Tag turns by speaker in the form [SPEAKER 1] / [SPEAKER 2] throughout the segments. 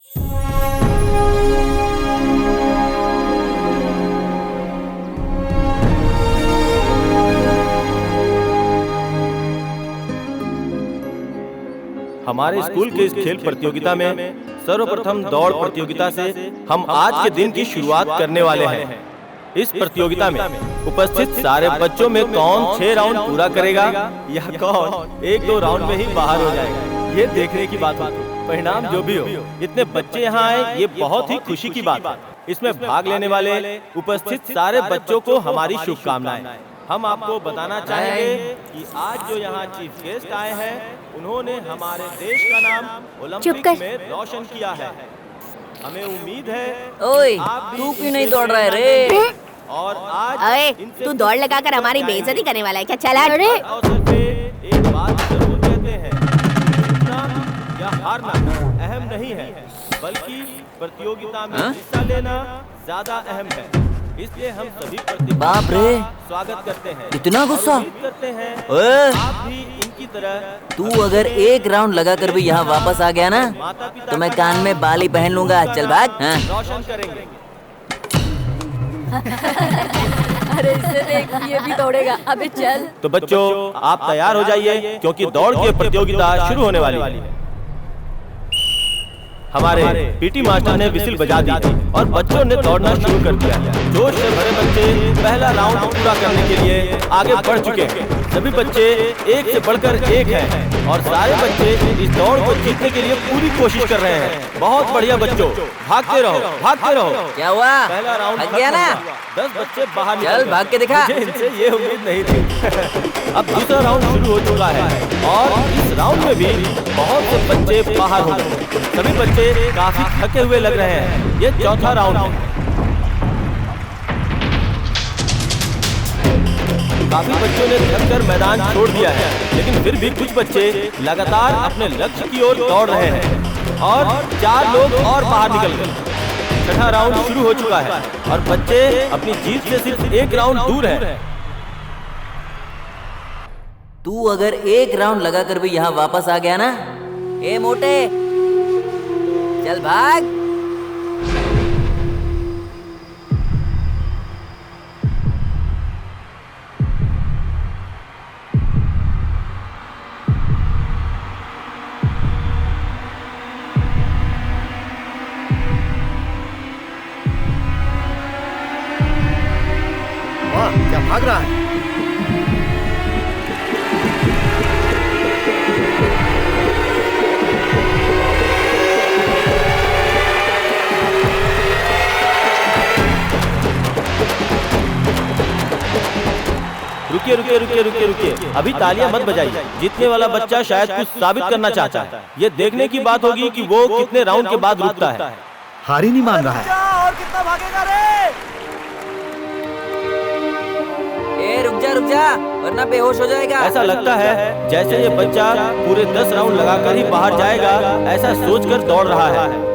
[SPEAKER 1] हमारे स्कूल के इस खेल प्रतियोगिता में सर्वप्रथम दौड़ प्रतियोगिता से हम आज के दिन की शुरुआत करने वाले हैं। इस प्रतियोगिता में उपस्थित सारे बच्चों में कौन 6 राउंड पूरा करेगा या कौन 1-2 राउंड में ही बाहर हो जाएगा, ये देखने की बात होगी। परिणाम जो भी हो, इतने बच्चे यहाँ आए ये बहुत ही खुशी की बात है। इसमें भाग लेने वाले उपस्थित सारे बच्चों को हमारी शुभकामनाएं। हम आपको बताना चाहेंगे कि आज जो यहाँ चीफ गेस्ट आए हैं उन्होंने हमारे देश का नाम ओलंपिक में रोशन किया है। हमें उम्मीद है
[SPEAKER 2] ओए, तू क्यों नहीं दौड़ रहा है रे?
[SPEAKER 3] और आज तू दौड़ लगाकर हमारी बेइज्जती करने वाला है क्या? चला रे।
[SPEAKER 1] अवसर पे एक बात जरूर कहते हैं, जीतना या हारना अहम नहीं है, बल्कि प्रतियोगिता में हिस्सा लेना ज्यादा अहम है। इसलिए हम सभी
[SPEAKER 2] बाप रे,
[SPEAKER 1] स्वागत करते हैं।
[SPEAKER 2] इतना गुस्सा
[SPEAKER 1] करते हैं
[SPEAKER 2] ओए,
[SPEAKER 1] आप भी इनकी तरह।
[SPEAKER 2] तू अगर 1 राउंड लगाकर भी यहाँ वापस आ गया ना तो मैं कान में बाली पहन लूंगा। चल भाग। हाँ?
[SPEAKER 1] रोशन करेंगे।
[SPEAKER 4] अरे इसे देख, ये भी दौड़ेगा। अबे चल।
[SPEAKER 1] तो बच्चों आप तैयार हो जाइए क्योंकि दौड़ की प्रतियोगिता शुरू होने वाली है। हमारे पीटी मास्टर ने विसिल बजा दी और बच्चों ने दौड़ना शुरू कर दिया। जोश से भरे बच्चे पहला राउंड पूरा करने के लिए आगे बढ़ चुके हैं। सभी बच्चे एक से बढ़कर एक हैं और सारे बच्चे इस दौड़ को जीतने के लिए पूरी कोशिश कर रहे हैं। बहुत बढ़िया बच्चों, भागते रहो, भागते रहो।
[SPEAKER 2] क्या हुआ?
[SPEAKER 1] पहला राउंड
[SPEAKER 2] थक गया ना?
[SPEAKER 1] 10 बच्चे बाहर निकल
[SPEAKER 2] चल
[SPEAKER 1] गए।
[SPEAKER 2] भाग के दिखा।
[SPEAKER 1] मुझे इनसे ये उम्मीद नहीं थी। अब दूसरा राउंड शुरू हो चुका है और इस राउंड में भी बहुत से बच्चे बाहर हो गए। सभी बच्चे काफी थके हुए लग रहे हैं। ये चौथा राउंड है। काफी बच्चों ने थककर मैदान छोड़ दिया है, लेकिन फिर भी कुछ बच्चे लगातार अपने लक्ष्य की ओर दौड़ रहे हैं और 4 लोग और बाहर निकल गए। छठा राउंड शुरू हो चुका है और बच्चे अपनी जीत से सिर्फ 1 राउंड दूर हैं।
[SPEAKER 2] तू अगर 1 राउंड लगाकर भी यहाँ वापस आ गया ना, ए मोटे, चल भाग।
[SPEAKER 5] वाह, क्या भाग रहा है।
[SPEAKER 1] रुकिए रुकिए रुकिए रुकिए रुकिए, अभी तालियां मत बजाइए। जीतने वाला बच्चा शायद कुछ साबित करना चाहता है। ये देखने की बात होगी कि वो कितने राउंड के बाद रुकता है।
[SPEAKER 5] हार ही नहीं मान रहा है।
[SPEAKER 1] और कितना भागेगा रे?
[SPEAKER 2] ए रुक जा वरना बेहोश हो जाएगा।
[SPEAKER 1] ऐसा लगता है जैसे ये बच्चा पूरे 10 राउंड लगाकर ही बाहर जाएगा, ऐसा सोचकर दौड़ रहा है।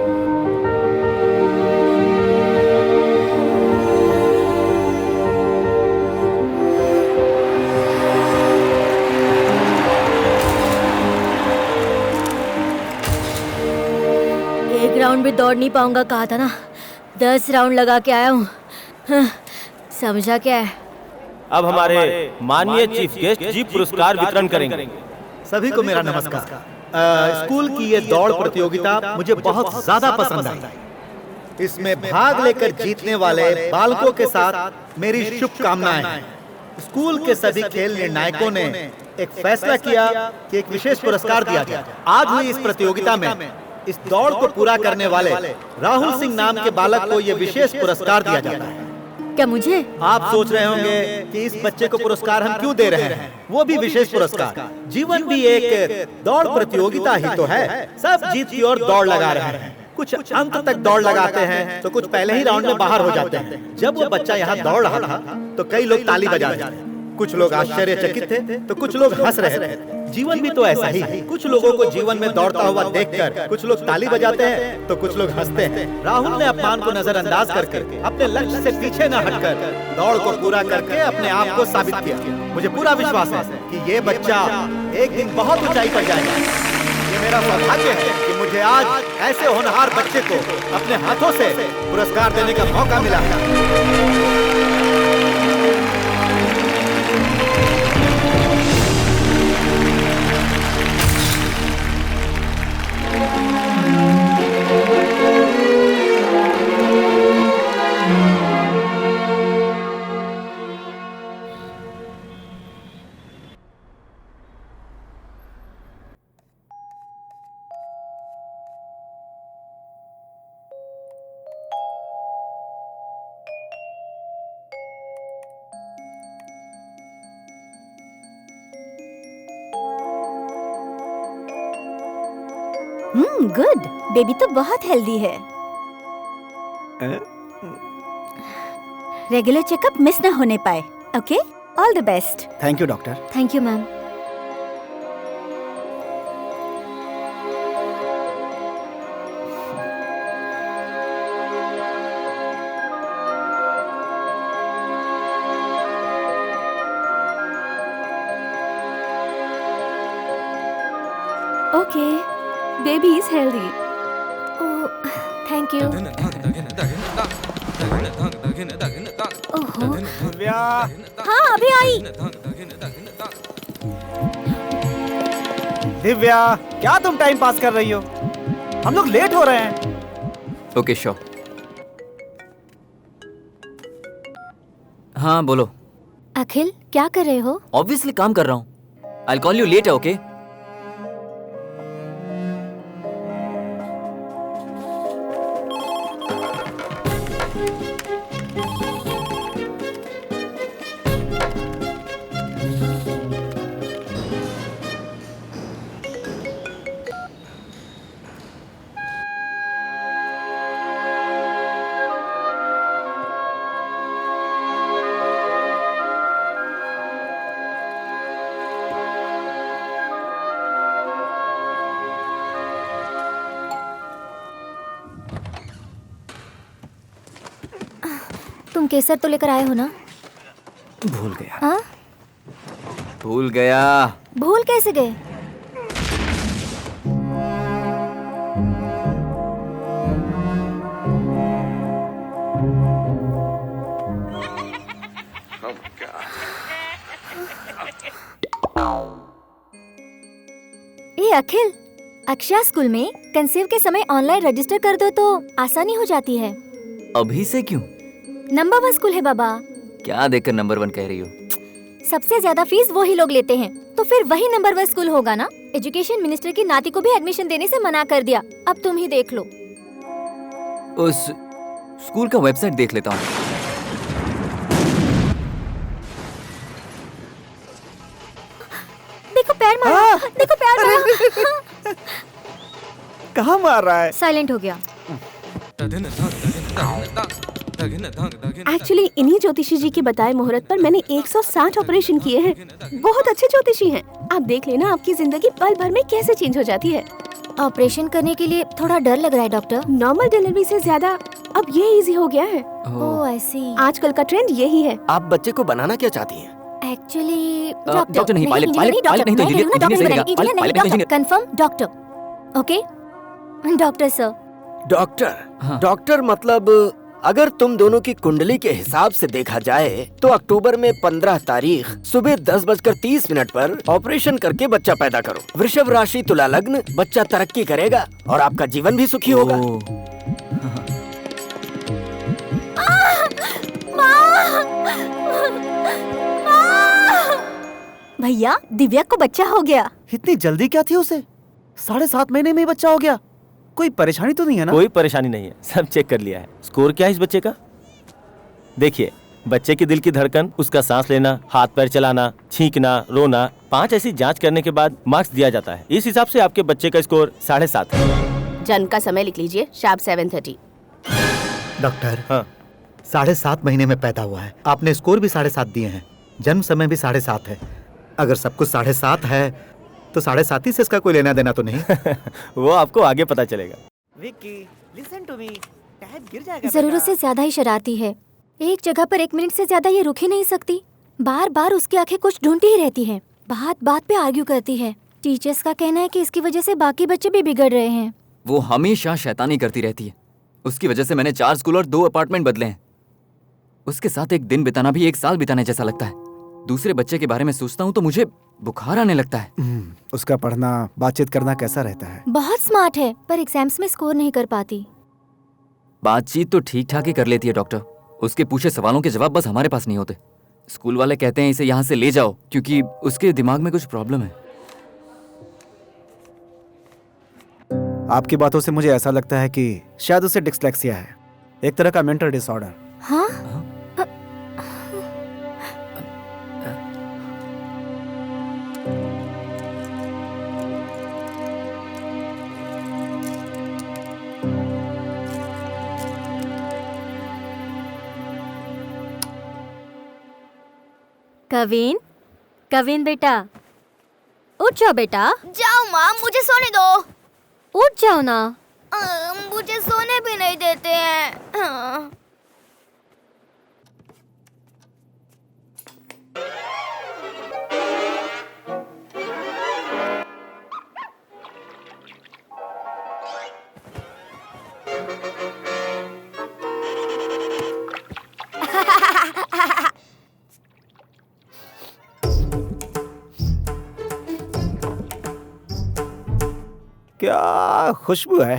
[SPEAKER 4] एक राउंड भी दौड़ नहीं पाऊंगा, कहा था ना। 10 राउंड लगा के आया हूँ। हाँ, समझा क्या है?
[SPEAKER 1] अब हमारे माननीय चीफ गेस्ट जी पुरस्कार वितरण करेंगे।
[SPEAKER 5] सभी को मेरा नमस्कार। स्कूल की ये दौड़ प्रतियोगिता मुझे बहुत ज्यादा पसंद आई। इसमें भाग लेकर जीतने वाले बालकों के साथ मेरी शुभकामनाएं हैं। स्कूल के सभी खेल निर्णायकों ने एक फैसला किया कि एक विशेष पुरस्कार दिया जाए। आज हुई इस प्रतियोगिता में इस दौड़ को पूरा करने वाले राहुल सिंह नाम के बालक को यह विशेष पुरस्कार दिया जाता है।
[SPEAKER 4] क्या मुझे?
[SPEAKER 5] आप सोच रहे होंगे कि इस बच्चे को पुरस्कार हम क्यों दे रहे हैं, वो भी विशेष पुरस्कार। जीवन भी एक दौड़ प्रतियोगिता ही तो है। सब जीत की ओर दौड़ लगा रहे हैं। कुछ अंत तक दौड़ लगाते हैं तो कुछ पहले ही राउंड में बाहर हो जाते हैं। जब वो बच्चा यहाँ दौड़ रहा था तो कई लोग ताली बजा रहे थे। कुछ लोग आश्चर्यचकित थे तो कुछ लोग हंस रहे थे। जीवन भी तो ऐसा ही है। कुछ लोगों को जीवन में दौड़ता हुआ देखकर कुछ लोग ताली बजाते हैं तो कुछ लोग हंसते हैं। राहुल ने अपमान को नजरअंदाज करके अपने लक्ष्य से पीछे न हटकर दौड़ को पूरा करके अपने आप को साबित किया। मुझे पूरा विश्वास है कि ये बच्चा एक दिन बहुत ऊंचाई पर जाएगा। ये मेरा सौभाग्य है कि मुझे मुझे आज ऐसे होनहार बच्चे को अपने हाथों से पुरस्कार देने का मौका मिला है।
[SPEAKER 4] गुड। बेबी तो बहुत हेल्दी है। रेगुलर चेकअप मिस ना होने पाए। Okay, all the best.
[SPEAKER 6] Thank you doctor.
[SPEAKER 4] Thank you ma'am.
[SPEAKER 3] Okay, baby is healthy.
[SPEAKER 4] Oh, thank you. ओहो।
[SPEAKER 6] दिव्या,
[SPEAKER 4] हाँ, अभी आई।
[SPEAKER 6] दिव्या, क्या तुम टाइम पास कर रही हो? हम लोग लेट हो रहे हैं।
[SPEAKER 2] Okay sure. हाँ बोलो।
[SPEAKER 4] अखिल, क्या कर रहे हो?
[SPEAKER 2] ऑब्वियसली काम कर रहा हूँ। आई कॉल यू लेट है, ओके?
[SPEAKER 4] तुम केसर तो लेकर आए हो ना?
[SPEAKER 2] भूल गया।
[SPEAKER 4] हाँ?
[SPEAKER 2] भूल गया।
[SPEAKER 4] भूल कैसे गए? ए अखिल, अक्षया स्कूल में कंसीव के समय ऑनलाइन रजिस्टर कर दो तो आसानी हो जाती है।
[SPEAKER 2] अभी से क्यों?
[SPEAKER 4] नंबर 1 स्कूल है बाबा।
[SPEAKER 2] क्या देखकर नंबर 1 कह रही हो?
[SPEAKER 4] सबसे ज्यादा फीस वही लोग लेते हैं, तो फिर वही नंबर 1 स्कूल होगा ना। एजुकेशन मिनिस्टर की नाती को भी एडमिशन देने से मना कर दिया। अब तुम ही देख लो।
[SPEAKER 2] उस स्कूल का वेबसाइट देख लेता हूँ।
[SPEAKER 4] देखो पैर मारा, देखो पैर मारा।
[SPEAKER 6] कहाँ मार रहा है?
[SPEAKER 4] साइलेंट हो गया।
[SPEAKER 3] एक्चुअली इन्हीं ज्योतिषी जी के बताए मुहूर्त पर मैंने 160 ऑपरेशन किए हैं। बहुत अच्छे ज्योतिषी हैं। आप देख लेना आपकी जिंदगी पल भर में कैसे चेंज हो जाती है।
[SPEAKER 4] ऑपरेशन करने के लिए थोड़ा डर लग रहा है डॉक्टर।
[SPEAKER 3] नॉर्मल डिलीवरी से ज्यादा अब ये इजी हो गया है।
[SPEAKER 4] ओह आई सी।
[SPEAKER 3] आजकल का ट्रेंड यही है।
[SPEAKER 7] आप बच्चे को बनाना क्या चाहती हैं?
[SPEAKER 4] एक्चुअली
[SPEAKER 2] डॉक्टर नहीं, पायलट नहीं तो engineer.
[SPEAKER 4] Confirm doctor. Okay doctor sir.
[SPEAKER 7] Doctor?
[SPEAKER 2] हाँ।
[SPEAKER 7] डॉक्टर मतलब अगर तुम दोनों की कुंडली के हिसाब से देखा जाए तो अक्टूबर में 15 तारीख सुबह 10:30 पर ऑपरेशन करके बच्चा पैदा करो। वृषभ राशि, तुला लग्न, बच्चा तरक्की करेगा और आपका जीवन भी सुखी होगा।
[SPEAKER 3] भैया, दिव्या को बच्चा हो गया।
[SPEAKER 6] इतनी जल्दी क्या थी उसे? 7.5 महीने में ही बच्चा हो गया। कोई परेशानी तो नहीं है ना?
[SPEAKER 1] कोई परेशानी नहीं है, सब चेक कर लिया है। स्कोर क्या है इस बच्चे का? देखिए, बच्चे की दिल की धड़कन, उसका सांस लेना, हाथ पैर चलाना, छींकना, रोना, 5 ऐसी जांच करने के बाद मार्क्स दिया जाता है। इस हिसाब से आपके बच्चे का स्कोर 7.5 है।
[SPEAKER 3] जन्म का समय लिख लीजिए, शार्प 7:30।
[SPEAKER 5] डॉक्टर,
[SPEAKER 1] हाँ।
[SPEAKER 5] 7.5 महीने में पैदा हुआ है। आपने स्कोर भी 7.5 दिए हैं, जन्म समय भी 7.5 है। अगर सब कुछ 7.5 है तो 7.5 ही से इसका कोई लेना देना तो नहीं।
[SPEAKER 1] वो आपको आगे पता चलेगा।
[SPEAKER 6] Vicky, listen to me. Tab गिर जाएगा।
[SPEAKER 4] जरूरत से ज्यादा ही शरारती है। एक जगह पर 1 मिनट से ज्यादा ये रुक ही नहीं सकती। बार बार उसकी आंखें कुछ ढूंढती ही रहती हैं। बात बात पे आर्ग्यू करती है। टीचर्स का कहना है कि इसकी वजह से बाकी बच्चे भी बिगड़ रहे हैं।
[SPEAKER 8] वो हमेशा शैतानी करती रहती है। उसकी वजह से मैंने 4 स्कूल और 2 अपार्टमेंट बदले हैं। उसके साथ एक दिन बिताना भी 1 साल बिताने जैसा लगता है। दूसरे बच्चे के बारे में सोचता हूँ तो मुझे बुखार आने लगता है।
[SPEAKER 6] उसका पढ़ना, बातचीत करना कैसा रहता है?
[SPEAKER 4] बहुत स्मार्ट है, पर एग्जाम्स में स्कोर नहीं कर पाती।
[SPEAKER 8] बातचीत तो ठीक ठाक ही कर लेती है डॉक्टर। उसके पूछे सवालों के जवाब बस हमारे पास नहीं होते। स्कूल वाले कहते हैं इसे यहाँ से ले जाओ क्योंकि उसके दिमाग में कुछ प्रॉब्लम है।
[SPEAKER 6] आपकी बातों से मुझे ऐसा लगता है कि शायद उसे डिस्लेक्सिया है, एक तरह का मेंटल डिसऑर्डर।
[SPEAKER 4] हाँ? कविन, कविन बेटा, उठ जाओ बेटा।
[SPEAKER 9] जाओ माँ, मुझे सोने दो।
[SPEAKER 4] उठ जाओ ना।
[SPEAKER 9] मुझे सोने भी नहीं देते हैं।
[SPEAKER 6] क्या खुशबू है।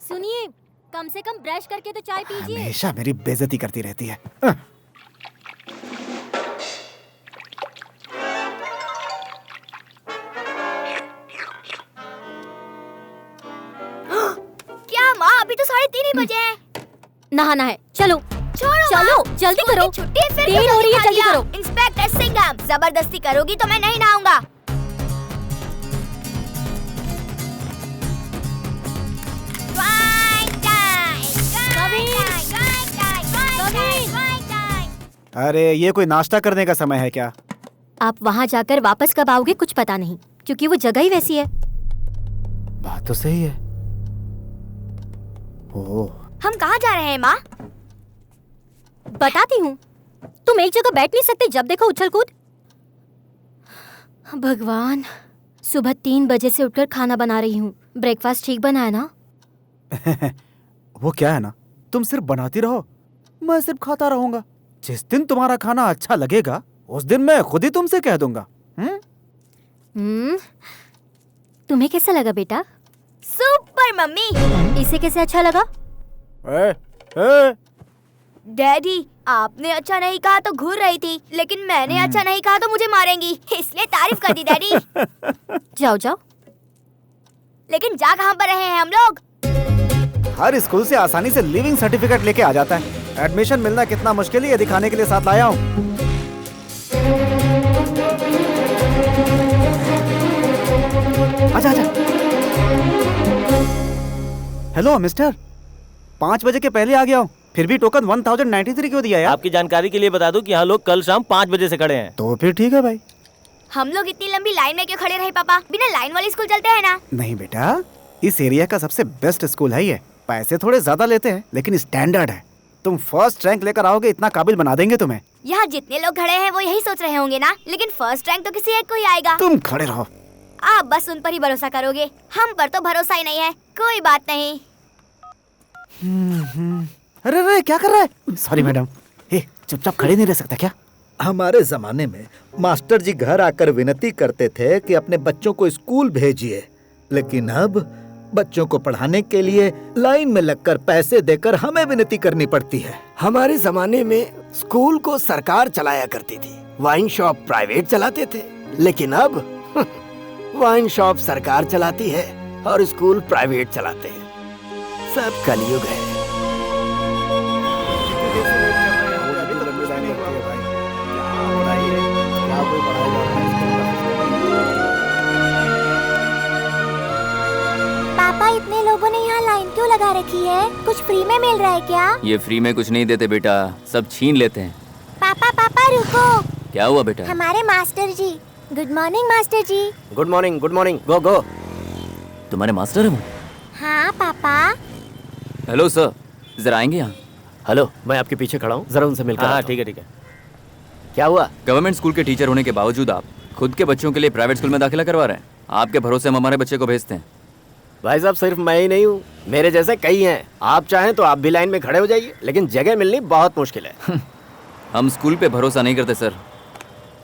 [SPEAKER 4] सुनिए, कम से कम ब्रश करके तो चाय पीजिए।
[SPEAKER 6] हमेशा मेरी बेइज्जती करती रहती है।
[SPEAKER 9] क्या माँ, अभी तो 3:30 ही बजे हैं।
[SPEAKER 4] नहाना है, चलो
[SPEAKER 9] छोड़ो
[SPEAKER 4] चलो,
[SPEAKER 9] माँ।
[SPEAKER 4] जल्दी
[SPEAKER 9] स्कूल
[SPEAKER 4] करो।
[SPEAKER 9] की छुट्टी फिर
[SPEAKER 4] देर
[SPEAKER 9] क्यों
[SPEAKER 4] हो रही है,
[SPEAKER 9] निकाल
[SPEAKER 4] जल्दी
[SPEAKER 9] दिया?
[SPEAKER 4] करो।
[SPEAKER 9] इंस्पेक्टर सिंघम, जबरदस्ती करोगी तो मैं नहीं नहाऊंगा।
[SPEAKER 6] अरे ये कोई नाश्ता करने का समय है क्या?
[SPEAKER 4] आप वहाँ जाकर वापस कब आओगे कुछ पता नहीं, क्योंकि वो जगह ही वैसी है।
[SPEAKER 6] बात तो सही है। ओह,
[SPEAKER 9] हम कहाँ जा रहे हैं माँ?
[SPEAKER 4] बताती हूँ। तुम एक जगह बैठ नहीं सकते जब देखो उछल कूद। भगवान, सुबह 3 बजे से उठकर खाना बना रही हूँ। ब्रेकफास्ट ठीक बना है ना?
[SPEAKER 6] वो क्या है ना, तुम सिर्फ बनाती रहो, मैं सिर्फ खाता रहूंगा। जिस दिन तुम्हारा खाना अच्छा लगेगा उस दिन मैं खुद ही तुमसे कह दूंगा।
[SPEAKER 4] तुम्हें कैसा लगा बेटा?
[SPEAKER 9] Super mummy.
[SPEAKER 4] इसे कैसे अच्छा लगा?
[SPEAKER 9] डैडी, आपने अच्छा नहीं कहा तो घूर रही थी, लेकिन मैंने अच्छा नहीं कहा तो मुझे मारेंगी, इसलिए तारीफ कर दी डैडी।
[SPEAKER 4] जाओ जाओ।
[SPEAKER 9] लेकिन जा कहाँ पर रहे हैं हम लोग?
[SPEAKER 6] हर स्कूल से आसानी से लिविंग सर्टिफिकेट लेके आ जाता है। एडमिशन मिलना कितना मुश्किल है ये दिखाने के लिए साथ लाया हूँ। आजा आजा। हेलो मिस्टर, 5 बजे के पहले आ गया हूँ, फिर भी टोकन 1093 क्यों दिया यार?
[SPEAKER 1] आपकी जानकारी के लिए बता दूं कि यहाँ लोग कल शाम 5 बजे से खड़े हैं।
[SPEAKER 6] तो फिर ठीक है भाई।
[SPEAKER 9] हम लोग इतनी लंबी लाइन में क्यों खड़े रहे पापा? बिना लाइन वाली स्कूल चलते हैं ना?
[SPEAKER 6] नहीं बेटा, इस एरिया का सबसे बेस्ट स्कूल है ये। पैसे थोड़े ज्यादा लेते हैं लेकिन स्टैंडर्ड है। तुम फर्स्ट रैंक लेकर आओगे, इतना काबिल बना देंगे तुम्हें।
[SPEAKER 9] यहाँ जितने लोग खड़े हैं वो यही सोच रहे होंगे ना, लेकिन फर्स्ट रैंक तो किसी एक को ही आएगा।
[SPEAKER 6] तुम खड़े रहो।
[SPEAKER 9] आप बस उन पर ही भरोसा करोगे, हम पर तो भरोसा ही नहीं है। कोई बात नहीं।
[SPEAKER 6] अरे अरे क्या कर रहा है? Sorry madam. चुपचाप खड़े नहीं रह सकता क्या?
[SPEAKER 5] हमारे जमाने में मास्टर जी घर आकर विनती करते थे कि अपने बच्चों को स्कूल भेजिए, लेकिन अब बच्चों को पढ़ाने के लिए लाइन में लगकर पैसे देकर हमें विनती करनी पड़ती है।
[SPEAKER 7] हमारे जमाने में स्कूल को सरकार चलाया करती थी, वाइन शॉप प्राइवेट चलाते थे, लेकिन अब वाइन शॉप सरकार चलाती है और स्कूल प्राइवेट चलाते हैं। सब कलयुग है।
[SPEAKER 4] पापा, इतने लोगों ने यहाँ लाइन क्यों लगा रखी है? कुछ फ्री में मिल रहा है क्या?
[SPEAKER 8] ये फ्री में कुछ नहीं देते बेटा, सब छीन लेते हैं।
[SPEAKER 4] पापा पापा रुको।
[SPEAKER 8] क्या हुआ बेटा?
[SPEAKER 4] हमारे master ji. Good morning master ji.
[SPEAKER 7] Good morning, good morning. Go go.
[SPEAKER 8] तुम्हारे मास्टर है वो?
[SPEAKER 4] हाँ पापा।
[SPEAKER 8] हेलो सर, जरा आएंगे यहाँ?
[SPEAKER 7] हेलो, मैं आपके पीछे खड़ा हूँ, जरा उनसे मिलकर
[SPEAKER 1] हाँ
[SPEAKER 7] आता हूँ।
[SPEAKER 1] ठीक है ठीक है।
[SPEAKER 7] क्या हुआ?
[SPEAKER 8] गवर्नमेंट स्कूल के टीचर होने के बावजूद आप खुद के बच्चों के लिए प्राइवेट स्कूल में दाखिला करवा रहे हैं। आपके भरोसे हम हमारे बच्चे को भेजते हैं।
[SPEAKER 7] भाई साहब सिर्फ मैं ही नहीं हूँ, मेरे जैसे कई हैं। आप चाहें तो आप भी लाइन में खड़े हो जाइए, लेकिन जगह मिलनी बहुत मुश्किल है।
[SPEAKER 8] हम स्कूल पे भरोसा नहीं करते सर,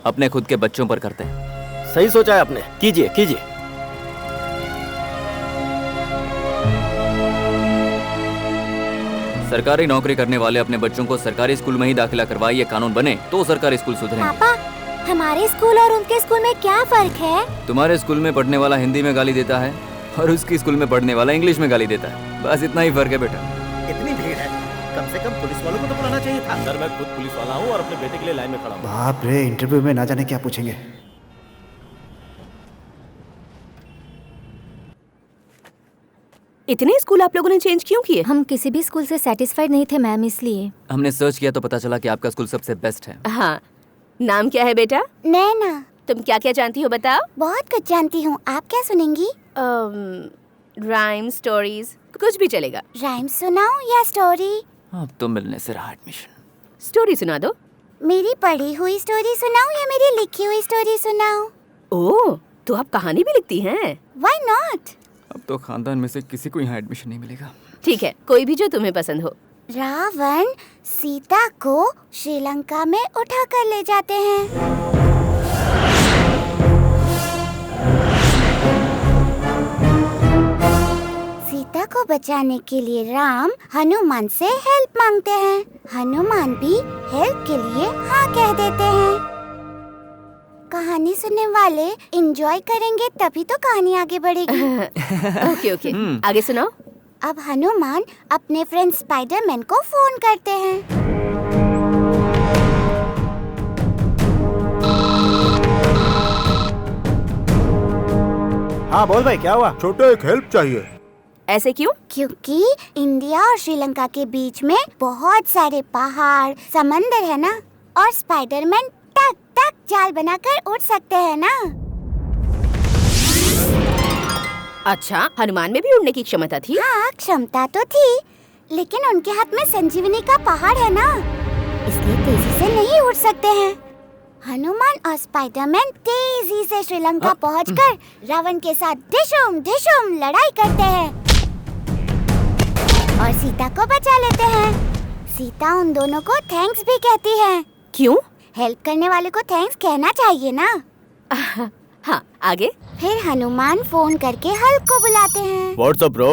[SPEAKER 8] अपने खुद के बच्चों पर करते हैं।
[SPEAKER 7] सही सोचा है आपने, कीजिए कीजिए।
[SPEAKER 8] सरकारी नौकरी करने वाले अपने बच्चों को सरकारी स्कूल में ही दाखिला करवाए, ये कानून बने तो सरकारी स्कूल सुधरेंगे।
[SPEAKER 4] पापा, हमारे स्कूल और उनके स्कूल में क्या फर्क है?
[SPEAKER 8] तुम्हारे स्कूल में पढ़ने वाला हिंदी में गाली देता है और उसकी स्कूल में पढ़ने वाला इंग्लिश में गाली देता है, बस इतना ही फर्क है बेटा।
[SPEAKER 5] इतनी भीड़ है, कम से कम पुलिस वालों को तो बुलाना चाहिए था।
[SPEAKER 1] सर मैं खुद पुलिस वाला हूँ और अपने बेटे के लिए लाइन में खड़ा हूँ।
[SPEAKER 6] बाप रे, इंटरव्यू में ना जाने क्या पूछेंगे।
[SPEAKER 3] इतने स्कूल आप लोगों ने चेंज क्यों किए?
[SPEAKER 4] हम किसी भी स्कूल से सेटिस्फाइड नहीं थे मैम, इसलिए।
[SPEAKER 8] हमने सर्च किया तो पता चला कि आपका स्कूल सबसे बेस्ट है।
[SPEAKER 3] हाँ, नाम क्या है बेटा?
[SPEAKER 9] नैना।
[SPEAKER 3] तुम क्या क्या जानती हो बताओ?
[SPEAKER 9] बहुत कुछ जानती हूँ, आप क्या सुनेंगी?
[SPEAKER 3] राइम, स्टोरीज, कुछ भी चलेगा।
[SPEAKER 9] राइम सुनाऊं या स्टोरी?
[SPEAKER 8] अब तो मिलने से रहा एडमिशन।
[SPEAKER 3] स्टोरी सुना दो।
[SPEAKER 9] मेरी पढ़ी हुई स्टोरी सुनाऊं या मेरी लिखी हुई स्टोरी सुनाऊं?
[SPEAKER 3] ओह, तो आप कहानी भी लिखती हैं?
[SPEAKER 9] Why not?
[SPEAKER 8] अब तो खानदान में से किसी को यहाँ एडमिशन नहीं मिलेगा।
[SPEAKER 3] ठीक है, कोई भी जो तुम्हें पसंद हो।
[SPEAKER 9] रावण सीता को श्रीलंका में उठा कर ले जाते हैं। सीता को बचाने के लिए राम हनुमान से हेल्प मांगते हैं। हनुमान भी हेल्प के लिए हाँ कह देते हैं। कहानी सुनने वाले एंजॉय करेंगे तभी तो कहानी आगे बढ़ेगी।
[SPEAKER 3] ओके ओके, आगे सुनाओ।
[SPEAKER 9] अब हनुमान अपने फ्रेंड स्पाइडरमैन को फोन करते हैं।
[SPEAKER 6] हाँ बोल भाई, क्या हुआ?
[SPEAKER 5] छोटे एक हेल्प चाहिए।
[SPEAKER 3] ऐसे क्यों?
[SPEAKER 9] क्योंकि इंडिया और श्रीलंका के बीच में बहुत सारे पहाड़, समंदर है ना, और स्पाइडरमैन टक टक जाल बनाकर उड़ सकते हैं ना।
[SPEAKER 3] अच्छा, हनुमान में भी उड़ने की क्षमता थी?
[SPEAKER 9] हाँ, क्षमता तो थी, लेकिन उनके हाथ में संजीवनी का पहाड़ है ना, इसलिए तेजी से नहीं उड़ सकते हैं। हनुमान और स्पाइडरमैन तेजी से श्रीलंका पहुंचकर रावण के साथ ढिशुम ढिशुम लड़ाई करते हैं और सीता को बचा लेते हैं। सीता उन दोनों को थैंक्स भी कहती है।
[SPEAKER 3] क्यों?
[SPEAKER 9] हेल्प करने वाले को थैंक्स कहना चाहिए ना।
[SPEAKER 3] हाँ, आगे?
[SPEAKER 9] फिर हनुमान फोन करके हल्क को बुलाते हैं।
[SPEAKER 1] What's up bro?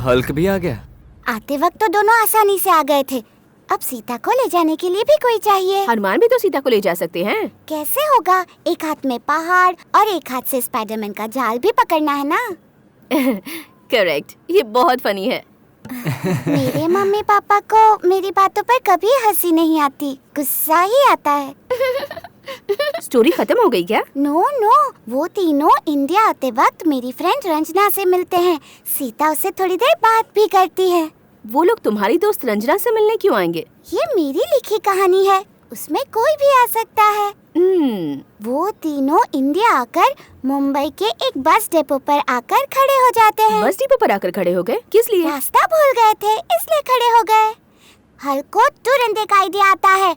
[SPEAKER 8] हल्क भी आ गया?
[SPEAKER 9] आते वक्त तो दोनों आसानी से आ गए थे, अब सीता को ले जाने के लिए भी कोई चाहिए।
[SPEAKER 3] हनुमान भी तो सीता को ले जा सकते हैं।
[SPEAKER 9] कैसे होगा? एक हाथ में पहाड़ और एक हाथ से स्पाइडरमैन का जाल भी पकड़ना है ना।
[SPEAKER 3] करेक्ट, ये बहुत फनी है।
[SPEAKER 9] मेरे मम्मी पापा को मेरी बातों पर कभी हंसी नहीं आती, गुस्सा ही आता है।
[SPEAKER 3] स्टोरी खत्म हो गई क्या?
[SPEAKER 9] नो नो, वो तीनों इंडिया आते वक्त मेरी फ्रेंड रंजना से मिलते हैं। सीता उससे थोड़ी देर बात भी करती है।
[SPEAKER 3] वो लोग तुम्हारी दोस्त रंजना से मिलने क्यों आएंगे?
[SPEAKER 9] ये मेरी लिखी कहानी है, उसमें कोई भी आ सकता है। वो तीनों इंडिया आकर मुंबई के एक बस डिपो पर आकर खड़े हो जाते हैं।
[SPEAKER 3] बस डिपो पर आकर खड़े हो गए? किस लिए?
[SPEAKER 9] रास्ता भूल गए थे इसलिए खड़े हो गए। हल्क को तुरंत एक आइडिया आता है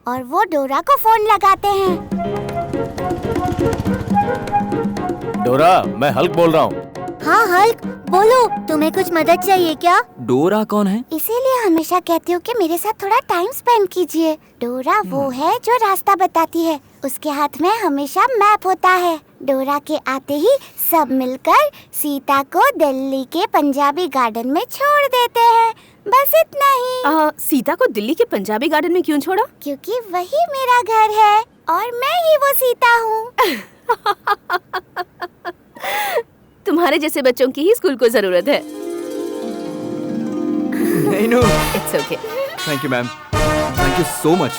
[SPEAKER 9] और वो डोरा को फोन लगाते हैं।
[SPEAKER 1] डोरा, मैं हल्क बोल रहा हूँ।
[SPEAKER 9] हाँ हल्क, बोलो, तुम्हें कुछ मदद चाहिए क्या?
[SPEAKER 8] डोरा कौन है?
[SPEAKER 9] इसीलिए हमेशा कहती हूँ कि मेरे साथ थोड़ा टाइम स्पेंड कीजिए। डोरा वो है जो रास्ता बताती है, उसके हाथ में हमेशा मैप होता है। डोरा के आते ही सब मिलकर सीता को दिल्ली के पंजाबी गार्डन में छोड़ देते हैं। बस इतना ही।
[SPEAKER 3] सीता को दिल्ली के पंजाबी गार्डन में क्यों छोड़ा?
[SPEAKER 9] क्योंकि वही मेरा घर है और मैं ही वो सीता हूँ।
[SPEAKER 3] तुम्हारे जैसे बच्चों की ही स्कूल को जरूरत है।
[SPEAKER 8] नहीं no,
[SPEAKER 3] it's okay.
[SPEAKER 8] Thank you ma'am, thank you so much.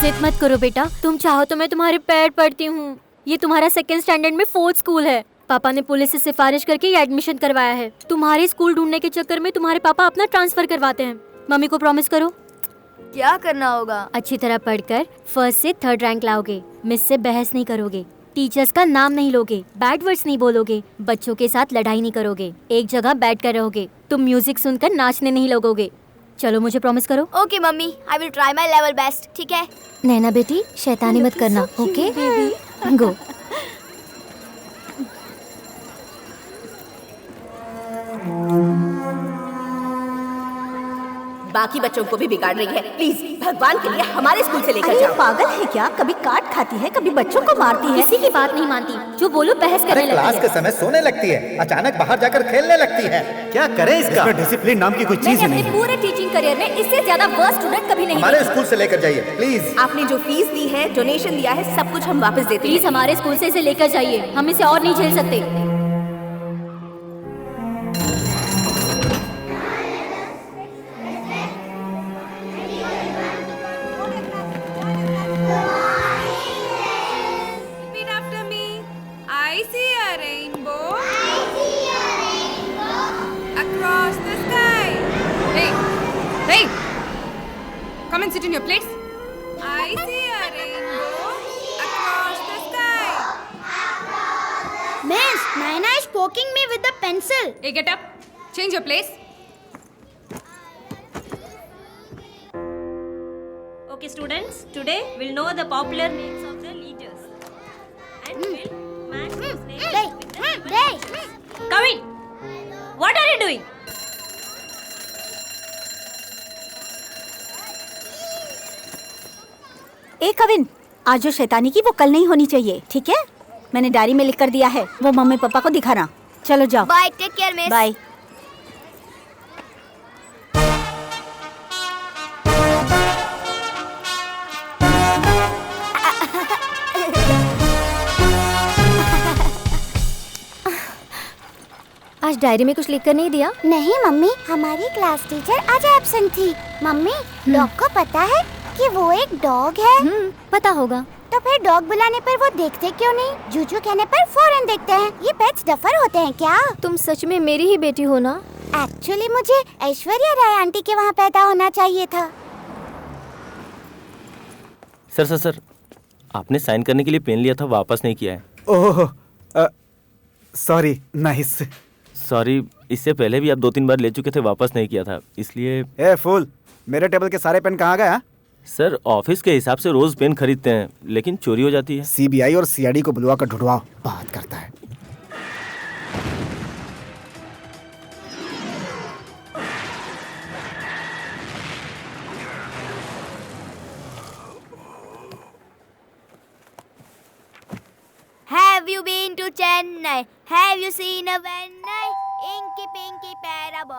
[SPEAKER 4] जिद मत करो बेटा, तुम चाहो तो मैं तुम्हारे पैर पड़ती हूँ। ये तुम्हारा सेकंड स्टैंडर्ड में 4th स्कूल है। पापा ने पुलिस से सिफारिश करके ये एडमिशन करवाया है। तुम्हारे स्कूल ढूंढने के चक्कर में तुम्हारे पापा अपना ट्रांसफर करवाते हैं। मम्मी को प्रॉमिस करो।
[SPEAKER 9] क्या करना होगा?
[SPEAKER 4] अच्छी तरह पढ़कर 1st से 3rd रैंक लाओगे। मिस से बहस नहीं करोगे, टीचर्स का नाम नहीं लोगे, बैड वर्ड्स नहीं बोलोगे, बच्चों के साथ लड़ाई नहीं करोगे, एक जगह बैठ कर रहोगे। तुम म्यूजिक सुनकर नाचने नहीं लगोगे। चलो मुझे प्रॉमिस करो।
[SPEAKER 9] Okay mummy, I will try my level best, ठीक है?
[SPEAKER 4] नैना बेटी शैतानी मत करना, ओके? गो।
[SPEAKER 3] बाकी बच्चों को भी बिगाड़ रही है। प्लीज भगवान के लिए हमारे स्कूल से लेकर जाओ। पागल है क्या? कभी काट खाती है, कभी बच्चों को मारती है।
[SPEAKER 4] किसी की बात नहीं मानती, जो बोलो बहस करने लगती
[SPEAKER 5] क्लास
[SPEAKER 4] है।
[SPEAKER 5] के समय सोने लगती है, अचानक बाहर जाकर खेलने लगती है। क्या करें इसका?
[SPEAKER 6] इसमें डिसिप्लिन नाम की कोई चीज ही
[SPEAKER 4] मैंने
[SPEAKER 6] नहीं
[SPEAKER 4] अपने
[SPEAKER 6] है।
[SPEAKER 4] पूरे टीचिंग करियर में इससे ज्यादा वर्स्ट स्टूडेंट कभी नहीं
[SPEAKER 5] हमारे
[SPEAKER 4] देखी।
[SPEAKER 5] स्कूल से लेकर जाइए प्लीज।
[SPEAKER 3] आपने जो फीस दी है, डोनेशन दिया है, सब कुछ हम वापस देते
[SPEAKER 4] प्लीज हमारे स्कूल से इसे लेकर जाइए, हम इसे और नहीं झेल सकते।
[SPEAKER 10] Repeat after me. I see a rainbow. Across the sky. Hey, hey. Come and sit in your place. I see a rainbow across the sky.
[SPEAKER 9] Miss, Naina is poking me with the pencil.
[SPEAKER 10] Hey, get up. Change your place.
[SPEAKER 11] Okay, students, today we'll know the popular names of the leaders. And we'll match those names with the given pictures. Kavin, what are you doing?
[SPEAKER 3] ए कविन, आज जो शैतानी की वो कल नहीं होनी चाहिए, ठीक है? मैंने डायरी में लिख कर दिया है, वो मम्मी पापा को दिखाना। चलो जाओ।
[SPEAKER 9] Bye, take care, miss.
[SPEAKER 3] Bye.
[SPEAKER 4] आज डायरी में कुछ लिख कर नहीं दिया?
[SPEAKER 9] नहीं मम्मी, हमारी क्लास टीचर आज एब्सेंट थी। मम्मी, डॉग को पता है कि वो एक डॉग है?
[SPEAKER 4] पता होगा।
[SPEAKER 9] तो फिर डॉग बुलाने पर वो देखते क्यों नहीं? जूजू कहने पर फौरन देखते हैं। ये पेट्स डफर होते हैं क्या?
[SPEAKER 4] तुम सच में मेरी ही बेटी हो ना?
[SPEAKER 9] एक्चुअली मुझे ऐश्वर्या राय आंटी के वहाँ पैदा होना चाहिए था।
[SPEAKER 1] सर, आपने साइन करने के लिए पेन लिया था, वापस नहीं किया है।
[SPEAKER 6] ओह, सॉरी। नाइस।
[SPEAKER 1] सॉरी, इससे पहले भी आप 2-3 बार ले चुके थे, वापस नहीं किया था, इसलिए।
[SPEAKER 6] ए फूल, मेरे टेबल के सारे पेन कहाँ गए? हाँ?
[SPEAKER 1] सर, ऑफिस के हिसाब से रोज पेन खरीदते हैं, लेकिन चोरी हो जाती है।
[SPEAKER 6] सीबीआई और सीआईडी को बुलवा कर ढूंढवाओ, बात करता है।
[SPEAKER 9] Have you been to Chennai? Have you seen a Chennai? Inky Pinky Parabo.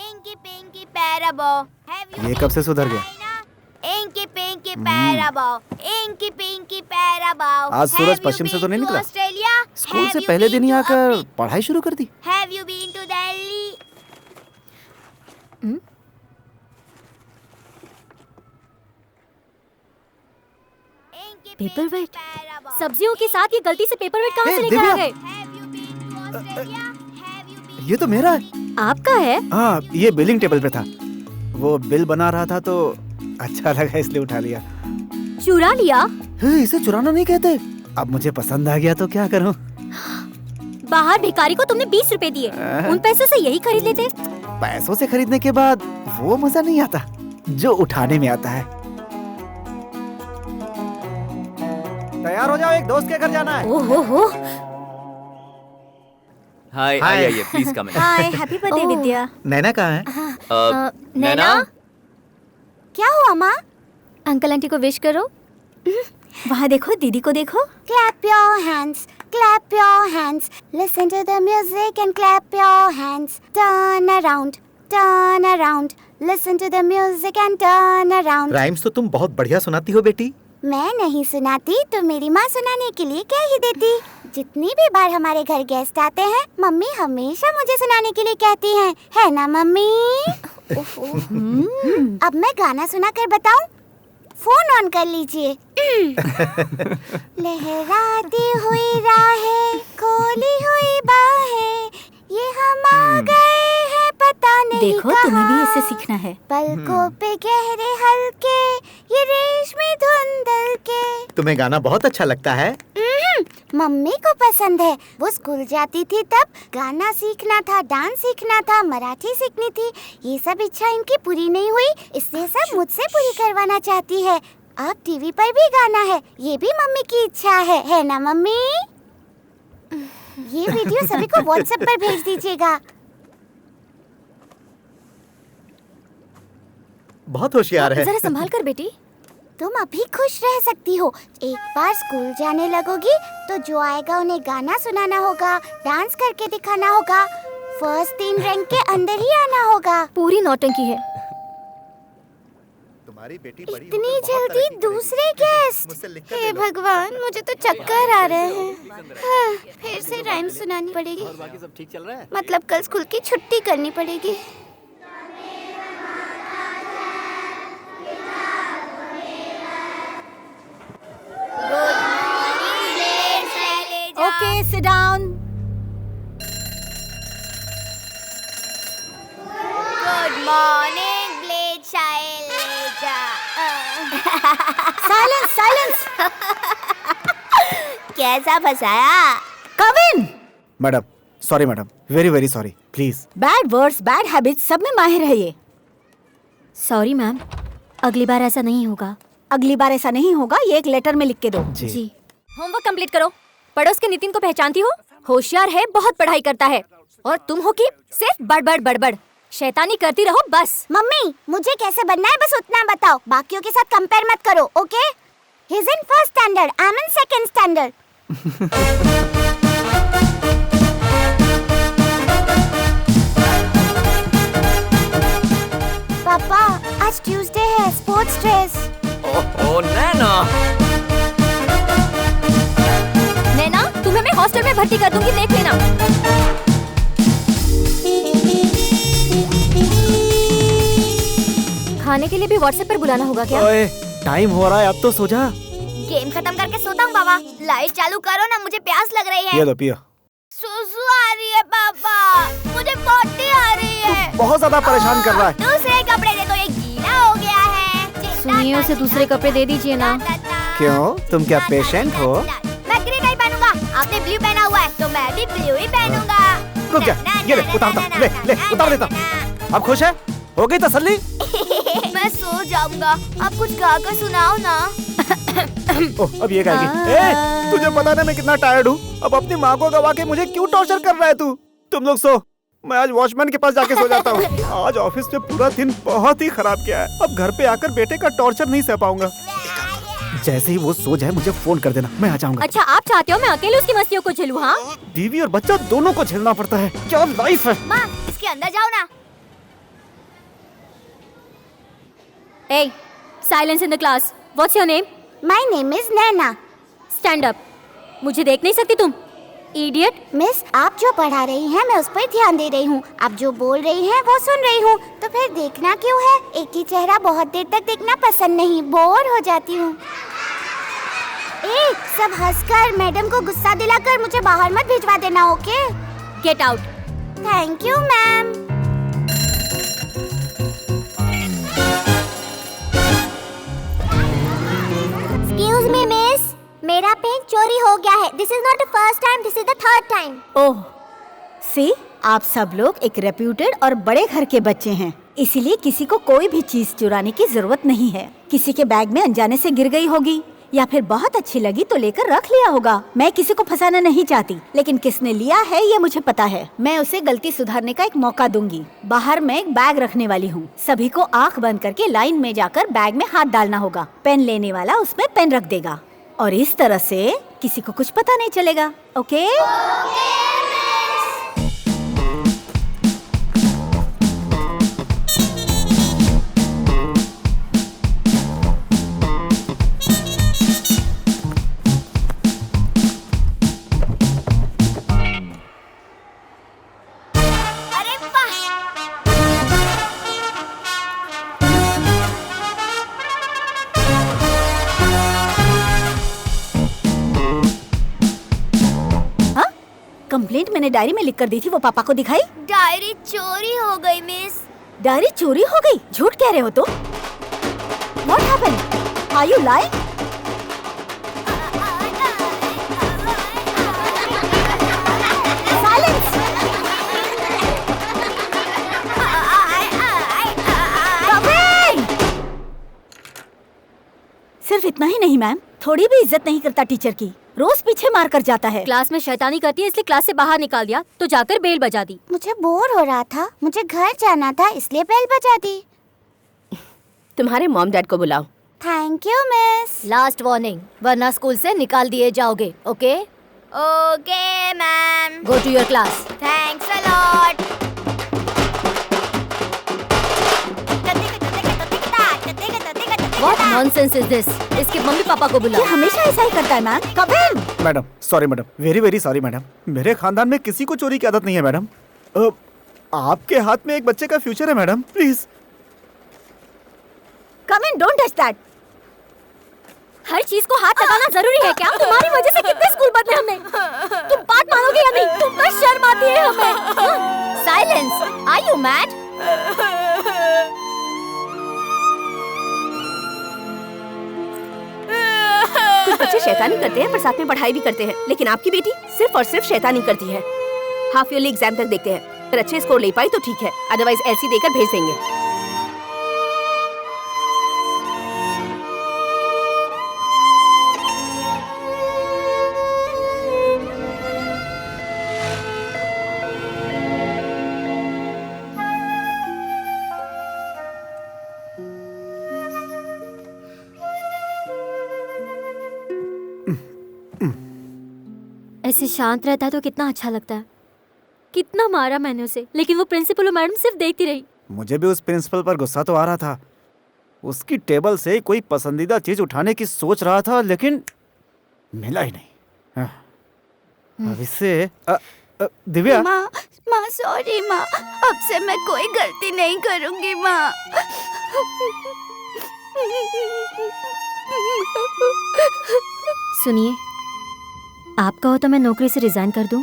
[SPEAKER 9] Inky Pinky Parabo. Have you
[SPEAKER 6] ये कब से सुधर गया?
[SPEAKER 9] Inky Pinky Parabo. Inky Pinky Parabo.
[SPEAKER 6] आज सूरज पश्चिम से तो नहीं निकला? स्कूल से पहले दिन ही आकर पढ़ाई शुरू कर दी।
[SPEAKER 9] Have you been to Delhi?
[SPEAKER 4] Paper weight? सब्जियों के साथ ये गलती से पेपर वेट कहाँ से लेकर आ गए?
[SPEAKER 6] ये तो मेरा है।
[SPEAKER 4] आपका है?
[SPEAKER 6] हाँ, ये बिलिंग टेबल पे था। वो बिल बना रहा था तो अच्छा लगा इसलिए उठा लिया।
[SPEAKER 4] चुरा लिया?
[SPEAKER 6] इसे चुराना नहीं कहते। अब मुझे पसंद आ गया तो क्या करूं?
[SPEAKER 4] बाहर भिखारी को तुमने 20 रुपए दिए, उन पैसों से यही खरीद लेते।
[SPEAKER 6] पैसों से खरीदने के बाद वो मजा नहीं आता जो उठाने में आता है। तैयार हो जाओ, एक दोस्त के घर जाना है।
[SPEAKER 4] ओहो।
[SPEAKER 8] हाय, आइए, please come in.
[SPEAKER 3] Hi, happy birthday Vidya.
[SPEAKER 5] Naina कहाँ है?
[SPEAKER 4] नैना,
[SPEAKER 9] क्या हुआ माँ?
[SPEAKER 4] अंकल आंटी को विश करो।
[SPEAKER 3] वहाँ देखो, दीदी को देखो।
[SPEAKER 9] Clap your hands, clap your hands. Listen to the music and clap your hands. Turn around, turn around. Listen to the music and turn around.
[SPEAKER 5] Rhymes तो तुम बहुत बढ़िया सुनाती हो बेटी।
[SPEAKER 9] मैं नहीं सुनाती तो मेरी माँ सुनाने के लिए कह ही देती। जितनी भी बार हमारे घर गेस्ट आते हैं, मम्मी हमेशा मुझे सुनाने के लिए कहती हैं, है ना मम्मी? अब मैं गाना सुना कर बताऊं? फोन ऑन कर लीजिए। लहराती हुई राहें, खोली हुई बाहें, ये हम आ गए हैं पता नहीं
[SPEAKER 3] देखो, तुम्हें भी इससे सीखना है।
[SPEAKER 9] पलकों पे गहरे हल्के, ये रेशमी धुंधल के।
[SPEAKER 5] तुम्हें गाना बहुत अच्छा लगता है।
[SPEAKER 9] मम्मी को पसंद है। वो स्कूल जाती थी तब गाना सीखना था, डांस सीखना था, मराठी सीखनी थी। ये सब इच्छा इनकी पूरी नहीं हुई, इसलिए सब मुझसे पूरी करवाना चाहती है। अब टीवी पर भी गाना है, ये भी मम्मी की इच्छा है ना मम्मी? ये वीडियो सभी को व्हाट्सएप पर भेज दीजिएगा।
[SPEAKER 5] बहुत होशियार है।
[SPEAKER 4] जरा संभाल कर बेटी।
[SPEAKER 9] तुम अभी खुश रह सकती हो। एक बार स्कूल जाने लगोगी तो जो आएगा उन्हें गाना सुनाना होगा, डांस करके दिखाना होगा, फर्स्ट 3 रैंक के अंदर ही आना होगा।
[SPEAKER 4] पूरी नौटंकी है।
[SPEAKER 5] तुम्हारी बेटी
[SPEAKER 9] इतनी जल्दी दूसरे गेस्ट? हे भगवान, मुझे तो चक्कर आ रहे हैं। हाँ, फिर से राइम सुनानी पड़ेगी।
[SPEAKER 7] और बाकी सब ठीक चल रहा है?
[SPEAKER 9] मतलब कल स्कूल की छुट्टी करनी पड़ेगी।
[SPEAKER 3] Okay, sit down.
[SPEAKER 9] Good morning ब्लेड शैलेजा।
[SPEAKER 3] Silence, silence.
[SPEAKER 9] कैसा फंसाया?
[SPEAKER 3] Come in.
[SPEAKER 6] Madam, sorry madam, very very sorry, please.
[SPEAKER 3] Bad words, bad habits सब में माहिर है ये।
[SPEAKER 4] सॉरी मैम, अगली बार ऐसा नहीं होगा।
[SPEAKER 3] अगली बार ऐसा नहीं होगा, ये एक लेटर में लिख के दो।
[SPEAKER 6] जी।
[SPEAKER 4] होमवर्क कंप्लीट करो। पड़ोस के नितिन को पहचानती हो? होशियार है, बहुत पढ़ाई करता है। और तुम हो कि सिर्फ बड़बड़ बड़बड़, शैतानी करती रहो बस।
[SPEAKER 9] मम्मी, मुझे कैसे बनना है बस उतना बताओ, बाकियों के साथ कंपेयर मत करो, okay? He is in first standard, I am in second standard. पापा, आज ट्यूसडे है, स्पोर्ट्स ड्रेस।
[SPEAKER 8] ओह नैना,
[SPEAKER 4] नैना, तुम्हें मैं हॉस्टल में भर्ती कर दूंगी, देख लेना। खाने के लिए भी व्हाट्सएप पर बुलाना होगा क्या?
[SPEAKER 6] ओए, टाइम हो रहा है, अब तो सो जा।
[SPEAKER 9] गेम खत्म करके सोता हूँ बाबा। लाइट चालू करो ना, मुझे प्यास लग रही है।
[SPEAKER 6] ये लो पियो।
[SPEAKER 9] सुसु आ रही है पापा, मुझे पोटी आ रही है।
[SPEAKER 6] बहुत ज्यादा परेशान कर रहा है।
[SPEAKER 9] दूसरे कपड़े दे दो, ये गीला हो गया है।
[SPEAKER 4] सुनिए, उसे दूसरे कपड़े दे दीजिए ना।
[SPEAKER 6] क्यों, तुम क्या पेशेंट हो?
[SPEAKER 9] मैं ग्रीन नहीं पहनूंगा, आपने ब्लू पहना हुआ है तो मैं भी ब्लू ही पहनूंगा।
[SPEAKER 6] रुक जा, ये ले उतारता, ले ले उतार लेता। अब खुश है? हो गई तसल्ली?
[SPEAKER 9] मैं सो जाऊंगा, आप कुछ गा कर सुनाओ ना।
[SPEAKER 6] ओह, अब ये गाएगी। ए, तुझे पता ना मैं कितना टायर्ड हूँ। अब अपनी माँ को गवा के मुझे क्यों टॉर्चर कर रहा है तू? तुम लोग सो, मैं आज वॉचमैन के पास जाके सो जाता हूँ। आज ऑफिस में पूरा दिन बहुत ही खराब किया है। अब घर पे आकर बेटे का टॉर्चर नहीं सह पाऊंगा। जैसे ही वो सो जाए मुझे फोन कर देना, मैं आ जाऊंगा।
[SPEAKER 4] अच्छा, आप चाहते हो मैं अकेले उसकी मस्तियों को झेलूं? हाँ,
[SPEAKER 6] बीवी और बच्चा दोनों को झेलना पड़ता है, क्या लाइफ है।
[SPEAKER 9] माँ, इसके अंदर जाओ ना।
[SPEAKER 4] ए, silence in the class. What's your name?
[SPEAKER 9] My name is Naina.
[SPEAKER 4] Stand up. मुझे देख नहीं सकती तुम, इडियट।
[SPEAKER 9] मिस, आप जो पढ़ा रही हैं मैं उस पर ध्यान दे रही हूँ। आप जो बोल रही हैं वो सुन रही हूँ। तो फिर देखना क्यों है? एक ही चेहरा बहुत देर तक देखना पसंद नहीं, बोर हो जाती हूँ। ए, सब हंसकर मैडम को गुस्सा दिलाकर मुझे बाहर मत भिजवा देना, okay?
[SPEAKER 4] Get out.
[SPEAKER 9] Thank you ma'am. Excuse me miss, मेरा पेन चोरी हो गया है। This is not the first time, this is the third time.
[SPEAKER 3] Oh, see, आप सब लोग एक रेप्यूटेड और बड़े घर के बच्चे हैं, इसीलिए किसी को कोई भी चीज चुराने की जरूरत नहीं है। किसी के बैग में अनजाने से गिर गई होगी या फिर बहुत अच्छी लगी तो लेकर रख लिया होगा। मैं किसी को फंसाना नहीं चाहती, लेकिन किसने लिया है ये मुझे पता है। मैं उसे गलती सुधारने का एक मौका दूंगी। बाहर मैं एक बैग रखने वाली हूँ। सभी को आंख बंद करके लाइन में जाकर बैग में हाथ डालना होगा। पेन लेने वाला उसमें पेन रख देगा और इस तरह से किसी को कुछ पता नहीं चलेगा, ओके? कंप्लेंट मैंने डायरी में लिख कर दी थी, वो पापा को दिखाई?
[SPEAKER 9] डायरी चोरी हो गई मिस।
[SPEAKER 3] डायरी चोरी हो गई? झूठ कह रहे हो तो? What happened? Are you lying? उतना ही नहीं मैम, थोड़ी भी इज्जत नहीं करता टीचर की, रोज पीछे मार कर जाता है।
[SPEAKER 4] क्लास में शैतानी करती है इसलिए क्लास से बाहर निकाल दिया, तो जाकर बेल बजा दी।
[SPEAKER 9] मुझे बोर हो रहा था, मुझे घर जाना था, इसलिए बेल बजा दी।
[SPEAKER 12] तुम्हारे मॉम डैड को बुलाओ।
[SPEAKER 9] Thank you miss.
[SPEAKER 4] Last warning, वरना स्कूल से निकाल दिए जाओगे। Okay
[SPEAKER 9] okay ma'am.
[SPEAKER 4] Go to your class.
[SPEAKER 9] Thanks a lot.
[SPEAKER 4] What nonsense is this? इसके मम्मी पापा को
[SPEAKER 3] ये
[SPEAKER 4] बुलाओ।
[SPEAKER 3] हमेशा ऐसा ही करता है ma'am. Kavin,
[SPEAKER 6] madam sorry madam, very very sorry madam. मेरे खानदान में किसी को चोरी की आदत नहीं है मैडम। आपके हाथ में एक बच्चे का फ्यूचर है madam, please.
[SPEAKER 3] Kabin, don't touch that.
[SPEAKER 4] हर चीज को हाथ लगाना जरूरी है क्या? तुम्हारी वजह से कितने स्कूल बदले हमने। तुम बात मानोगे या नहीं? तुम पर शर्म आती है हमें। साइलेंस। Are you mad?
[SPEAKER 12] कुछ बच्चे शैतानी करते हैं पर साथ में पढ़ाई भी करते हैं, लेकिन आपकी बेटी सिर्फ और सिर्फ शैतानी करती है। हाफ ईयरली एग्जाम तक देखते हैं, अगर अच्छे स्कोर ले पाई तो ठीक है, अदरवाइज ऐसी देकर भेज देंगे।
[SPEAKER 4] ऐसे शांत रहता है तो कितना अच्छा लगता है। कितना मारा मैंने उसे, लेकिन वो प्रिंसिपल और मैडम सिर्फ देखती रही।
[SPEAKER 6] मुझे भी उस प्रिंसिपल पर गुस्सा तो आ रहा था। उसकी टेबल से कोई पसंदीदा चीज उठाने की सोच रहा था, लेकिन मिला ही नहीं। अब इससे दिव्या।
[SPEAKER 9] माँ सॉरी माँ, अब से मैं कोई गलती नहीं करूँगी माँ।
[SPEAKER 4] सुनिए, आप कहो तो मैं नौकरी से रिजाइन कर दूं?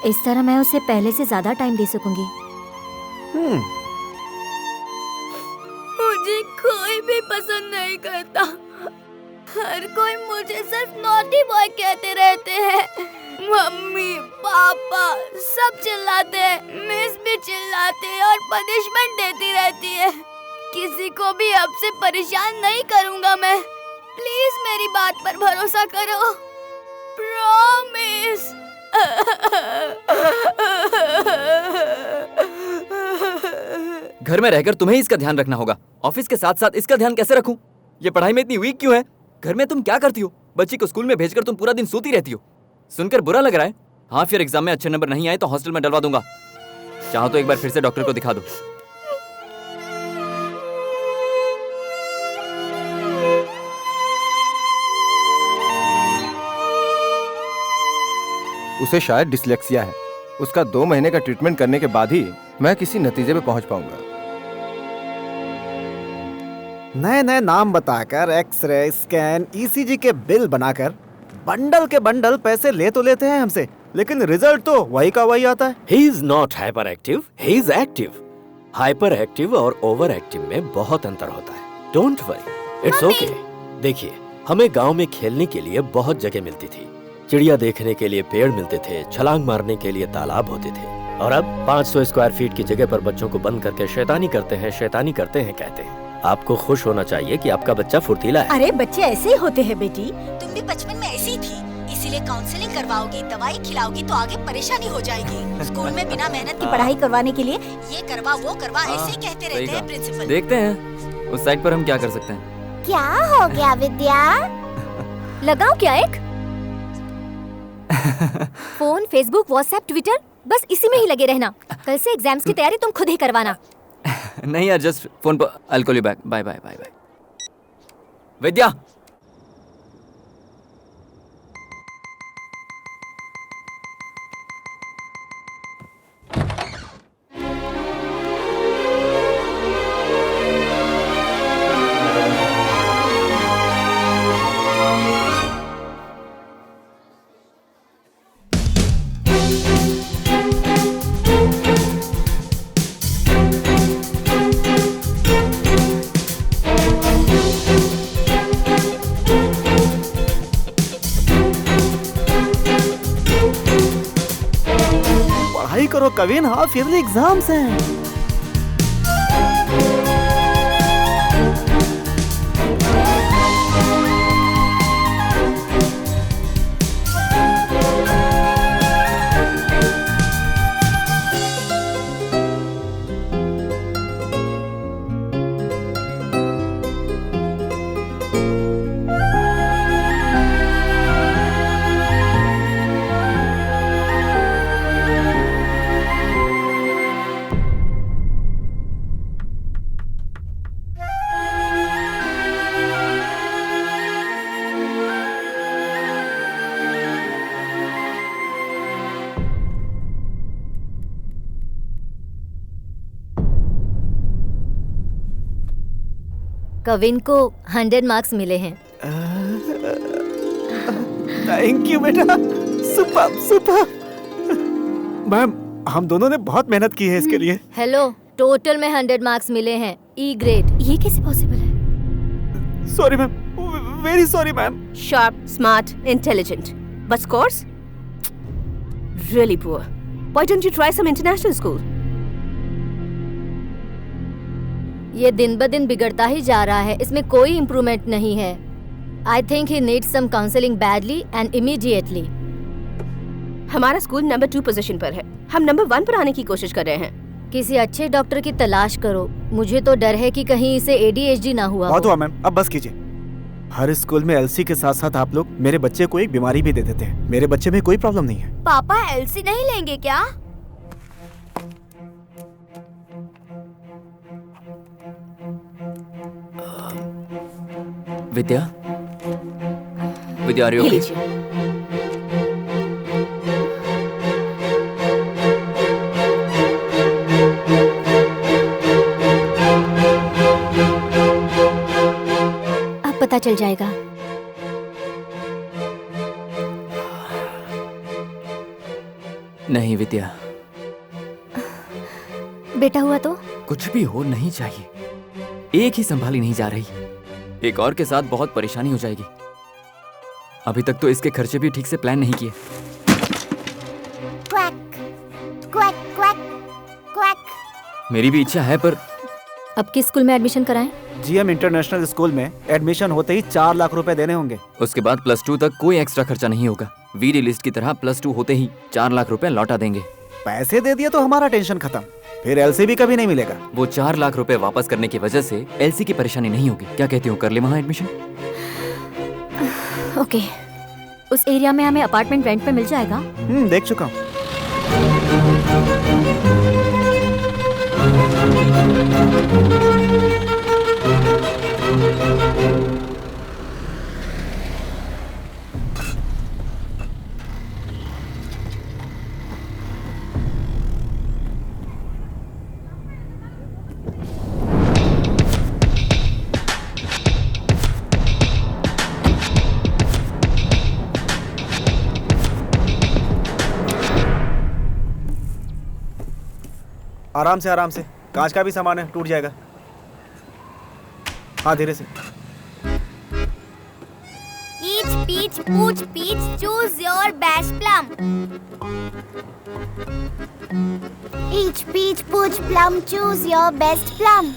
[SPEAKER 4] इस तरह मैं उसे पहले से ज्यादा टाइम दे सकूंगी।
[SPEAKER 9] मुझे कोई भी पसंद नहीं करता, हर कोई मुझे सिर्फ नॉटी बॉय कहते रहते हैं। मम्मी पापा सब चिल्लाते हैं, मिस भी चिल्लाते हैं और पनिशमेंट देती रहती है। किसी को भी अब से परेशान नहीं करूंगा मैं। प्लीज मेरी बात पर भरोसा करो, प्रॉमिस।
[SPEAKER 8] घर में रहकर तुम्हें इसका ध्यान रखना होगा, ऑफिस के साथ साथ इसका ध्यान कैसे रखूं? ये पढ़ाई में इतनी वीक क्यों है? घर में तुम क्या करती हो? बच्ची को स्कूल में भेजकर तुम पूरा दिन सोती रहती हो। सुनकर बुरा लग रहा है? हाँ, फिर एग्जाम में अच्छे नंबर नहीं आए तो हॉस्टल में डलवा दूंगा। चाहो तो एक बार फिर से डॉक्टर को दिखा दो।
[SPEAKER 1] उसे शायद डिसलेक्सिया है। उसका 2 महीने का ट्रीटमेंट करने के बाद ही मैं किसी नतीजे पे पहुंच पाऊंगा।
[SPEAKER 6] नए नए नाम बताकर एक्सरे, स्कैन, ईसीजी के बिल बनाकर बंडल के बंडल पैसे ले तो लेते हैं हमसे, लेकिन रिजल्ट तो वही का वही आता है।
[SPEAKER 7] He is not hyper active, he is active. Hyper active और ओवर एक्टिव में बहुत अंतर होता है। Don't worry, it's okay. देखिए, हमें गांव में खेलने के लिए बहुत जगह मिलती थी, चिड़िया देखने के लिए पेड़ मिलते थे, छलांग मारने के लिए तालाब होते थे, और अब 500 स्क्वायर फीट की जगह पर बच्चों को बंद करके शैतानी करते हैं कहते हैं। आपको खुश होना चाहिए कि आपका बच्चा फुर्तीला है।
[SPEAKER 3] अरे बच्चे ऐसे ही होते हैं बेटी, तुम भी बचपन में ऐसी ही थी, इसीलिए काउंसलिंग करवाओगी, दवाई खिलाओगी तो आगे परेशानी हो जाएगी। स्कूल में बिना मेहनत की पढ़ाई करवाने के लिए ये करवा वो करवा ऐसे ही कहते रहते हैं प्रिंसिपल।
[SPEAKER 8] देखते हैं उस साइट पर हम क्या कर सकते हैं।
[SPEAKER 9] क्या हो गया विद्या?
[SPEAKER 4] लगाओ क्या एक फोन, फेसबुक, व्हाट्सएप, ट्विटर, बस इसी में ही लगे रहना। कल से एग्जाम्स की तैयारी तुम खुद ही करवाना।
[SPEAKER 8] नहीं यार, जस्ट फोन पर। I'll call you back. Bye bye bye bye. Vidya,
[SPEAKER 6] पढ़ाई करो कविन, हाफ ईयरली एग्जाम्स हैं।
[SPEAKER 4] कविन को 100 मार्क्स मिले हैं।
[SPEAKER 6] थैंक यू बेटा, सुपर सुपर। मैम, हम दोनों ने बहुत मेहनत की है इसके लिए।
[SPEAKER 4] हेलो, टोटल में 100 मार्क्स मिले हैं, ई ग्रेड। ये कैसे पॉसिबल है?
[SPEAKER 6] Sorry ma'am, very sorry ma'am.
[SPEAKER 12] Sharp, smart, intelligent. But scores? Really poor. Why don't you try some international school?
[SPEAKER 4] ये दिन ब दिन बिगड़ता ही जा रहा है, इसमें कोई इम्प्रूवमेंट नहीं है। I think he needs some counseling badly and immediately.
[SPEAKER 12] हमारा स्कूल नंबर 2 पोजीशन पर है, हम नंबर 1 पर आने की कोशिश कर रहे हैं।
[SPEAKER 4] किसी अच्छे डॉक्टर की तलाश करो। मुझे तो डर है कि कहीं इसे ADHD ना हुआ
[SPEAKER 6] बहुत
[SPEAKER 4] हो।
[SPEAKER 6] हुआ मैम, अब बस कीजिए। हर स्कूल में एलसी के साथ साथ आप लोग मेरे बच्चे को एक बीमारी भी दे देते हैं। मेरे बच्चे में कोई प्रॉब्लम नहीं है।
[SPEAKER 4] पापा एलसी नहीं लेंगे क्या?
[SPEAKER 8] विद्या, विद्या are you
[SPEAKER 12] ये
[SPEAKER 8] okay?
[SPEAKER 12] लीजिए।
[SPEAKER 4] अब पता चल जाएगा।
[SPEAKER 8] नहीं विद्या,
[SPEAKER 4] बेटा हुआ तो?
[SPEAKER 8] कुछ भी हो नहीं चाहिए। एक ही संभाली नहीं जा रही, एक और के साथ बहुत परेशानी हो जाएगी। अभी तक तो इसके खर्चे भी ठीक से प्लान नहीं किए।
[SPEAKER 9] Quack quack quack quack.
[SPEAKER 8] मेरी भी इच्छा है पर
[SPEAKER 4] अब किस स्कूल में एडमिशन कराएं?
[SPEAKER 6] जीएम इंटरनेशनल स्कूल में एडमिशन होते ही 4 लाख रुपए देने होंगे।
[SPEAKER 8] उसके बाद +2 तक कोई एक्स्ट्रा खर्चा नहीं होगा। वीडी लिस्ट की तरह +2 होते ही 4 लाख रुपए लौटा देंगे।
[SPEAKER 6] पैसे दे दिए तो हमारा टेंशन खत्म, फिर एलसी भी कभी नहीं मिलेगा।
[SPEAKER 8] वो 4 लाख रुपए वापस करने की वजह से एलसी की परेशानी नहीं होगी। क्या कहती हूँ, कर ले वहाँ एडमिशन?
[SPEAKER 4] ओके, उस एरिया में हमें अपार्टमेंट रेंट पे मिल जाएगा?
[SPEAKER 6] देख चुका हूँ। आराम से, कांच का भी सामान है, टूट जाएगा। हाँ, धीरे से।
[SPEAKER 9] Each peach pooch peach choose your best plum. Each peach pooch plum choose your best plum.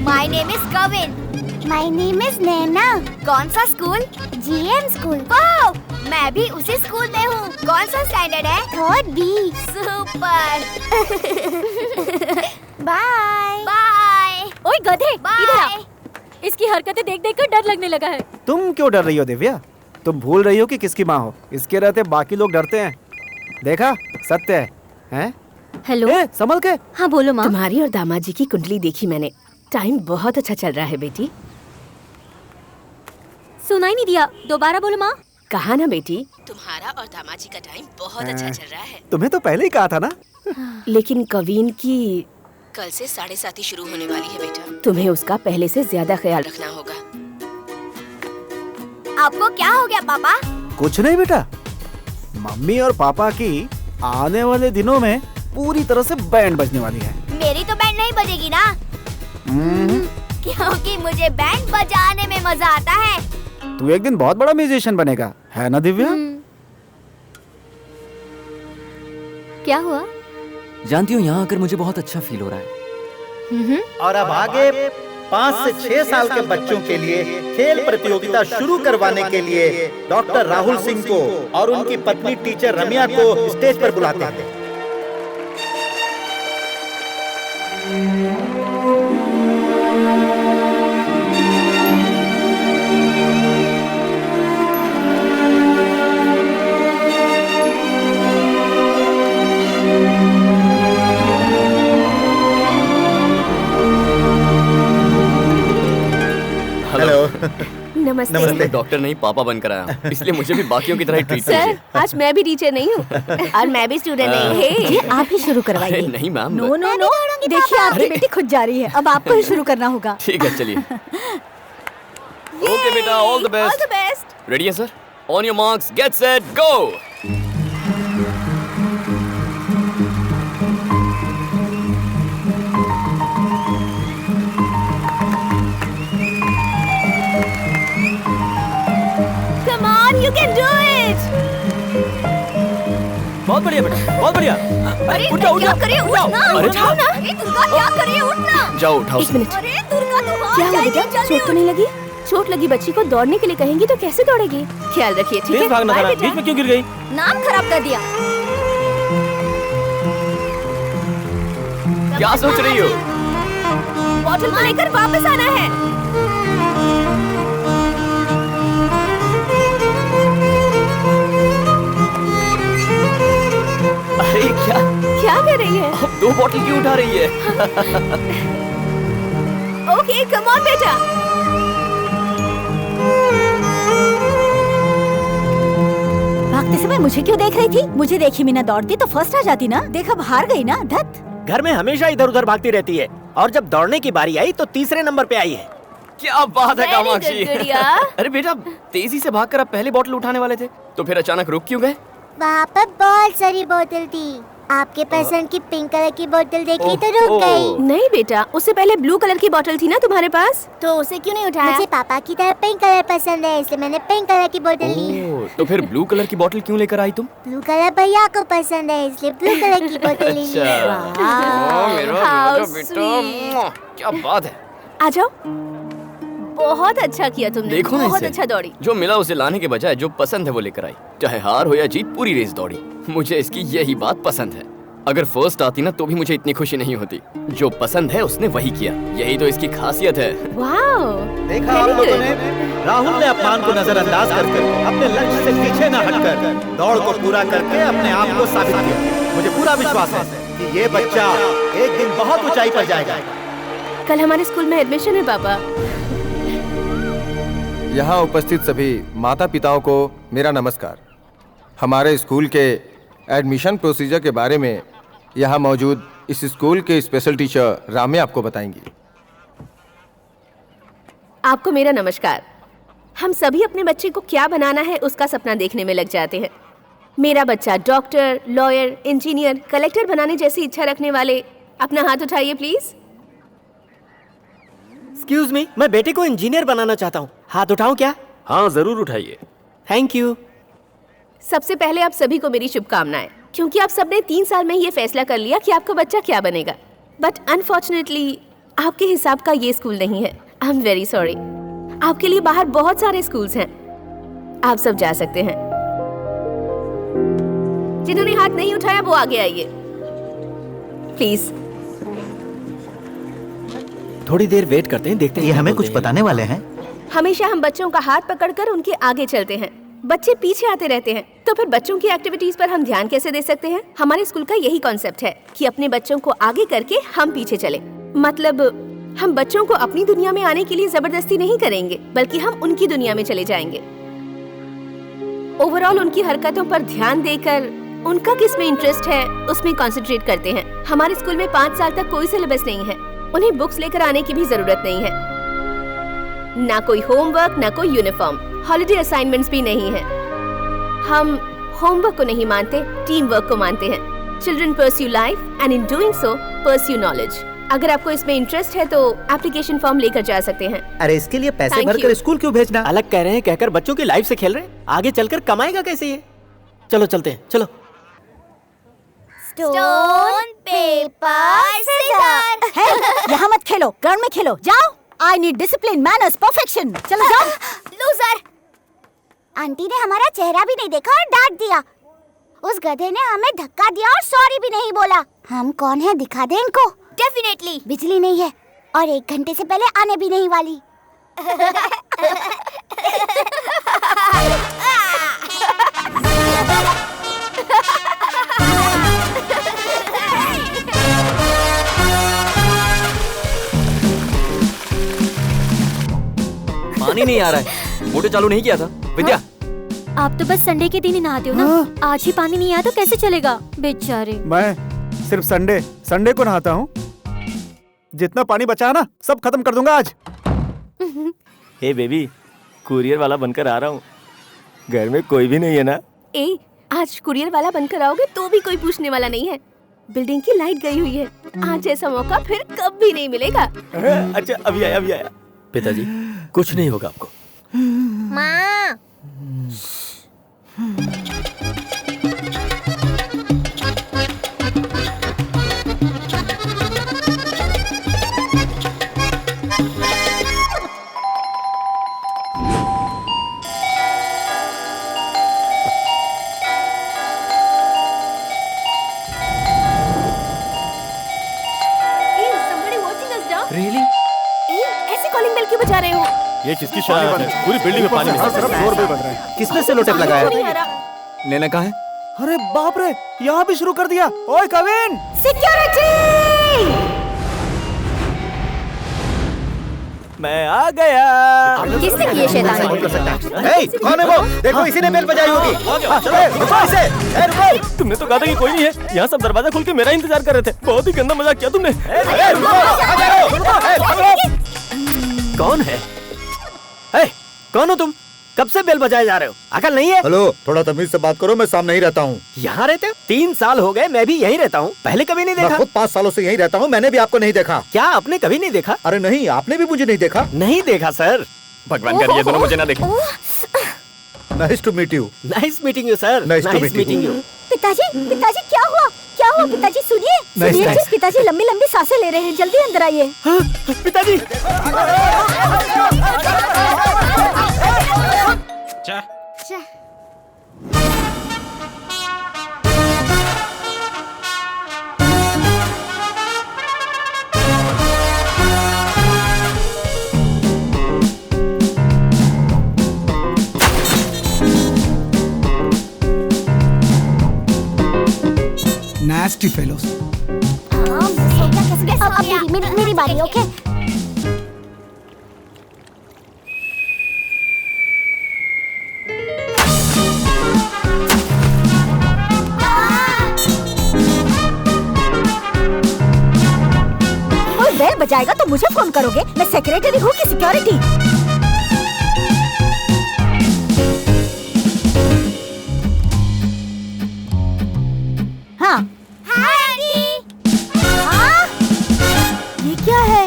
[SPEAKER 9] My name is Kavin. My name is Naina. कौन सा स्कूल? GM school. वाह, मैं भी उसी स्कूल में हूँ। कौन सा स्टैंडर्ड है? 3rd B। Super. Bye bye.
[SPEAKER 4] ओए गधे, इधर आ। इसकी हरकतें देख देख कर डर लगने लगा है।
[SPEAKER 6] तुम क्यों डर रही हो दिव्या? तुम भूल रही हो कि किसकी माँ हो। इसके रहते बाकी लोग डरते हैं। देखा, सत्य है, हैं?
[SPEAKER 4] हेलो,
[SPEAKER 6] संभल के।
[SPEAKER 4] हाँ बोलो माँ।
[SPEAKER 12] तुम्हारी और दामाद जी की कुंडली देखी मैंने। टाइम बहुत अच्छा चल रहा है बेटी।
[SPEAKER 4] सुनाई नहीं दिया, दोबारा बोलो माँ।
[SPEAKER 12] कहा ना बेटी, तुम्हारा और दामाद जी का टाइम बहुत अच्छा चल रहा है।
[SPEAKER 6] तुम्हें तो पहले ही कहा था ना।
[SPEAKER 12] लेकिन कवीन की कल से 7:30 शुरू होने वाली है बेटा। तुम्हें उसका पहले से ज्यादा ख्याल रखना होगा।
[SPEAKER 9] आपको क्या हो गया पापा?
[SPEAKER 6] कुछ नहीं बेटा, मम्मी और पापा की आने वाले दिनों में पूरी तरह से बैंड बजने वाली है।
[SPEAKER 9] मेरी तो बैंड नहीं बजेगी ना, क्योंकि मुझे बैंड बजाने में मजा आता है।
[SPEAKER 6] तू एक दिन बहुत बड़ा म्यूजिशियन बनेगा, है ना दिव्या?
[SPEAKER 4] क्या हुआ?
[SPEAKER 8] जानती हूँ, यहाँ आकर मुझे बहुत अच्छा फील हो रहा है।
[SPEAKER 5] और अब आगे 5 से 6 साल के बच्चों के लिए खेल प्रतियोगिता शुरू करवाने के लिए डॉक्टर राहुल सिंह को और उनकी पत्नी टीचर रम्या को स्टेज पर बुलाते हैं। हेलो।
[SPEAKER 12] नमस्ते।
[SPEAKER 5] नमस्ते।
[SPEAKER 8] डॉक्टर नहीं पापा बनकर आया हूं, इसलिए मुझे भी बाकियों की तरह ही ट्रीट कीजिए।
[SPEAKER 12] सर आज मैं भी टीचर नहीं हूँ और मैं भी स्टूडेंट नहीं हूँ।
[SPEAKER 3] ये आप ही शुरू करवाइए।
[SPEAKER 8] अरे नहीं मैम।
[SPEAKER 3] नो नो नो, देखिए आपकी बेटी खुद जा रही है, अब आपको ही शुरू करना होगा।
[SPEAKER 8] ठीक है चलिए। ओके बेटा, all the best.
[SPEAKER 12] All the best.
[SPEAKER 8] Ready है sir? On your marks, get set, go.
[SPEAKER 12] Come on, you can do it.
[SPEAKER 1] बहुत बढ़िया बेटा, बहुत बढ़िया।
[SPEAKER 12] अरे
[SPEAKER 1] उठ जाओ, उठ
[SPEAKER 12] क्या
[SPEAKER 1] जाओ,
[SPEAKER 12] करे,
[SPEAKER 1] उठ जाओ।
[SPEAKER 12] उठना,
[SPEAKER 8] अरे
[SPEAKER 12] उठाओ ना। ए दुर्गा, क्या करे, उठना।
[SPEAKER 8] जाओ उठाओ।
[SPEAKER 12] एक मिनट।
[SPEAKER 9] अरे दुर्गा तू
[SPEAKER 12] क्या
[SPEAKER 9] हार
[SPEAKER 12] हुआ
[SPEAKER 9] जाएगी,
[SPEAKER 12] बेटा?
[SPEAKER 9] जल्दी
[SPEAKER 12] चोट तो नहीं लगी? चोट लगी बच्ची को दौड़ने के लिए कहेंगी तो कैसे दौड़ेगी? ख्याल रखिए, ठीक है?
[SPEAKER 1] तेज भागना था
[SPEAKER 12] बाय
[SPEAKER 1] ना,
[SPEAKER 12] बेटा।
[SPEAKER 1] बीच में क्यों गिर गई?
[SPEAKER 9] नाम खराब कर दिया।
[SPEAKER 8] क्या सोच रही हो?
[SPEAKER 12] बॉटल को लेकर वापस आना है।
[SPEAKER 8] अरे क्या
[SPEAKER 12] कर रही है?
[SPEAKER 8] अब 2 बॉटल क्यों उठा रही है?
[SPEAKER 12] ओके, कम ऑन बेटा।
[SPEAKER 3] भागते समय मुझे क्यों देख रही थी? मुझे देखी बिना दौड़ती तो फर्स्ट आ जाती ना। देख अब हार गई ना, धत।
[SPEAKER 7] घर में हमेशा इधर उधर भागती रहती है और जब दौड़ने की बारी आई तो तीसरे नंबर पे आई है।
[SPEAKER 8] क्या बात है
[SPEAKER 12] Very good,
[SPEAKER 8] कामाक्षी।
[SPEAKER 12] गुड़िया।
[SPEAKER 8] अरे बेटा, तेजी से भागकर आप पहले बॉटल उठाने वाले थे, तो फिर अचानक रुक क्यों गए?
[SPEAKER 9] वहाँ पर बहुत सारी बोतल थी, आपके पसंद की पिंक कलर की बोतल देखी तो रुक गई।
[SPEAKER 12] नहीं बेटा, उससे पहले ब्लू कलर की बॉटल थी ना तुम्हारे पास।
[SPEAKER 9] तो उसे क्यों नहीं उठाया? मुझे पापा की तरह पिंक कलर पसंद है, इसलिए मैंने पिंक कलर की बोतल ली।
[SPEAKER 8] ओह, तो फिर ब्लू कलर की बॉटल क्यों लेकर आई तुम?
[SPEAKER 9] ब्लू कलर भैया को पसंद है, इसलिए ब्लू कलर की बोतल ली।
[SPEAKER 8] ओह, मेरा
[SPEAKER 12] How
[SPEAKER 8] बेटा,
[SPEAKER 12] sweet.
[SPEAKER 8] क्या बात है।
[SPEAKER 12] आ जाओ। बहुत अच्छा किया तुमने,
[SPEAKER 8] देखो ना
[SPEAKER 12] बहुत
[SPEAKER 8] इसे।
[SPEAKER 12] अच्छा दौड़ी।
[SPEAKER 8] जो मिला उसे लाने के बजाय जो पसंद है वो लेकर आई। चाहे हार हो या जीत, पूरी रेस दौड़ी। मुझे इसकी यही बात पसंद है। अगर फर्स्ट आती ना तो भी मुझे इतनी खुशी नहीं होती। जो पसंद है उसने वही किया, यही तो इसकी खासियत है।
[SPEAKER 12] वाओ,
[SPEAKER 5] देखा आप लोगों ने, राहुल ने अपमान को नजरअंदाज करके अपने लक्ष्य से पीछे न हटकर दौड़ को पूरा करके अपने आप को साबित किया। मुझे पूरा विश्वास है कि ये बच्चा एक दिन बहुत ऊंचाई पर जाएगा।
[SPEAKER 12] कल हमारे स्कूल में एडमिशन है पापा।
[SPEAKER 13] यहाँ उपस्थित सभी माता पिताओं को मेरा नमस्कार। हमारे स्कूल के एडमिशन प्रोसीजर के बारे में यहाँ मौजूद इस स्कूल के स्पेशल टीचर रामे आपको बताएंगी।
[SPEAKER 12] आपको मेरा नमस्कार। हम सभी अपने बच्चे को क्या बनाना है उसका सपना देखने में लग जाते हैं। मेरा बच्चा डॉक्टर, लॉयर, इंजीनियर, कलेक्टर बनाने जैसी इच्छा रखने वाले अपना हाथ उठाइए प्लीज।
[SPEAKER 7] एक्सक्यूज मी, मैं बेटे को इंजीनियर बनाना चाहता हूँ, हाथ उठाऊं क्या?
[SPEAKER 8] हाँ जरूर उठाइए।
[SPEAKER 7] Thank you.
[SPEAKER 12] सबसे पहले आप सभी को मेरी शुभकामनाएं, क्योंकि आप सबने 3 साल में ये फैसला कर लिया कि आपका बच्चा क्या बनेगा। बट अनफॉर्चुनेटली आपके हिसाब का ये स्कूल नहीं है। आई एम वेरी सॉरी। आपके लिए बाहर बहुत सारे स्कूल्स हैं, आप सब जा सकते हैं। जिन्होंने हाथ नहीं उठाया वो आगे आइए प्लीज।
[SPEAKER 7] थोड़ी देर वेट करते हैं, देखते हैं
[SPEAKER 5] ये
[SPEAKER 7] क्या
[SPEAKER 5] हमें
[SPEAKER 7] बोलते
[SPEAKER 5] कुछ
[SPEAKER 7] हैं।
[SPEAKER 5] बताने वाले हैं।
[SPEAKER 12] हमेशा हम बच्चों का हाथ पकड़कर उनके आगे चलते हैं, बच्चे पीछे आते रहते हैं। तो फिर बच्चों की एक्टिविटीज पर हम ध्यान कैसे दे सकते हैं? हमारे स्कूल का यही कॉन्सेप्ट है कि अपने बच्चों को आगे करके हम पीछे चले। मतलब हम बच्चों को अपनी दुनिया में आने के लिए जबरदस्ती नहीं करेंगे, बल्कि हम उनकी दुनिया में चले जाएंगे। ओवरऑल उनकी हरकतों पर ध्यान देकर उनका किस में इंटरेस्ट है उसमें कंसंट्रेट करते हैं। हमारे स्कूल में 5 साल तक कोई सिलेबस नहीं है, उन्हें बुक्स लेकर आने की भी जरूरत नहीं है, ना कोई होमवर्क, ना कोई यूनिफॉर्म, हॉलिडे असाइनमेंट्स भी नहीं है। हम होमवर्क को नहीं मानते, टीम वर्क को मानते हैं। Children pursue life and in doing so pursue knowledge. अगर आपको इसमें इंटरेस्ट है तो एप्लीकेशन फॉर्म लेकर जा सकते हैं।
[SPEAKER 5] अरे इसके लिए पैसे
[SPEAKER 12] Thank
[SPEAKER 5] भरकर
[SPEAKER 12] you.
[SPEAKER 5] स्कूल क्यों भेजना?
[SPEAKER 7] अलग कह रहे हैं, कहकर बच्चों की लाइफ से खेल रहे हैं। आगे चलकर कमाएगा कैसे ये? चलो चलते हैं, चलो।
[SPEAKER 9] Stone paper scissor.
[SPEAKER 3] यहाँ मत खेलो, ग्राउंड में खेलो। जाओ। I need discipline, manners, perfection. चलो जाओ।
[SPEAKER 9] लूजर। आंटी ने हमारा चेहरा भी नहीं देखा और डांट दिया। उस गधे ने हमें धक्का दिया और सॉरी भी नहीं बोला। हम कौन है दिखा दे इनको। डेफिनेटली। बिजली नहीं है और 1 घंटे से पहले आने भी नहीं वाली।
[SPEAKER 8] पानी नहीं आ रहा है। मोटर चालू नहीं किया था। विद्या,
[SPEAKER 4] आप तो बस संडे के दिन ही नहाते हो ना। आज ही पानी नहीं आया तो कैसे चलेगा बेचारे।
[SPEAKER 6] मैं सिर्फ संडे को नहाता हूँ। जितना पानी बचा है ना सब खत्म कर दूंगा आज।
[SPEAKER 1] हे बेबी, कुरियर वाला बनकर आ रहा हूँ। घर में कोई भी नहीं है ना?
[SPEAKER 12] आज कुरियर वाला बनकर आओगे तो भी कोई पूछने वाला नहीं है। बिल्डिंग की लाइट गई हुई है। आज ऐसा मौका फिर कभी नहीं मिलेगा।
[SPEAKER 1] अच्छा, अभी आया। पिताजी, कुछ नहीं होगा आपको।
[SPEAKER 9] माँ।
[SPEAKER 8] Really?
[SPEAKER 12] ऐसे कॉलिंग बेल क्यों बजा रहे हो?
[SPEAKER 1] ये किसकी शरारत है? पूरी बिल्डिंग में पानी है।
[SPEAKER 6] किसने सेलो टेप लगाया?
[SPEAKER 8] नैना कहाँ है?
[SPEAKER 6] अरे बाप रे, यहाँ भी शुरू कर दिया। ओए कविन!
[SPEAKER 3] सिक्योरिटी!
[SPEAKER 1] मैं आ गया।
[SPEAKER 12] किसने की ये शैतानी?
[SPEAKER 5] कौन है वो? देखो इसी ने बेल बजाई होगी। रुको इसे। रुको।
[SPEAKER 1] तुमने तो कहा था कि कोई नहीं है। यहाँ सब दरवाजा खोल के मेरा इंतजार कर रहे थे। बहुत ही गंदा मजाक किया तुमने।
[SPEAKER 7] कौन है? कौन हो तुम? कब से बेल बजाए जा रहे हो? अकल नहीं है?
[SPEAKER 5] हेलो, थोड़ा तमीज से बात करो। मैं सामने ही रहता हूँ।
[SPEAKER 7] यहाँ रहते हो? 3 साल हो गए, मैं भी यहीं रहता हूँ। पहले कभी नहीं
[SPEAKER 5] मैं
[SPEAKER 7] देखा।
[SPEAKER 5] खुद 5 सालों से यहीं रहता हूँ। मैंने भी आपको नहीं देखा।
[SPEAKER 7] क्या आपने कभी नहीं देखा?
[SPEAKER 5] अरे नहीं, आपने भी मुझे नहीं देखा।
[SPEAKER 7] नहीं देखा सर।
[SPEAKER 8] भगवान कर ये दोनों मुझे ना देखें।
[SPEAKER 5] Nice to meet you.
[SPEAKER 7] Nice meeting you sir.
[SPEAKER 5] Nice to meet
[SPEAKER 7] meeting you.
[SPEAKER 3] पिताजी, क्या हुआ पिताजी? सुनिए, पिताजी लंबी सांसें ले रहे हैं। जल्दी अंदर आइए।
[SPEAKER 7] पिताजी।
[SPEAKER 14] Nasty fellows.
[SPEAKER 9] अब मेरी बारी, ओके?
[SPEAKER 3] कोई बेल बजाएगा तो मुझे फोन करोगे? मैं सेक्रेटरी हूँ कि सिक्योरिटी? हाँ। ये क्या है?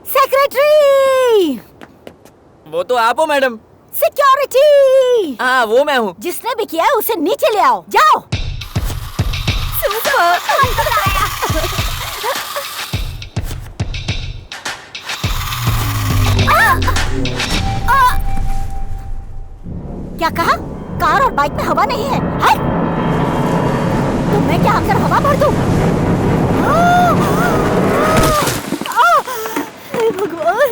[SPEAKER 3] सेक्रेटरी!
[SPEAKER 8] वो तो आप हो मैडम।
[SPEAKER 3] सिक्योरिटी!
[SPEAKER 8] हाँ, वो मैं हूँ।
[SPEAKER 3] जिसने भी किया है उसे नीचे ले आओ। जाओ। क्या कहा? कार और बाइक में हवा नहीं है? तो मैं क्या आकर हवा भर दूं?
[SPEAKER 2] भगवान,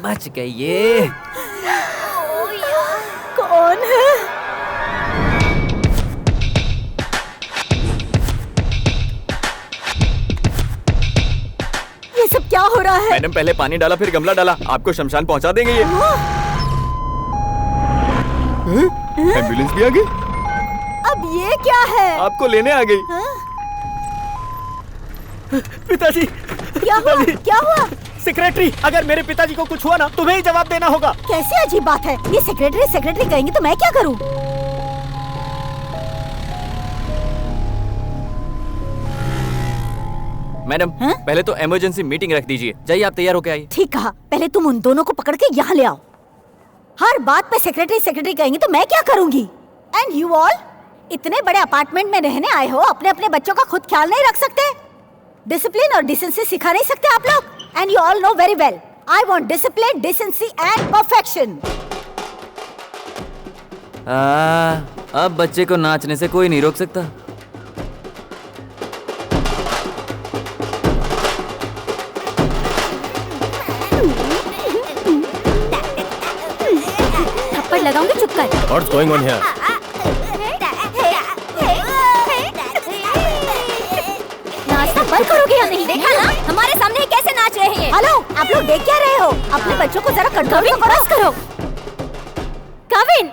[SPEAKER 8] बच गई ये।
[SPEAKER 3] कौन है? ये सब क्या हो रहा है?
[SPEAKER 8] मैडम, पहले पानी डाला फिर गमला डाला। आपको शमशान पहुंचा देंगे ये। एम्बुलेंस भी आ गई।
[SPEAKER 3] अब ये क्या है?
[SPEAKER 8] आपको लेने आ गई।
[SPEAKER 7] पिताजी।
[SPEAKER 3] क्या हुआ?
[SPEAKER 7] सेक्रेटरी, अगर मेरे पिताजी को कुछ हुआ ना तुम्हें ही जवाब देना होगा।
[SPEAKER 3] कैसी अजीब बात है? ये सेक्रेटरी कहेंगे तो मैं क्या करूं?
[SPEAKER 8] मैडम, पहले तो इमरजेंसी मीटिंग रख दीजिए। जाइए, आप तैयार होके आइए।
[SPEAKER 3] ठीक कहा। पहले तुम उन दोनों को पकड़ के यहाँ ले आओ। हर बात पे सेक्रेटरी कहेंगे तो मैं क्या करूंगी? एंड यू ऑल इतने बड़े अपार्टमेंट में रहने आए हो, अपने बच्चों का खुद ख्याल नहीं रख सकते? डिसिप्लिन और डिसेंसी सिखा नहीं सकते आप लोग? And you all know very well, I want discipline, decency and perfection.
[SPEAKER 8] अब बच्चे को नाचने से कोई नहीं रोक सकता।
[SPEAKER 4] थप्पड़ लगाऊंगी, चुप कर।
[SPEAKER 1] What's going on here?
[SPEAKER 3] नाचना बंद करोगे या नहीं? देखा ना हमारे सामने कैसे नाच रहे हैं। हेलो, आप लोग देख क्या रहे हो? अपने बच्चों को जरा कंट्रोल करो।
[SPEAKER 4] कविन,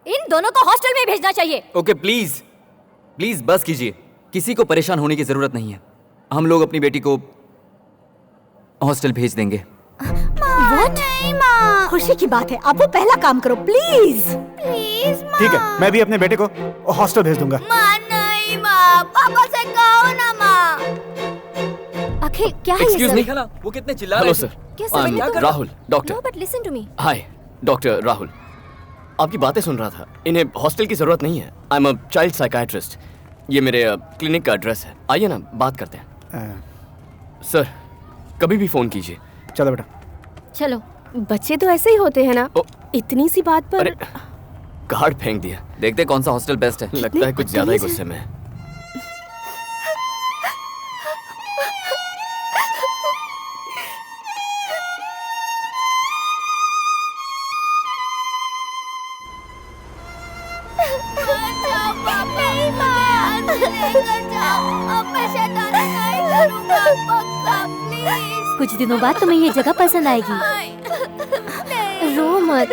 [SPEAKER 3] इन दोनों को हॉस्टल में भेजना चाहिए।
[SPEAKER 8] ओके प्लीज प्लीज बस कीजिए। किसी को परेशान होने की जरूरत नहीं है। हम लोग अपनी बेटी को हॉस्टल भेज देंगे।
[SPEAKER 3] नहीं माँ, खुशी की बात है। आप वो पहला काम करो प्लीज। प्लीज माँ।
[SPEAKER 6] ठीक है, मैं भी अपने बेटे को हॉस्टल भेज दूंगा।
[SPEAKER 3] माँ नहीं माँ, पापा से कहो ना माँ।
[SPEAKER 4] आखिर क्या है ये
[SPEAKER 8] एक्सक्यूज
[SPEAKER 4] सब?
[SPEAKER 8] मी, वो कितने चिल्ला रहे हैं?
[SPEAKER 1] Hello sir,
[SPEAKER 8] I'm Rahul, doctor.
[SPEAKER 4] No, but listen to me.
[SPEAKER 1] Hi doctor Rahul. आपकी बातें सुन रहा था। इन्हें हॉस्टल की जरूरत नहीं है। I am a child psychiatrist. ये मेरे क्लिनिक का एड्रेस है। आइए ना, बात करते हैं। सर, कभी भी फोन कीजिए।
[SPEAKER 6] चलो बेटा।
[SPEAKER 4] चलो।
[SPEAKER 12] बच्चे तो ऐसे ही होते हैं ना, इतनी सी बात पर।
[SPEAKER 1] अरे कार्ड फेंक दिया।
[SPEAKER 8] देखते कौन सा हॉस्टल बेस्ट है।
[SPEAKER 1] लगता है कुछ ज्यादा ही गुस्से में है।
[SPEAKER 4] कुछ दिनों बाद तुम्हें ये जगह पसंद आएगी। रो मत,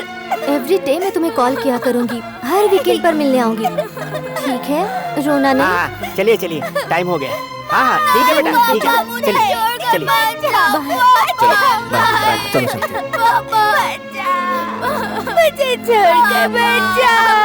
[SPEAKER 4] एवरी डे मैं तुम्हें कॉल किया करूंगी। हर वीकेंड पर मिलने आऊंगी। ठीक है, रोना नहीं।
[SPEAKER 7] चलिए चलिए, टाइम हो गया। हाँ ठीक है बेटा, ठीक है, चलिए चलिए।
[SPEAKER 6] चलो चलते हैं।
[SPEAKER 3] मुझे छोड़ के बैठ जाओ।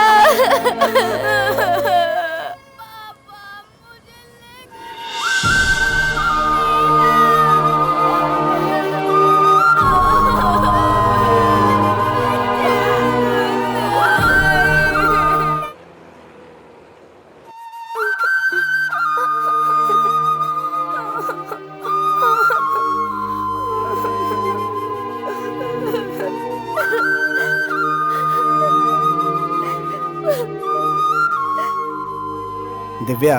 [SPEAKER 6] दिव्या,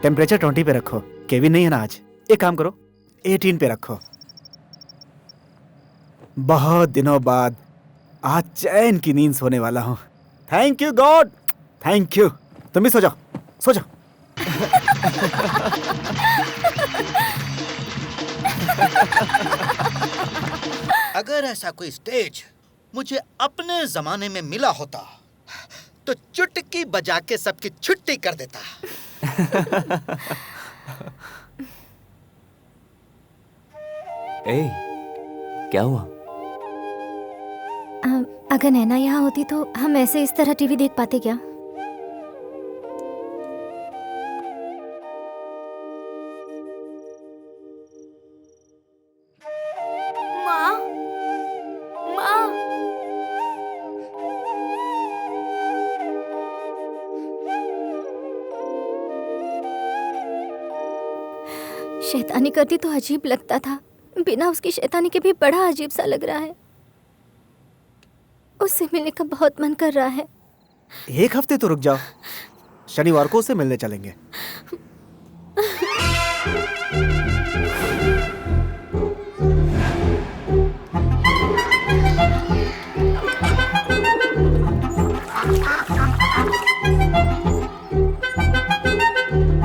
[SPEAKER 6] टेम्परेचर 20 पे रखो। केविन नहीं है ना आज। एक काम करो, 18 पे रखो। बहुत दिनों बाद आज चैन की नींद सोने वाला हूँ। Thank you God, thank you. तुम भी सो जाओ, सो जाओ।
[SPEAKER 5] अगर ऐसा कोई स्टेज मुझे अपने जमाने में मिला होता तो चुटकी बजा के सबकी छुट्टी कर देता।
[SPEAKER 8] ए, क्या हुआ?
[SPEAKER 4] अगर नैना यहाँ होती तो हम ऐसे इस तरह टीवी देख पाते क्या?
[SPEAKER 3] माँ, माँ।
[SPEAKER 4] शैतानी करती तो अजीब लगता था, बिना उसकी शैतानी के भी बड़ा अजीब सा लग रहा है। उससे मिलने का बहुत मन कर रहा है।
[SPEAKER 6] एक हफ्ते तो रुक जाओ, शनिवार को उससे मिलने चलेंगे।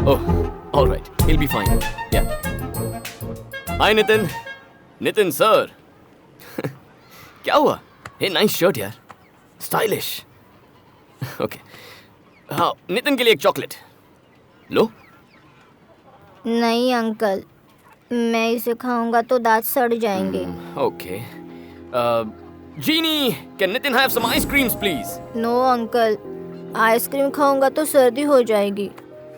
[SPEAKER 1] Oh, all right. He'll be fine. Yeah. Hi, Nitin. Nitin, sir. क्या हुआ? Hey, nice shirt, यार. Stylish. Okay. हाँ, नितिन के लिए एक चॉकलेट। लो।
[SPEAKER 4] नहीं अंकल, मैं इसे खाऊंगा तो दांत सड़ जाएंगे।
[SPEAKER 1] Okay. Jeannie, can Nitin have some ice creams, please?
[SPEAKER 4] No uncle, ice cream खाऊंगा तो सर्दी हो जाएगी।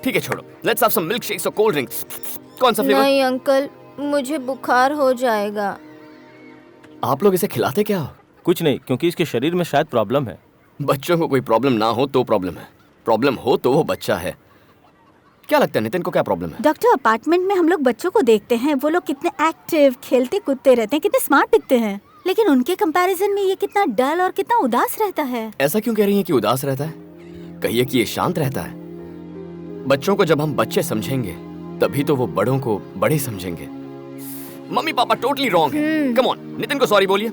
[SPEAKER 1] ठीक है, छोड़ो। Let's have some milkshakes or cold drinks. कौन सा फ्लेवर?
[SPEAKER 4] नहीं अंकल, मुझे बुखार हो जाएगा।
[SPEAKER 1] आप लोग इसे खिलाते क्या हो?
[SPEAKER 15] कुछ नहीं, क्योंकि इसके शरीर में शायद प्रॉब्लम है।
[SPEAKER 7] बच्चों को कोई प्रॉब्लम ना हो तो प्रॉब्लम है, प्रॉब्लम हो तो वो बच्चा है। क्या लगता है नितिन को क्या प्रॉब्लम है?
[SPEAKER 3] डॉक्टर, अपार्टमेंट में हम लोग बच्चों को देखते हैं, वो लोग कितने एक्टिव, खेलते कूदते रहते हैं, कितने स्मार्ट दिखते हैं, लेकिन उनके कंपैरिजन में ये कितना डल और कितना उदास रहता है।
[SPEAKER 7] ऐसा क्यों कह रही हैं कि उदास रहता है? कहिए कि ये शांत रहता है। बच्चों को जब हम बच्चे समझेंगे तभी तो वो बड़ों को बड़े समझेंगे। मम्मी पापा टोटली रॉन्ग है। कम ऑन, नितिन को सॉरी बोलिए,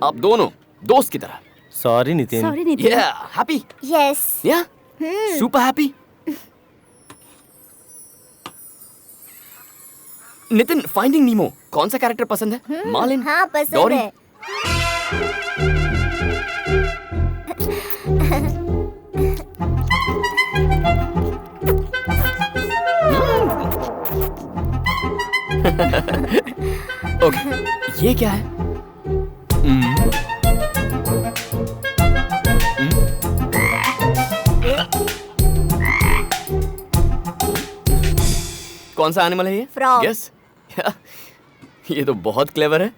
[SPEAKER 7] आप दोनों दोस्त की तरह।
[SPEAKER 1] Sorry Nitin.
[SPEAKER 3] Sorry Nitin.
[SPEAKER 7] Happy?
[SPEAKER 9] Yes.
[SPEAKER 7] या सुपर हैप्पी। नितिन, फाइंडिंग नीमो कौन सा कैरेक्टर पसंद है? मार्लिन?
[SPEAKER 9] हाँ पसंद
[SPEAKER 7] डोरी?
[SPEAKER 9] है।
[SPEAKER 7] ओके, ये क्या है? कौन सा एनिमल है ये?
[SPEAKER 9] फ्रॉग।
[SPEAKER 7] यस। ये तो बहुत क्लेवर है।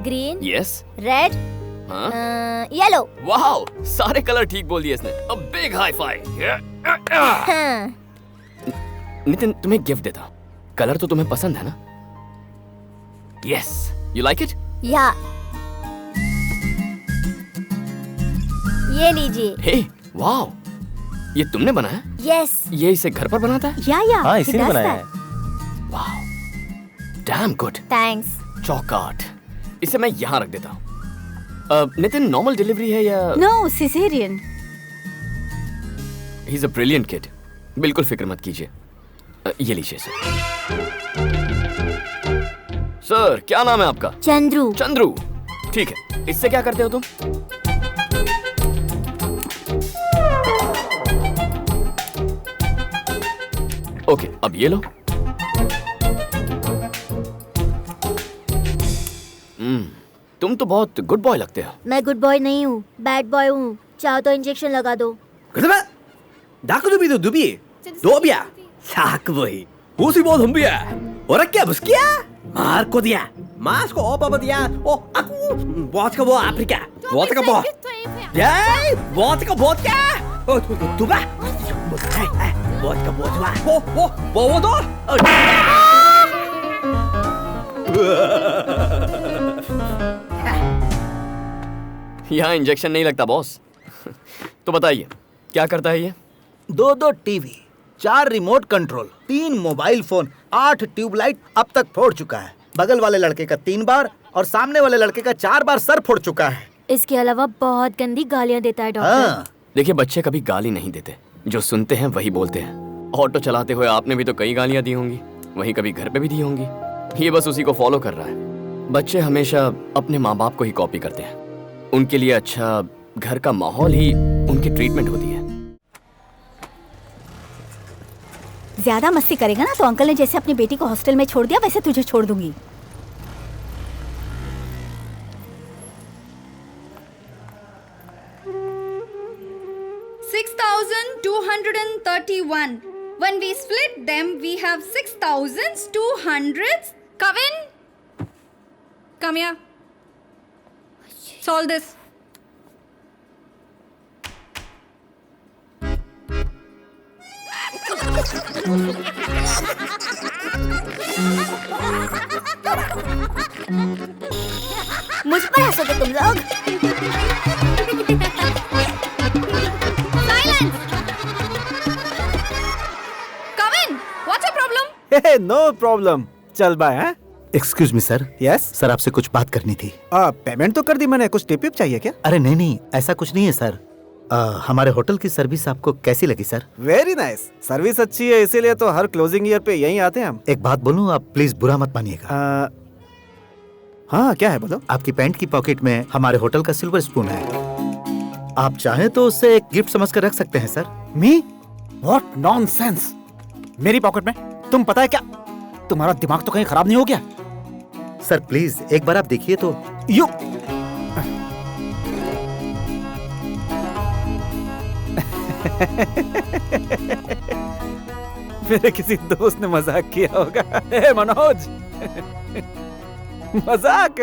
[SPEAKER 9] ग्रीन।
[SPEAKER 7] यस।
[SPEAKER 9] रेड।
[SPEAKER 7] हाँ?
[SPEAKER 9] येलो।
[SPEAKER 7] वाओ, सारे कलर ठीक बोल दिए इसने। A big high five. Nitin, तुम्हें गिफ्ट देता हूँ। कलर तो तुम्हें पसंद है ना? Yes, you like it?
[SPEAKER 9] या। ये लीजिए।
[SPEAKER 7] हे, वाओ, ये तुमने बनाया?
[SPEAKER 9] यस।
[SPEAKER 7] ये इसे घर पर बनाता है?
[SPEAKER 3] या
[SPEAKER 1] हाँ, इसी ने बनाया है।
[SPEAKER 7] Wow, damn good.
[SPEAKER 9] थैंक्स।
[SPEAKER 7] चौकाट, इसे मैं यहाँ रख देता हूँ। नितिन, नॉर्मल डिलीवरी है या?
[SPEAKER 3] No, caesarean.
[SPEAKER 7] He is a brilliant kid, बिल्कुल फिक्र मत कीजिए। ये लीजिए सर। सर, क्या नाम है आपका?
[SPEAKER 9] चंद्रू।
[SPEAKER 7] चंद्रू, ठीक है। इससे क्या करते हो तुम? ओके, अब ये लो। तुम तो बहुत गुड बॉय लगते हो।
[SPEAKER 9] मैं गुड बॉय नहीं हूँ, बैड बॉय हूँ। चाहो तो इंजेक्शन लगा दो।
[SPEAKER 5] 다크두비도 두비 도비야 사크보이 우시보 덤비야 오락게 부스키야 마르코디야 마스코 오바바디야 오 아쿠 보트카 보 아프리카 보트카 보 야이 보트카 보트카 오 두바 보트카 보트와 오 보도
[SPEAKER 7] यहाँ इंजेक्शन नहीं लगता बॉस। तो बताइए क्या करता है ये?
[SPEAKER 5] 2 TV, 4 remote control, 3 mobile phone, 8 tubelight अब तक फोड़ चुका है। बगल वाले लड़के का 3 बार और सामने वाले लड़के का 4 बार सर फोड़ चुका है।
[SPEAKER 4] इसके अलावा बहुत गंदी गालियाँ देता है डॉक्टर।
[SPEAKER 7] देखिए, बच्चे कभी गाली नहीं देते, जो सुनते हैं वही बोलते हैं। ऑटो चलाते हुए आपने भी तो कई गालियाँ दी होंगी, वहीं कभी घर पे भी दी होंगी। ये बस उसी को फॉलो कर रहा है। बच्चे हमेशा अपने माँ बाप को ही कॉपी करते हैं। उनके लिए अच्छा घर का माहौल ही उनकी ट्रीटमेंट होती है।
[SPEAKER 3] ज्यादा मस्ती करेगा ना तो अंकल ने जैसे अपनी बेटी को हॉस्टल में छोड़ दिया वैसे तुझे छोड़ दूंगी।
[SPEAKER 10] $6,231. When we split them, we have 6,200. Kavin, come here. Solve this.
[SPEAKER 9] मुझ पर हंसोगे तुम लोग?
[SPEAKER 10] Silence. Kavin, what's your problem?
[SPEAKER 6] No problem. चल बाय। हैं?
[SPEAKER 5] Excuse me sir.
[SPEAKER 6] Yes
[SPEAKER 5] sir, आपसे कुछ बात करनी थी।
[SPEAKER 6] पेमेंट तो कर दी मैंने, कुछ टिप चाहिए क्या?
[SPEAKER 5] अरे नहीं, ऐसा कुछ नहीं है सर। हमारे होटल की सर्विस आपको कैसी लगी सर?
[SPEAKER 6] वेरी नाइस, सर्विस अच्छी है, इसीलिए तो हर क्लोजिंग ईयर पे यहीं आते हैं हम।
[SPEAKER 5] एक बात बोलूं, आप प्लीज बुरा मत मानिएगा।
[SPEAKER 6] हाँ, क्या है बोलो?
[SPEAKER 5] आपकी पैंट की पॉकेट में हमारे होटल का सिल्वर स्पून है। आप चाहें तो उसे एक गिफ्ट समझकर रख सकते हैं सर।
[SPEAKER 6] मी? What nonsense! मेरी पॉकेट में? तुम पता है क्या, तुम्हारा दिमाग तो कहीं खराब नहीं हो गया?
[SPEAKER 5] सर प्लीज एक बार आप देखिए तो।
[SPEAKER 6] यू मेरे किसी दोस्त ने मजाक किया होगा। हे मनोज, मजाक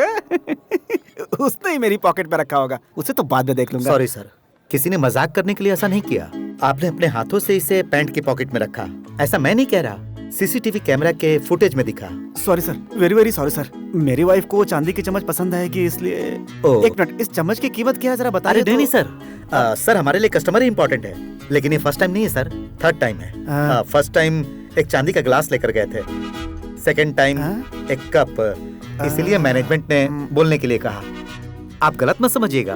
[SPEAKER 6] उसने ही मेरी पॉकेट में रखा होगा, उसे तो बाद में देख लूंगा।
[SPEAKER 5] सॉरी सर, किसी ने मजाक करने के लिए ऐसा नहीं किया। आपने अपने हाथों से इसे पैंट की पॉकेट में रखा, ऐसा मैं नहीं कह रहा, सीसीटीवी कैमरा के फुटेज में दिखा।
[SPEAKER 6] Sorry sir, very very sorry sir. मेरी वाइफ को चांदी की चम्मच पसंद आएगी इसलिए। एक मिनट, इस चम्मच की कीमत क्या है जरा बताइए।
[SPEAKER 5] अरे नहीं सर, सर हमारे लिए कस्टमर ही इम्पोर्टेंट है, लेकिन ये फर्स्ट टाइम नहीं है सर, थर्ड टाइम है। फर्स्ट टाइम एक चांदी का गिलास लेकर गए थे, सेकंड टाइम एक कप, इसीलिए मैनेजमेंट ने बोलने के लिए कहा। आप गलत मत समझिएगा।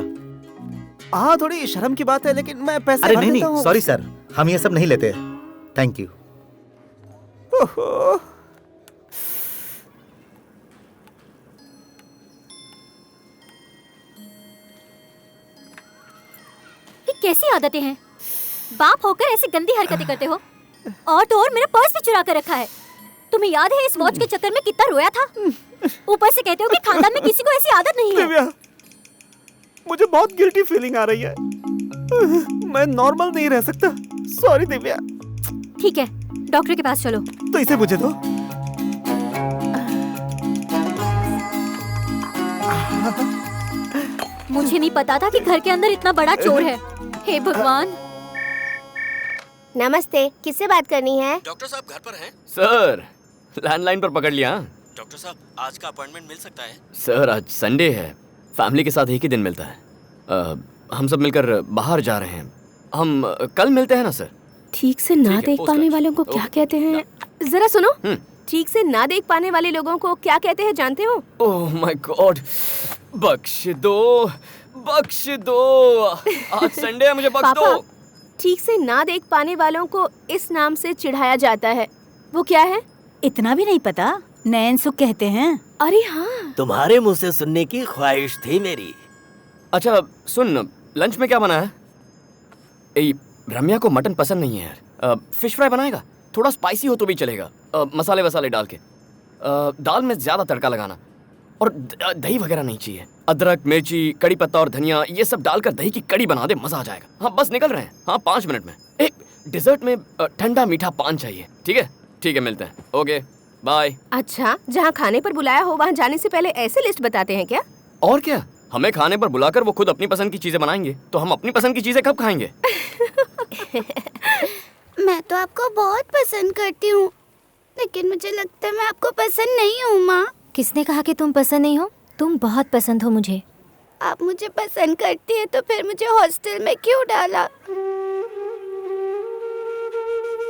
[SPEAKER 6] हाँ, थोड़ी शर्म की बात है, लेकिन मैं पैसे
[SPEAKER 5] अरे
[SPEAKER 6] भर
[SPEAKER 5] नहीं
[SPEAKER 6] देता
[SPEAKER 5] नहीं,
[SPEAKER 6] हूँ।
[SPEAKER 5] सॉरी सर, हम ये सब नहीं लेते। Thank you.
[SPEAKER 4] ये कैसी आदतें हैं? बाप होकर ऐसी गंदी हरकतें करते हो। और तो और मेरा पर्स भी चुरा कर रखा है। तुम्हें याद है इस वॉच के चक्कर में कितना रोया था? ऊपर से कहते हो कि खानदान में किसी को ऐसी आदत नहीं है।
[SPEAKER 6] दिव्या, मुझे बहुत गिल्टी फीलिंग आ रही है। मैं नॉर्मल नहीं रह सकता। सॉरी दिव्या।
[SPEAKER 4] ठीक है, डॉक्टर के पास चलो।
[SPEAKER 6] तो इसे मुझे दो।
[SPEAKER 4] मुझे नहीं पता था कि घर के अंदर इतना बड़ा चोर है। हे भगवान।
[SPEAKER 12] नमस्ते, किससे बात करनी है?
[SPEAKER 8] डॉक्टर साहब घर पर हैं? सर, लैंडलाइन पर पकड़ लिया।
[SPEAKER 7] डॉक्टर साहब, आज का अपॉइंटमेंट मिल सकता है?
[SPEAKER 8] सर, आज संडे है, फैमिली के साथ एक ही दिन मिलता है। हम सब मिलकर बाहर जा रहे हैं। हम कल मिलते हैं ना सर?
[SPEAKER 12] ठीक से ना देख पाने वालों को क्या कहते हैं? जरा सुनो, ठीक से ना देख पाने वाले लोगों को क्या कहते हैं जानते हो?
[SPEAKER 8] ओह माय गॉड, बख्श दो, बख्श दो। आज संडे है, मुझे बख्श दो।
[SPEAKER 12] ठीक से ना देख पाने वालों को इस नाम से चिढ़ाया जाता है, वो क्या है?
[SPEAKER 3] इतना भी नहीं पता? नयन सुख कहते हैं।
[SPEAKER 12] अरे हाँ,
[SPEAKER 7] तुम्हारे मुंह से सुनने की ख्वाहिश थी मेरी।
[SPEAKER 8] अच्छा सुन, लंच में क्या बना है? रम्या को मटन पसंद नहीं है यार। फिश फ्राई बनाएगा? थोड़ा स्पाइसी हो तो भी चलेगा, मसाले वसाले डाल के। दाल में ज्यादा तड़का लगाना, और दही वगैरह नहीं चाहिए। अदरक, मिर्ची, कड़ी पत्ता और धनिया ये सब डालकर दही की कड़ी बना दे, मजा आ जाएगा। हाँ बस निकल रहे हैं, हाँ 5 मिनट में। एक डिजर्ट में ठंडा मीठा पान चाहिए। ठीक है ठीक है, मिलते हैं। Okay bye.
[SPEAKER 12] अच्छा, जहाँ खाने पर बुलाया हो वहाँ जाने से पहले ऐसे लिस्ट बताते हैं क्या?
[SPEAKER 8] और क्या, हमें खाने पर बुलाकर वो खुद अपनी पसंद की चीजें बनाएंगे, तो हम अपनी पसंद की चीजें कब खाएंगे?
[SPEAKER 9] मैं तो आपको बहुत पसंद करती हूँ, लेकिन मुझे लगता है मैं आपको पसंद नहीं हूँ माँ।
[SPEAKER 4] किसने कहा कि तुम पसंद नहीं हो? तुम बहुत पसंद हो मुझे।
[SPEAKER 9] आप मुझे पसंद करती है तो फिर मुझे हॉस्टल में क्यों डाला?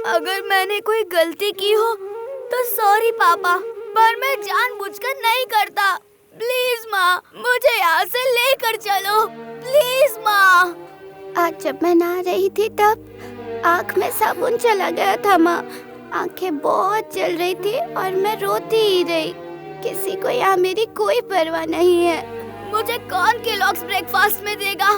[SPEAKER 9] अगर मैंने कोई गलती की हो तो सॉरी पापा, पर मैं जानबूझकर नहीं करता। प्लीज माँ, मुझे यहाँ से लेकर चलो, प्लीज माँ। आज जब मैं नहा रही थी तब आँख में साबुन चला गया था माँ। आँखें बहुत जल रही थी और मैं रोती ही रही। किसी को यहाँ मेरी कोई परवाह नहीं है। मुझे कौन केलॉग्स ब्रेकफास्ट में देगा?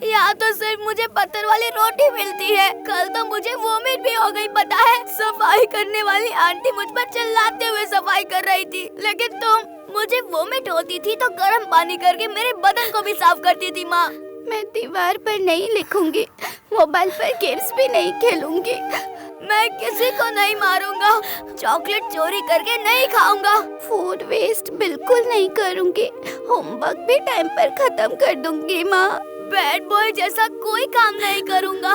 [SPEAKER 9] यहाँ तो सिर्फ मुझे पत्थर वाली रोटी मिलती है। कल तो मुझे वोमिट भी हो गई, पता है? सफाई करने वाली आंटी मुझ पर चिल्लाते हुए सफाई कर रही थी, लेकिन तुम, मुझे वोमिट होती थी तो गर्म पानी करके मेरे बदन को भी साफ करती थी माँ। मैं दीवार पर नहीं लिखूंगी, मोबाइल पर गेम्स भी नहीं खेलूंगी, मैं किसी को नहीं मारूंगा, चॉकलेट चोरी करके नहीं खाऊंगा, फूड वेस्ट बिल्कुल नहीं करूंगी, होमवर्क भी टाइम पर खत्म कर दूंगी माँ। बैड बॉय जैसा कोई काम नहीं करूंगा।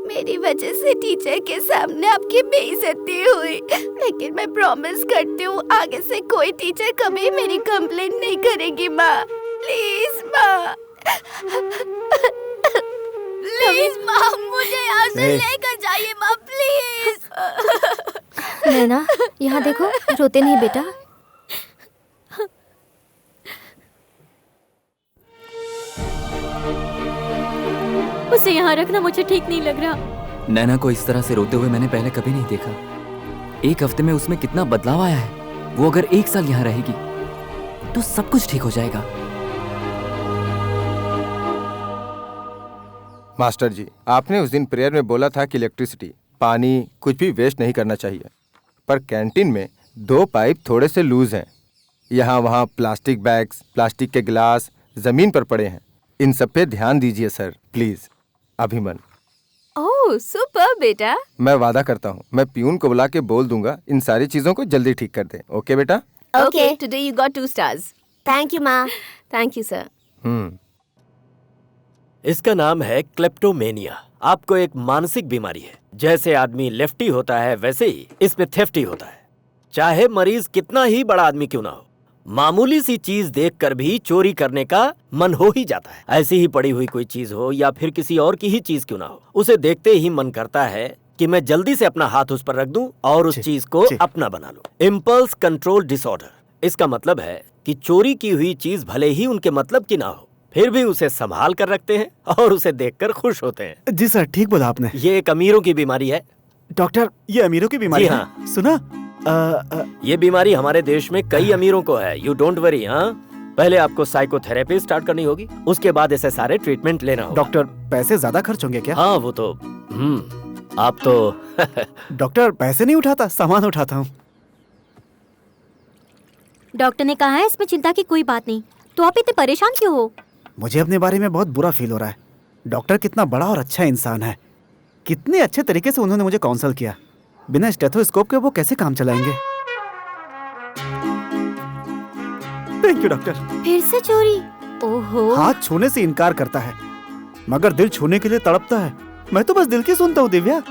[SPEAKER 9] मेरी वजह से टीचर के सामने आपकी बेइज्जती हुई, लेकिन मैं प्रॉमिस करती हूँ आगे से कोई टीचर कभी मेरी कंप्लेंट नहीं करेगी माँ। प्लीज माँ, प्लीज माँ, मुझे यहाँ से लेकर जाइए माँ, प्लीज।
[SPEAKER 4] नैना, यहाँ देखो, रोते नहीं बेटा। उसे यहाँ रखना मुझे ठीक नहीं लग रहा।
[SPEAKER 8] नैना को इस तरह से रोते हुए मैंने पहले कभी नहीं देखा। 1 हफ्ते में उसमें कितना बदलाव आया है। वो अगर 1 साल यहाँ रहेगी तो सब कुछ ठीक हो जाएगा।
[SPEAKER 13] मास्टर जी, आपने उस दिन प्रेयर में बोला था कि इलेक्ट्रिसिटी, पानी कुछ भी वेस्ट नहीं करना चाहिए, पर कैंटीन में 2 पाइप थोड़े से लूज हैं। यहाँ वहाँ प्लास्टिक बैग्स, प्लास्टिक के गिलास जमीन पर पड़े हैं। इन सब पे ध्यान दीजिए सर, प्लीज। अभिमन।
[SPEAKER 12] ओह सुपर बेटा।
[SPEAKER 13] मैं वादा करता हूँ, मैं पियून को बुला के बोल दूंगा इन सारी चीजों को जल्दी ठीक कर दे। ओके बेटा?
[SPEAKER 12] Okay, today you got 2 stars. Thank you, Ma. Thank you, sir.
[SPEAKER 7] इसका नाम है क्लेप्टोमेनिया। आपको एक मानसिक बीमारी है। जैसे आदमी लेफ्टी होता है वैसे ही इसमें थेफ्टी होता है। चाहे मरीज कितना ही बड़ा आदमी क्यों ना हो, मामूली सी चीज देखकर भी चोरी करने का मन हो ही जाता है। ऐसी ही पड़ी हुई कोई चीज हो या फिर किसी और की ही चीज क्यों ना हो, उसे देखते ही मन करता है कि मैं जल्दी से अपना हाथ उस पर रख दूं और उस चीज को अपना बना लूं। इम्पल्स कंट्रोल डिसऑर्डर, इसका मतलब है कि चोरी की हुई चीज भले ही उनके मतलब की ना हो, फिर भी उसे संभाल कर रखते हैं और उसे देखकर खुश होते हैं।
[SPEAKER 6] जी सर, ठीक बोला आपने।
[SPEAKER 7] ये एक अमीरों की बीमारी है।
[SPEAKER 6] डॉक्टर, ये अमीरों की बीमारी है?
[SPEAKER 7] हाँ।
[SPEAKER 6] सुना?
[SPEAKER 7] ये बीमारी हमारे देश में कई अमीरों को है। You don't worry. हाँ, पहले आपको साइकोथेरेपी स्टार्ट करनी होगी, उसके बाद ऐसे सारे ट्रीटमेंट लेना होगा।
[SPEAKER 6] डॉक्टर, पैसे ज्यादा खर्च होंगे क्या?
[SPEAKER 7] हाँ, वो तो आप तो
[SPEAKER 6] डॉक्टर, पैसे नहीं उठाता, सामान उठाता हूँ।
[SPEAKER 4] डॉक्टर ने कहा है इसमें चिंता की कोई बात नहीं, तो आप इतने परेशान क्यों हो?
[SPEAKER 6] मुझे अपने बारे में बहुत बुरा फील हो रहा है। डॉक्टर कितना बड़ा और अच्छा इंसान है, कितने अच्छे तरीके से उन्होंने मुझे काउंसल किया। बिना स्टेथोस्कोप के वो कैसे काम चलाएंगे? Thank you doctor.
[SPEAKER 4] फिर से चोरी? ओहो।
[SPEAKER 6] हाथ छूने से इनकार करता है मगर दिल छूने के लिए तड़पता है। मैं तो बस दिल की सुनता हूँ दिव्या।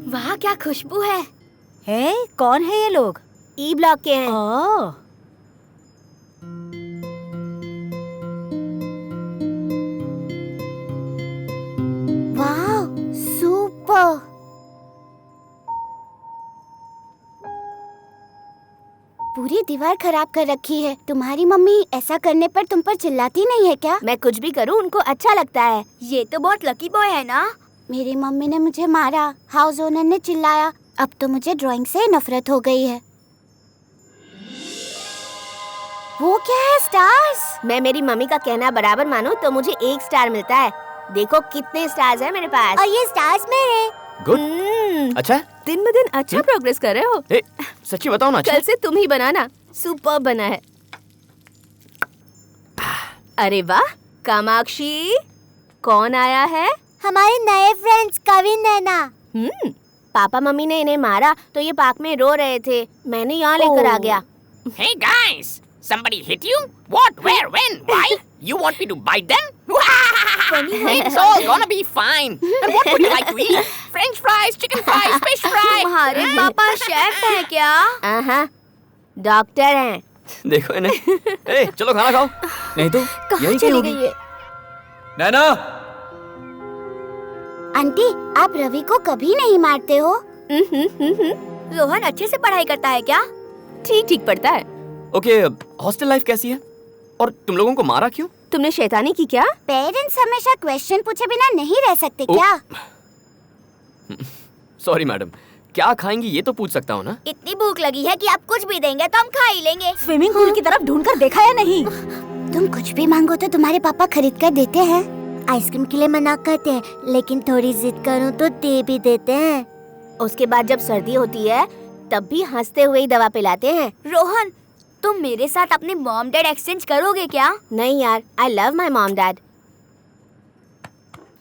[SPEAKER 12] वाह, क्या खुशबू है।
[SPEAKER 3] है? कौन है ये लोग?
[SPEAKER 12] ई ब्लॉक के हैं।
[SPEAKER 3] ओह,
[SPEAKER 9] वाह, सुपर। पूरी दीवार खराब कर रखी है। तुम्हारी मम्मी ऐसा करने पर तुम पर चिल्लाती नहीं है क्या?
[SPEAKER 12] मैं कुछ भी करूं उनको अच्छा लगता है।
[SPEAKER 9] ये तो बहुत लकी बॉय है ना। मेरी मम्मी ने मुझे मारा, हाउस ओनर ने चिल्लाया, अब तो मुझे ड्राइंग से नफरत हो गई है। वो क्या है? स्टार्स?
[SPEAKER 12] मैं मेरी मम्मी का कहना बराबर मानूं तो मुझे 1 स्टार मिलता है। देखो कितने स्टार्स हैं मेरे पास।
[SPEAKER 9] और ये स्टार्स मेरे।
[SPEAKER 7] गुड। अच्छा,
[SPEAKER 12] दिन ब दिन अच्छा प्रोग्रेस कर रहे हो।
[SPEAKER 7] सच्ची बताओ ना।
[SPEAKER 12] कल से तुम ही बनाना। सुपर बना है। अरे वाह, कामाक्षी, कौन आया है?
[SPEAKER 9] हमारे नए फ्रेंड्स कविन नैना।
[SPEAKER 12] पापा मम्मी ने इन्हें मारा तो ये पार्क में रो रहे थे, मैंने यहाँ लेकर आ गया।
[SPEAKER 15] Hey guys, somebody hit you? What, where, when, why? You want me to bite them? It's all gonna be fine. And what would you like to eat? French fries, chicken fries, fish fry?
[SPEAKER 12] तुम्हारे पापा chef हैं क्या? हाँ, doctor हैं।
[SPEAKER 8] देखो इन्हें। ए, चलो खाना खाओ। नहीं तो यही
[SPEAKER 12] चली
[SPEAKER 8] होगी।
[SPEAKER 12] गई है?
[SPEAKER 8] नैना,
[SPEAKER 9] आंटी, आप रवि को कभी नहीं मारते हो?
[SPEAKER 12] रोहन अच्छे से पढ़ाई करता है क्या? ठीक ठीक पढ़ता है।
[SPEAKER 8] ओके, हॉस्टल लाइफ कैसी है? और तुम लोगों को मारा क्यों?
[SPEAKER 12] तुमने शैतानी की क्या?
[SPEAKER 9] पेरेंट्स हमेशा क्वेश्चन पूछे बिना नहीं रह सकते क्या?
[SPEAKER 8] सॉरी मैडम, क्या खाएंगी ये तो पूछ सकता हूँ ना?
[SPEAKER 9] इतनी भूख लगी है कि आप कुछ भी देंगे तो हम खा ही लेंगे।
[SPEAKER 3] स्विमिंग पूल की तरफ ढूंढकर देखा या नहीं?
[SPEAKER 9] तुम कुछ भी मांगो तो तुम्हारे पापा खरीद कर देते हैं। आइसक्रीम के लिए मना करते हैं, लेकिन थोड़ी जिद करूं तो दे भी देते हैं।
[SPEAKER 12] उसके बाद जब सर्दी होती है तब भी हंसते हुए ही दवा पिलाते हैं।
[SPEAKER 9] रोहन, तुम मेरे साथ अपने मॉम डैड एक्सचेंज करोगे क्या?
[SPEAKER 12] नहीं यार, I love my mom dad.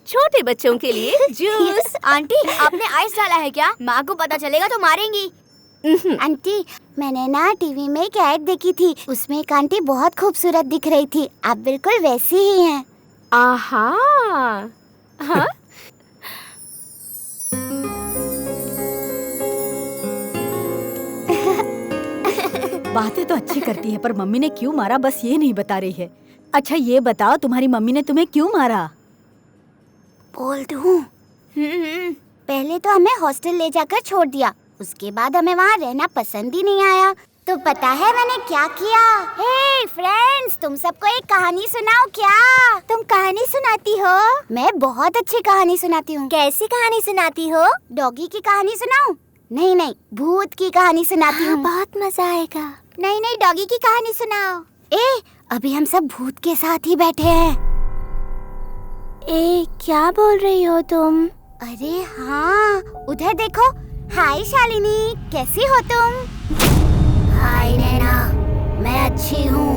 [SPEAKER 12] छोटे बच्चों के लिए जूस।
[SPEAKER 9] आंटी, आपने आइस डाला है क्या? माँ को पता चलेगा तो मारेंगी। आंटी, मैंने ना टीवी में एक ऐड देखी थी, उसमें एक आंटी बहुत खूबसूरत दिख रही थी। आप बिल्कुल वैसी ही हैं।
[SPEAKER 12] आहा। हाँ?
[SPEAKER 3] बातें तो अच्छी करती है पर मम्मी ने क्यों मारा बस ये नहीं बता रही है। अच्छा ये बताओ, तुम्हारी मम्मी ने तुम्हें क्यों मारा?
[SPEAKER 9] बोल दूं? पहले तो हमें हॉस्टल ले जाकर छोड़ दिया, उसके बाद हमें वहाँ रहना पसंद ही नहीं आया। तो पता है मैंने क्या किया? हे फ्रेंड्स, तुम सबको एक कहानी सुनाओ क्या? तुम कहानी सुनाती हो? मैं बहुत अच्छी कहानी सुनाती हूँ। कैसी कहानी सुनाती हो? डॉगी की कहानी सुनाऊं? नहीं, भूत की कहानी सुनाती हूँ। बहुत मजा आएगा। नहीं, डॉगी की कहानी सुनाओ। अभी हम सब भूत के साथ ही बैठे हैं। क्या बोल रही हो तुम? अरे हाँ, उधर देखो। हाय शालिनी, कैसी हो तुम? हाय नैना, मैं अच्छी हूँ।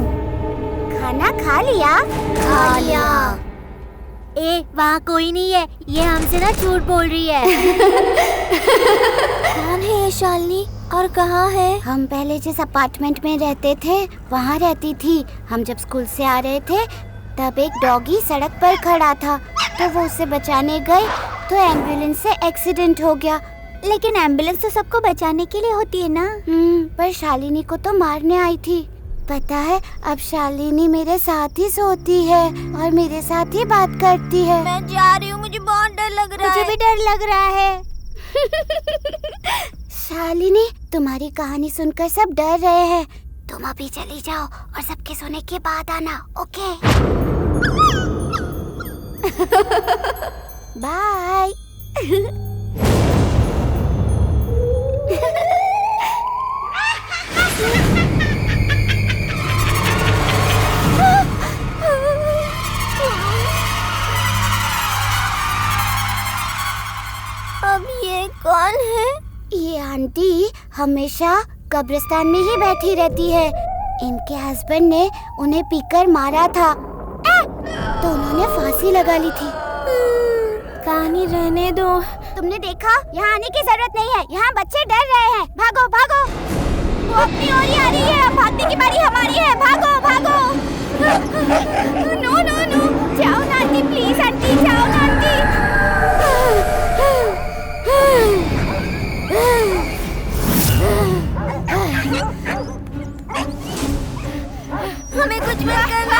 [SPEAKER 9] खाना खा लिया? खा लिया।
[SPEAKER 4] वहाँ कोई नहीं है, ये हमसे ना झूठ बोल रही है।
[SPEAKER 9] कौन है ये शालिनी और कहाँ है? हम पहले जिस अपार्टमेंट में रहते थे वहाँ रहती थी। हम जब स्कूल से आ रहे थे तब एक डॉगी सड़क पर खड़ा था, तो वो उसे बचाने गए तो एम्बुलेंस से एक्सीडेंट हो गया। लेकिन एम्बुलेंस तो सबको बचाने के लिए होती है ना। पर शालिनी को तो मारने आई थी। पता है, अब शालिनी मेरे साथ ही सोती है और मेरे साथ ही बात करती है। मैं जा रही हूँ, मुझे बहुत डर लग रहा है। मुझे भी डर लग रहा है। शालिनी, तुम्हारी कहानी सुनकर सब डर रहे हैं। तुम अभी चली जाओ और सबके सोने के बाद आना, ओके? बाय। अब ये कौन है? ये आंटी हमेशा कब्रिस्तान में ही बैठी रहती है। इनके हस्बैंड ने उन्हें पीकर मारा था, तो उन्होंने फांसी लगा ली थी। कहानी रहने दो। तुमने देखा, यहाँ आने की जरूरत नहीं है। यहाँ बच्चे डर रहे हैं। भागो भागो, वो अपनी ओर ही आ रही है। भागने की बारी हमारी है। भागो भागो। नो नो नो, जाओ ना आंटी, प्लीज आंटी, जाओ ना आंटी। हमें कुछ मत करना।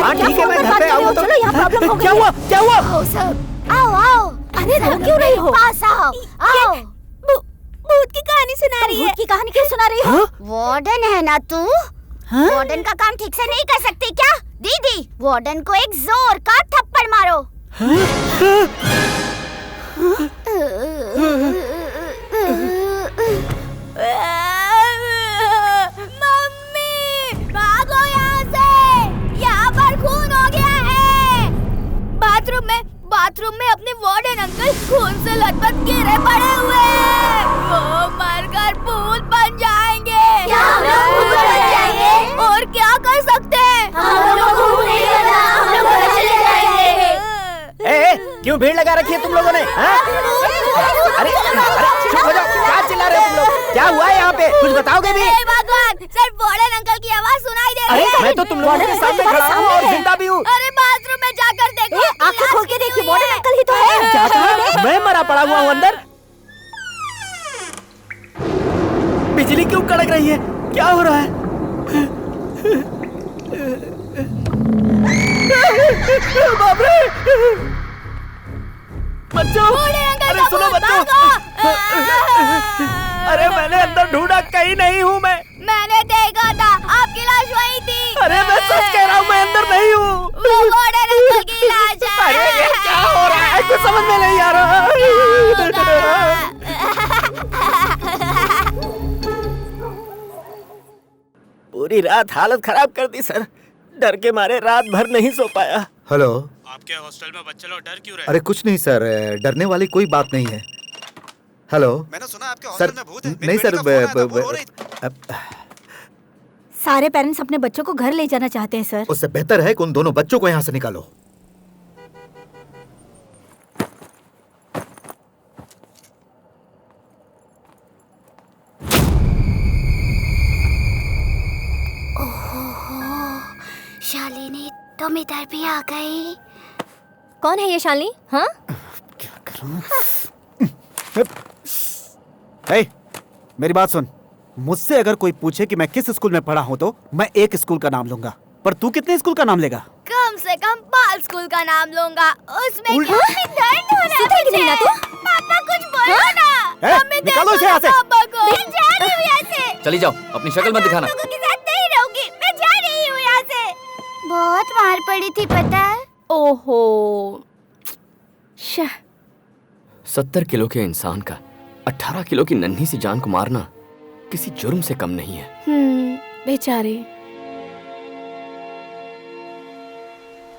[SPEAKER 6] हाँ ठीक है, मैं घर पे आऊँ तो।
[SPEAKER 3] चलो, यहाँ प्रॉब्लम हो गई।
[SPEAKER 6] क्या हुआ? क्या हुआ?
[SPEAKER 9] आओ सब, आओ आओ।
[SPEAKER 3] अरे रो क्यों रही हो?
[SPEAKER 9] पास आओ आओ।
[SPEAKER 3] भूत की कहानी सुना रही है। भूत की कहानी क्यों सुना रही हो?
[SPEAKER 9] वार्डन है ना तू? वार्डन का काम ठीक से नहीं कर सकती क्या? दीदी, वार्डन को एक जोर का थप्पड़ मारो। मम्मी, भागो यहाँ से, यहाँ पर खून हो गया है। बाथरूम में अपने वार्डन अंकल खून से लथपथ गिरे पड़े हुए हैं। वो मरकर भूत बन जाएंगे। क्या हम लोग भूत बन जाएंगे? और क्या कर सकते हैं? हम लोग भूत नहीं करना, हम लोग घर चले जाएंगे।
[SPEAKER 6] क्यों भीड़ लगा रखी है तुम लोगों ने? अरे चुप हो जाओ, क्या चिल्ला रहे हो तुम लोग? क्या हुआ है यहाँ पे? कुछ बताओगे भी?
[SPEAKER 9] भगवान, सिर्फ वार्डन अंकल की आवाज सुनाई दे रही है।
[SPEAKER 6] अरे मैं तो तुम लोगों के सामने खड़ा हूँ और जिंदा भी हूँ।
[SPEAKER 9] अरे बाथरूम में जाकर देखो।
[SPEAKER 3] आंखें खोल के देखिए, वार्डन अंकल ही तो है।
[SPEAKER 6] मैं मरा पड़ा हुआ हूँ अंदर। बिजली क्यों कड़क रही है? क्या हो रहा है? बाप रे! बच्चों, अरे सुनो बच्चों, अरे मैंने अंदर ढूंढा, कहीं नहीं हूँ मैं।
[SPEAKER 9] मैंने देखा था, आपकी लाश वहीं थी।
[SPEAKER 6] अरे मैं सच कह रहा हूँ, मैं अंदर नहीं हूँ।
[SPEAKER 9] वो वार्डन अंकल की लाश है।
[SPEAKER 6] अरे ये क्या हो रहा है? कुछ समझ में नहीं आ रहा। पूरी रात हालत खराब कर दी सर। डर के मारे रात भर नहीं सो पाया।
[SPEAKER 5] हेलो,
[SPEAKER 16] आपके हॉस्टल में बच्चे लोग डर क्यों रहे?
[SPEAKER 5] अरे कुछ नहीं सर, डरने वाली कोई बात नहीं है। हेलो,
[SPEAKER 16] मैंने सुना आपके हॉस्टल में भूत है।
[SPEAKER 5] नहीं सर,
[SPEAKER 3] सारे पेरेंट्स अपने बच्चों को घर ले जाना चाहते हैं सर।
[SPEAKER 5] उससे बेहतर है कि उन दोनों बच्चों को यहाँ से निकालो।
[SPEAKER 9] शालिनी, तुम इधर भी आ गई।
[SPEAKER 4] कौन है ये शालिनी? हाँ,
[SPEAKER 6] क्या करूं? हे, मेरी बात सुन। मुझसे अगर कोई पूछे कि मैं किस स्कूल में पढ़ा हूँ तो मैं एक स्कूल का नाम लूंगा, पर तू कितने स्कूल का नाम लेगा?
[SPEAKER 9] कम से कम बाल स्कूल का नाम लूंगा। उसमें क्या दर्द हो रहा है?
[SPEAKER 4] सुधरेगी नहीं ना तू?
[SPEAKER 9] पापा कुछ बोलो ना। मम्मी
[SPEAKER 6] निकालो इसे यहाँ से।
[SPEAKER 9] पापा को। मैं जा रही हूँ यहाँ से।
[SPEAKER 8] चली जाओ, अपनी शक्ल मत दिखाना।
[SPEAKER 9] लोगों के साथ नहीं रहूंगी, मैं जा रही हूँ यहाँ से। बहुत मार पड़ी थी, पता है?
[SPEAKER 12] ओहो,
[SPEAKER 17] 70 किलो के इंसान का 18 किलो की नन्ही सी जान को मारना किसी जुर्म से कम नहीं है।
[SPEAKER 12] बेचारे।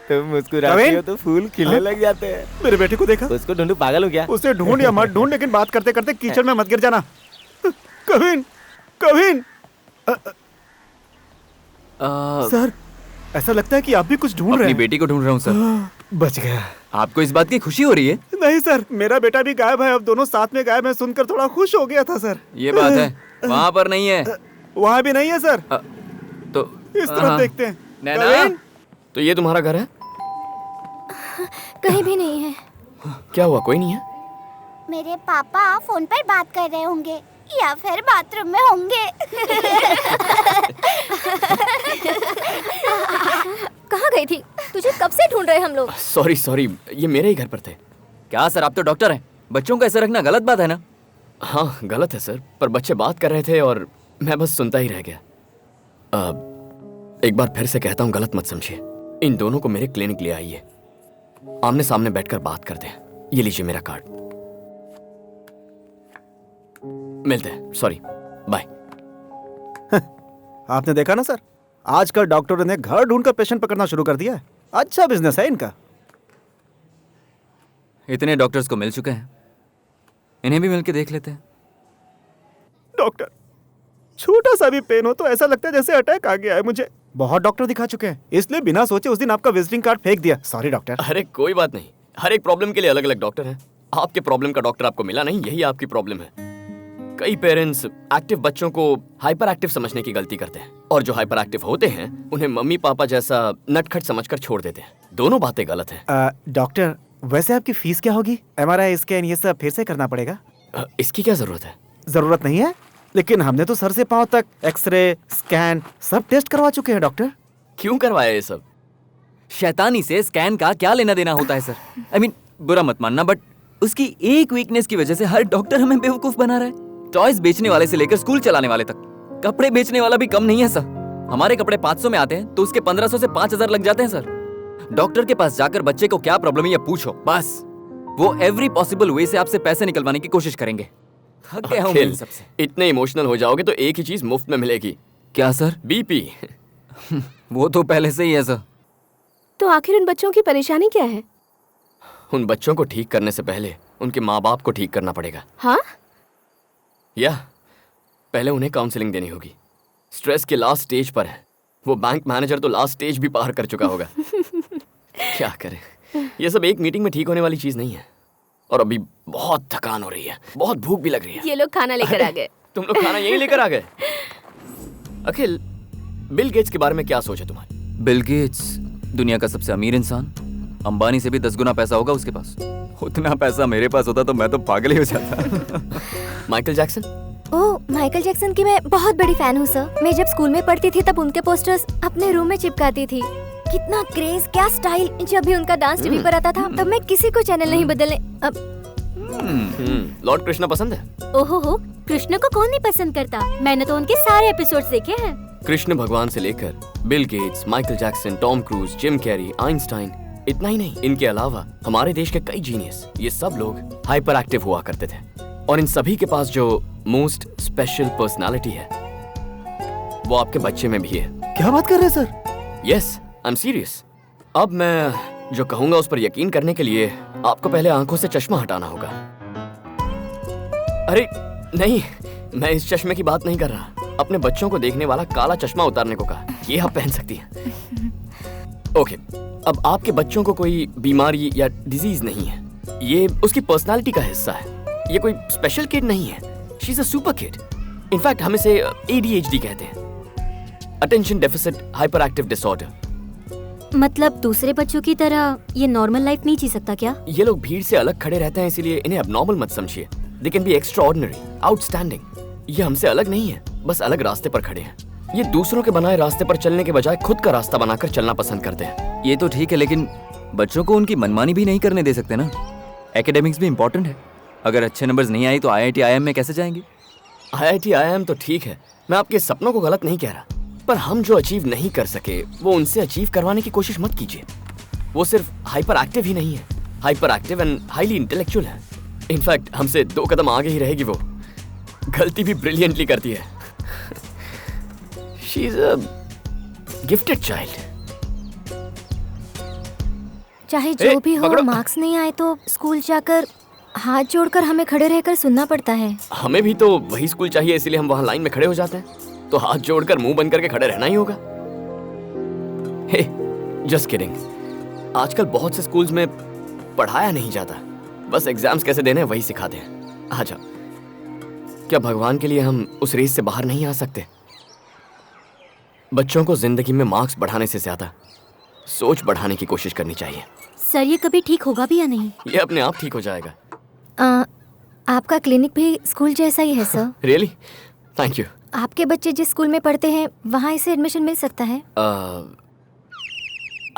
[SPEAKER 1] तुम मुस्कुराते हो तो फूल खिलने लग जाते हैं।
[SPEAKER 6] मेरे बेटे को देखा?
[SPEAKER 1] उसको ढूंढूं, पागल हो क्या?
[SPEAKER 6] उसे ढूंढ या मत ढूंढ, लेकिन बात करते करते कीचड़ में मत गिर जाना। कविन, कविन। सर, ऐसा लगता है कि आप भी कुछ ढूंढ रहे
[SPEAKER 8] अपनी
[SPEAKER 6] हैं।
[SPEAKER 8] बेटी को ढूंढ रहा हूँ सर।
[SPEAKER 6] बच गया।
[SPEAKER 8] आपको इस बात की खुशी हो रही है?
[SPEAKER 6] नहीं सर, मेरा बेटा भी गायब है। अब दोनों साथ में गायब है, सुनकर थोड़ा खुश हो गया था सर।
[SPEAKER 8] ये बात है। वहाँ पर नहीं है।
[SPEAKER 6] वहाँ भी नहीं है सर।
[SPEAKER 8] तो
[SPEAKER 6] इस तरफ देखते हैं।
[SPEAKER 17] नैना, तो ये तुम्हारा घर है?
[SPEAKER 4] कहीं भी नहीं है।
[SPEAKER 17] क्या हुआ, कोई नहीं है?
[SPEAKER 9] मेरे पापा फोन पर बात कर रहे होंगे या फिर बाथरूम में होंगे।
[SPEAKER 4] कहाँ गई थी? तुझे कब से ढूंढ रहे हम लोग।
[SPEAKER 17] सॉरी, ये मेरे ही घर पर थे।
[SPEAKER 8] क्या सर, आप तो डॉक्टर हैं, बच्चों को ऐसे रखना गलत बात है ना?
[SPEAKER 17] हाँ गलत है सर, पर बच्चे बात कर रहे थे और मैं बस सुनता ही रह गया। एक बार फिर से कहता हूँ, गलत मत समझिए। इन दोनों को मेरे क्लिनिक ले आइए, आमने सामने बैठकर बात करते हैं। ये लीजिए मेरा कार्ड। मिलते हैं, सॉरी, बाय।
[SPEAKER 6] आपने देखा ना सर, आजकल डॉक्टरों ने घर ढूंढकर पेशेंट पकड़ना शुरू कर दिया है। अच्छा बिजनेस है इनका।
[SPEAKER 8] इतने डॉक्टर्स को मिल चुके हैं, इन्हें भी मिलके देख लेते हैं।
[SPEAKER 6] डॉक्टर, छोटा सा भी पेन हो तो ऐसा लगता है जैसे अटैक आ गया है मुझे। बहुत डॉक्टर दिखा चुके हैं, इसलिए बिना सोचे उस दिन आपका विजिटिंग कार्ड फेंक दिया। Sorry doctor.
[SPEAKER 17] अरे कोई बात नहीं, हर एक प्रॉब्लम के लिए अलग अलग डॉक्टर हैं। आपके प्रॉब्लम का डॉक्टर आपको मिला नहीं, यही आपकी प्रॉब्लम है। कई पेरेंट्स एक्टिव बच्चों को हाइपर एक्टिव समझने की गलती करते हैं, और जो हाइपर एक्टिव होते हैं उन्हें मम्मी पापा जैसा नटखट समझकर छोड़ देते हैं। दोनों बातें गलत हैं।
[SPEAKER 6] डॉक्टर, वैसे आपकी फीस क्या होगी? MRI स्कैन ये सब फिर से करना पड़ेगा?
[SPEAKER 17] इसकी क्या जरूरत है?
[SPEAKER 6] जरूरत नहीं है, लेकिन हमने तो सर से पांव तक एक्सरे, स्कैन सब टेस्ट करवा चुके हैं डॉक्टर।
[SPEAKER 17] क्यों करवाया ये सब?
[SPEAKER 8] शैतानी से स्कैन का क्या लेना देना होता है सर? I mean, बुरा मत मानना, बट उसकी एक वीकनेस की वजह से हर डॉक्टर हमें बेवकूफ बना रहा है। टॉयज बेचने वाले से लेकर स्कूल चलाने वाले तक, कपड़े बेचने वाला भी कम नहीं है सर। हमारे कपड़े 500 में आते हैं तो उसके 1500 से 5000 लग जाते हैं सर। डॉक्टर के पास जाकर बच्चे को क्या प्रॉब्लम है ये पूछो, बस वो एवरी पॉसिबल वे से आपसे पैसे निकलवाने की कोशिश करेंगे। थक गया हूं इन सबसे।
[SPEAKER 17] इतने इमोशनल हो जाओगे तो एक ही चीज मुफ्त में मिलेगी।
[SPEAKER 8] क्या सर?
[SPEAKER 17] BP।
[SPEAKER 8] वो तो पहले से ही है सर।
[SPEAKER 12] तो आखिर उन बच्चों की परेशानी क्या है?
[SPEAKER 17] उन बच्चों को ठीक करने से पहले उनके माँ बाप को ठीक करना पड़ेगा।
[SPEAKER 12] हाँ?
[SPEAKER 17] या पहले उन्हें काउंसलिंग देनी होगी। स्ट्रेस के लास्ट स्टेज पर है। वो बैंक मैनेजर तो लास्ट स्टेज भी पार कर चुका होगा। क्या करें, ये सब एक मीटिंग में ठीक होने वाली चीज नहीं है। और अभी बहुत थकान हो रही है, बहुत भूख भी लग रही है।
[SPEAKER 12] ये लोग खाना लेकर आ गए।
[SPEAKER 17] तुम लोग खाना यहीं लेकर आ गए? अखिल, बिल गेट्स के बारे में क्या सोचा तुम्हारी?
[SPEAKER 8] बिल गेट्स दुनिया का सबसे अमीर इंसान, अंबानी से भी 10 गुना पैसा होगा उसके पास। उतना पैसा मेरे पास होता तो मैं तो पागल ही हो जाता।
[SPEAKER 17] Michael Jackson?
[SPEAKER 4] Oh, Michael Jackson की मैं बहुत बड़ी फैन हूँ सर। मैं जब स्कूल में पढ़ती थी तब उनके पोस्टर्स अपने रूम में चिपकाती थी। कितना क्रेज, क्या स्टाइल। जब भी उनका डांस टीवी पर आता था तब मैं किसी को चैनल नहीं बदलने।
[SPEAKER 17] लॉर्ड कृष्णा पसंद है?
[SPEAKER 4] ओहो, कृष्ण को कौन नहीं पसंद करता। मैंने तो उनके सारे एपिसोड्स देखे हैं।
[SPEAKER 17] कृष्ण भगवान से लेकर Bill Gates, Michael Jackson, Tom cruise, Jim Carrey, Einstein, इतना ही नहीं, इनके अलावा हमारे देश के कई जीनियस, ये सब लोग हाइपर एक्टिव हुआ करते थे। और इन सभी के पास जो मोस्ट स्पेशल पर्सनालिटी है वो आपके बच्चे में भी है।
[SPEAKER 6] क्या बात कर रहे हैं sir?
[SPEAKER 17] Yes, I am serious. अब मैं जो कहूंगा उस पर यकीन करने के लिए आपको पहले आंखों से चश्मा हटाना होगा। अरे नहीं, मैं इस चश्मे की बात नहीं कर रहा। अपने बच्चों को देखने वाला काला चश्मा उतारने को कहा। ये आप पहन सकती हैं। ओके, अब आपके बच्चों को कोई बीमारी या डिजीज नहीं है, ये उसकी पर्सनालिटी का हिस्सा है। ये कोई स्पेशल किड नहीं है, she is a super kid. In fact हम इसे ADHD कहते हैं, attention deficit hyper active disorder.
[SPEAKER 4] मतलब दूसरे बच्चों की तरह ये नॉर्मल लाइफ नहीं जी सकता क्या?
[SPEAKER 17] ये लोग भीड़ से अलग खड़े रहते हैं, इसीलिए इन्हें एबनॉर्मल मत समझिए। They can be extraordinary, outstanding. ये हमसे अलग नहीं है, बस अलग रास्ते पर खड़े हैं। ये दूसरों के बनाए रास्ते पर चलने के बजाय खुद का रास्ता बनाकर चलना पसंद करते हैं।
[SPEAKER 8] ये तो ठीक है, लेकिन बच्चों को उनकी मनमानी भी नहीं करने दे सकते ना। एकेडमिक्स भी इम्पोर्टेंट है। अगर अच्छे नंबर्स नहीं आए तो IIT IIM में कैसे जाएंगे?
[SPEAKER 17] IIT IIM तो ठीक है, मैं आपके सपनों को गलत नहीं कह रहा, पर हम जो अचीव नहीं कर सके वो उनसे अचीव करवाने की कोशिश मत कीजिए। वो सिर्फ हाइपर एक्टिव ही नहीं है, hyper active and highly intellectual है। इनफैक्ट हमसे 2 कदम आगे ही रहेगी वो। गलती भी ब्रिलियंटली करती है। She is a gifted child.
[SPEAKER 4] चाहे जो भी हो, मार्क्स नहीं आए तो स्कूल जाकर हाथ जोड़कर हमें खड़े रहकर सुनना पड़ता है।
[SPEAKER 17] हमें भी तो वही स्कूल चाहिए, इसीलिए हम वहां लाइन में खड़े हो जाते हैं। तो हाथ जोड़कर मुंह बंद करके खड़े रहना ही होगा। हे, जस्ट किडिंग। आजकल बहुत से स्कूल्स में पढ़ाया नहीं जाता, बस एग्जाम्स कैसे देने वही सिखाते हैं। आ जाओ। क्या भगवान के लिए हम उस रेस से बाहर नहीं आ सकते? बच्चों को जिंदगी में मार्क्स बढ़ाने से ज्यादा सोच बढ़ाने की कोशिश करनी चाहिए।
[SPEAKER 4] सर, ये कभी ठीक होगा भी या नहीं?
[SPEAKER 17] ये अपने आप ठीक हो जाएगा।
[SPEAKER 4] आपका क्लिनिक भी स्कूल जैसा ही है सर।
[SPEAKER 17] रियली? Thank you.
[SPEAKER 4] आपके बच्चे जिस स्कूल में पढ़ते हैं वहाँ इसे एडमिशन मिल सकता है?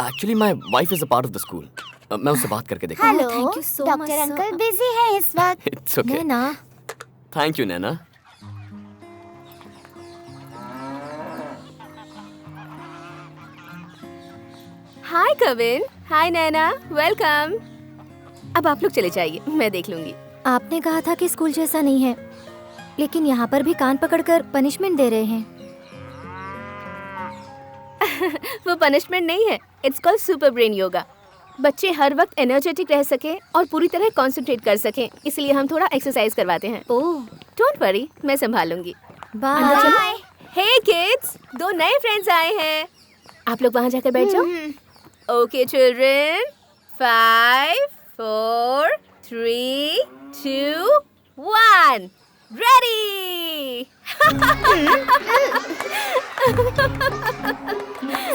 [SPEAKER 17] Actually my wife is a part of the school. मैं उससे बात करके देखता हूँ।
[SPEAKER 9] Hello,
[SPEAKER 4] thank you so much.
[SPEAKER 9] Doctor uncle busy हैं इस वक्त।
[SPEAKER 17] It's okay.
[SPEAKER 4] Naina.
[SPEAKER 17] Thank you Naina.
[SPEAKER 12] Hi Kavin, hi Naina, welcome. अब आप लोग चले जाइए, मैं देख लूंगी।
[SPEAKER 4] आपने कहा था कि स्कूल जैसा नहीं है, लेकिन यहाँ पर भी कान पकड़कर पनिशमेंट दे रहे हैं।
[SPEAKER 12] वो पनिशमेंट नहीं है, it's called super brain yoga. बच्चे हर वक्त एनर्जेटिक रह सके और पूरी तरह कंसंट्रेट कर सकें, इसलिए हम थोड़ा एक्सरसाइज करवाते हैं। ओह, डोंट वरी, मैं संभाल लूंगी।
[SPEAKER 4] बाय।
[SPEAKER 12] हे किड्स, 2 नए फ्रेंड्स आए हैं। आप लोग वहाँ जाकर बैठ जाओ। Okay children, 5, 4, 3, 2, 1, ready.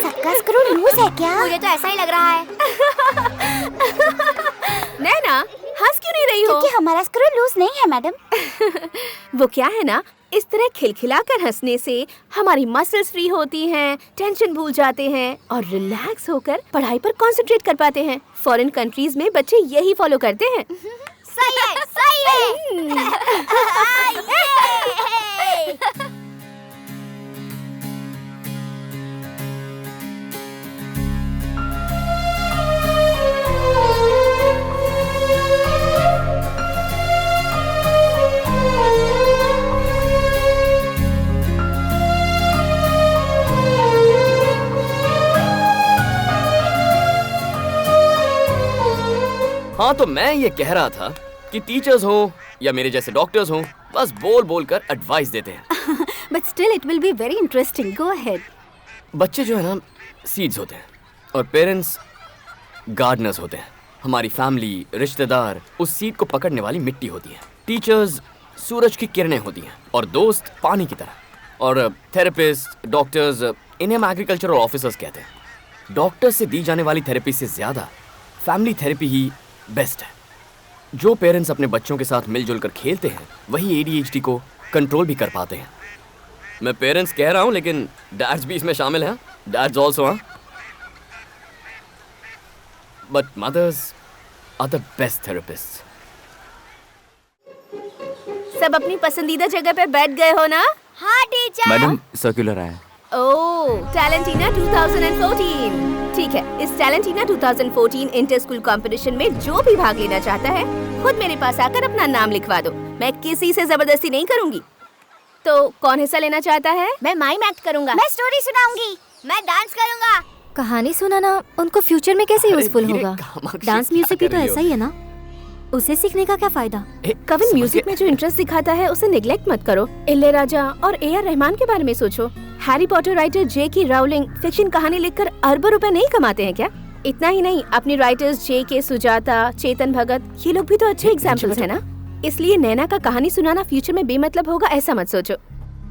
[SPEAKER 9] सबका स्क्रू लूज है क्या?
[SPEAKER 11] मुझे तो ऐसा ही लग रहा है।
[SPEAKER 12] नैना, हंस क्यों नहीं रही हो?
[SPEAKER 9] क्योंकि हमारा स्क्रू लूज नहीं है मैडम।
[SPEAKER 12] वो क्या है ना, इस तरह खिलखिलाकर हंसने से हमारी मसल्स फ्री होती हैं, टेंशन भूल जाते हैं और रिलैक्स होकर पढ़ाई पर कंसंट्रेट कर पाते हैं। फॉरेन कंट्रीज में बच्चे यही फॉलो करते हैं।
[SPEAKER 11] सही है, सही है।
[SPEAKER 17] हाँ, तो मैं ये कह रहा था कि टीचर्स हो या मेरे जैसे डॉक्टर्स हो, बस बोल बोल कर एडवाइस देते हैं।
[SPEAKER 3] But still it will be very interesting. Go ahead.
[SPEAKER 17] बच्चे जो है ना, सीड्स होते हैं और पेरेंट्स गार्डनर्स होते हैं। हमारी फैमिली, रिश्तेदार उस सीड को पकड़ने वाली मिट्टी होती है। टीचर्स सूरज की किरणें होती हैं और दोस्त पानी की तरह। और थेरेपिस्ट, डॉक्टर्स, इन्हें हम एग्रीकल्चरल ऑफिसर्स कहते हैं। डॉक्टर से दी जाने वाली थेरेपी से ज्यादा फैमिली थेरेपी ही बेस्ट है। जो पेरेंट्स अपने बच्चों के साथ मिलजुल कर खेलते हैं वही ADHD को कंट्रोल भी कर पाते हैं। मैं पेरेंट्स कह रहा हूं, लेकिन डैड्स भी इसमें शामिल हैं। डैड्स ऑल्सो हैं, but mothers are the best therapist.
[SPEAKER 12] सब अपनी पसंदीदा जगह पे बैठ गए हो ना?
[SPEAKER 11] हाँ टीचर।
[SPEAKER 8] मैडम, सर्कुलर आया।
[SPEAKER 12] ओह, टैलेंटीना 2014। ठीक है, इस टैलेंटीना 2014 इंटर स्कूल कंपटीशन में जो भी भाग लेना चाहता है खुद मेरे पास आकर अपना नाम लिखवा दो। मैं किसी से जबरदस्ती नहीं करूंगी। तो कौन हिस्सा लेना चाहता है?
[SPEAKER 11] मैं माइम एक्ट करूंगा। मैं स्टोरी सुनाऊंगी। मैं डांस करूंगा।
[SPEAKER 4] कहानी सुनाना उनको फ्यूचर में कैसे यूजफुल होगा? डांस म्यूजिक भी तो ऐसा ही है ना, उसे सीखने का क्या फायदा?
[SPEAKER 12] कविन, म्यूजिक में जो इंटरेस्ट दिखाता है उसे निग्लेक्ट मत करो। इलैयाराजा और AR रहमान के बारे में सोचो। Harry Potter writer J.K. Rowling fiction कहानी लिखकर अरबों रुपए नहीं कमाते हैं क्या? इतना ही नहीं, अपने राइटर्स J.K. सुजाता, चेतन भगत, ये लोग भी तो अच्छे एग्जाम्पल्स हैं ना। इसलिए नैना का कहानी सुनाना फ्यूचर में बेमतलब होगा ऐसा मत सोचो।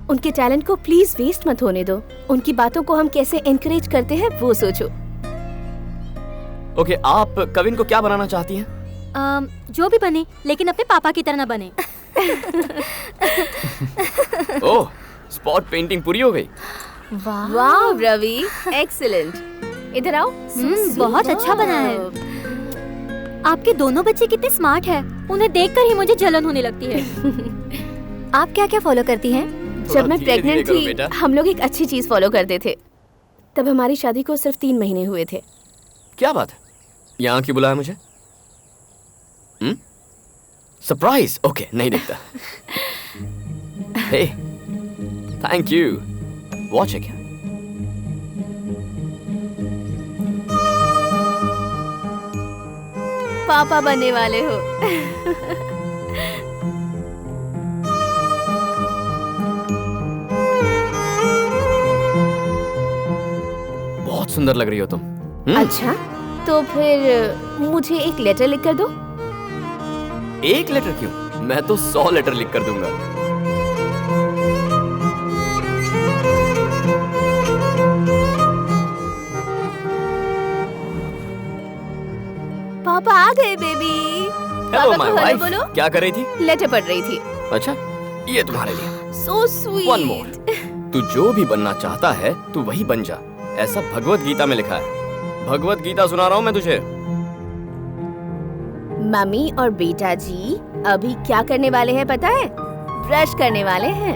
[SPEAKER 12] उनके टैलेंट को प्लीज वेस्ट मत होने दो। उनकी बातों को हम कैसे एनकरेज करते हैं वो सोचो।
[SPEAKER 17] ओके, आप कविन को क्या बनाना चाहती हैं?
[SPEAKER 4] जो भी बने, लेकिन अपने पापा की तरह ना बने।
[SPEAKER 17] ओह, स्पॉट पेंटिंग पूरी हो गई।
[SPEAKER 12] वाह रवि, एक्सीलेंट। इधर आओ।
[SPEAKER 4] बहुत अच्छा बना है। आपके दोनों बच्चे कितने स्मार्ट हैं। उन्हें देखकर ही मुझे जलन होने लगती है। आप क्या क्या फॉलो करती हैं?
[SPEAKER 12] जब मैं प्रेग्नेंट थी हम लोग एक अच्छी चीज फॉलो करते थे। तब हमारी शादी को सिर्फ 3 महीने हुए थे।
[SPEAKER 17] क्या बात है? यहाँ क्यों बुलाया मुझे? सरप्राइज? ओके, नहीं देखता। हे, थैंक यू। वॉच है क्या?
[SPEAKER 12] पापा बनने वाले हो।
[SPEAKER 17] बहुत सुंदर लग रही हो तुम।
[SPEAKER 12] अच्छा, तो फिर मुझे एक लेटर लिख कर दो।
[SPEAKER 17] एक लेटर क्यों? मैं तो 100 लेटर लिख कर दूंगा।
[SPEAKER 12] पापा आ गए बेबी।
[SPEAKER 17] हेलो
[SPEAKER 12] पापा
[SPEAKER 17] माय
[SPEAKER 12] को हेलो
[SPEAKER 17] वाइफ।
[SPEAKER 12] बोलो।
[SPEAKER 17] क्या कर रही थी?
[SPEAKER 12] लेटर पढ़ रही थी।
[SPEAKER 17] अच्छा, ये तुम्हारे लिए।
[SPEAKER 12] So sweet.
[SPEAKER 17] One more. तू जो भी बनना चाहता है तू वही बन जा, ऐसा भगवत गीता में लिखा है। भगवत गीता सुना रहा हूँ मैं तुझे।
[SPEAKER 12] मम्मी और बेटा जी अभी क्या करने वाले हैं पता है? ब्रश करने वाले हैं।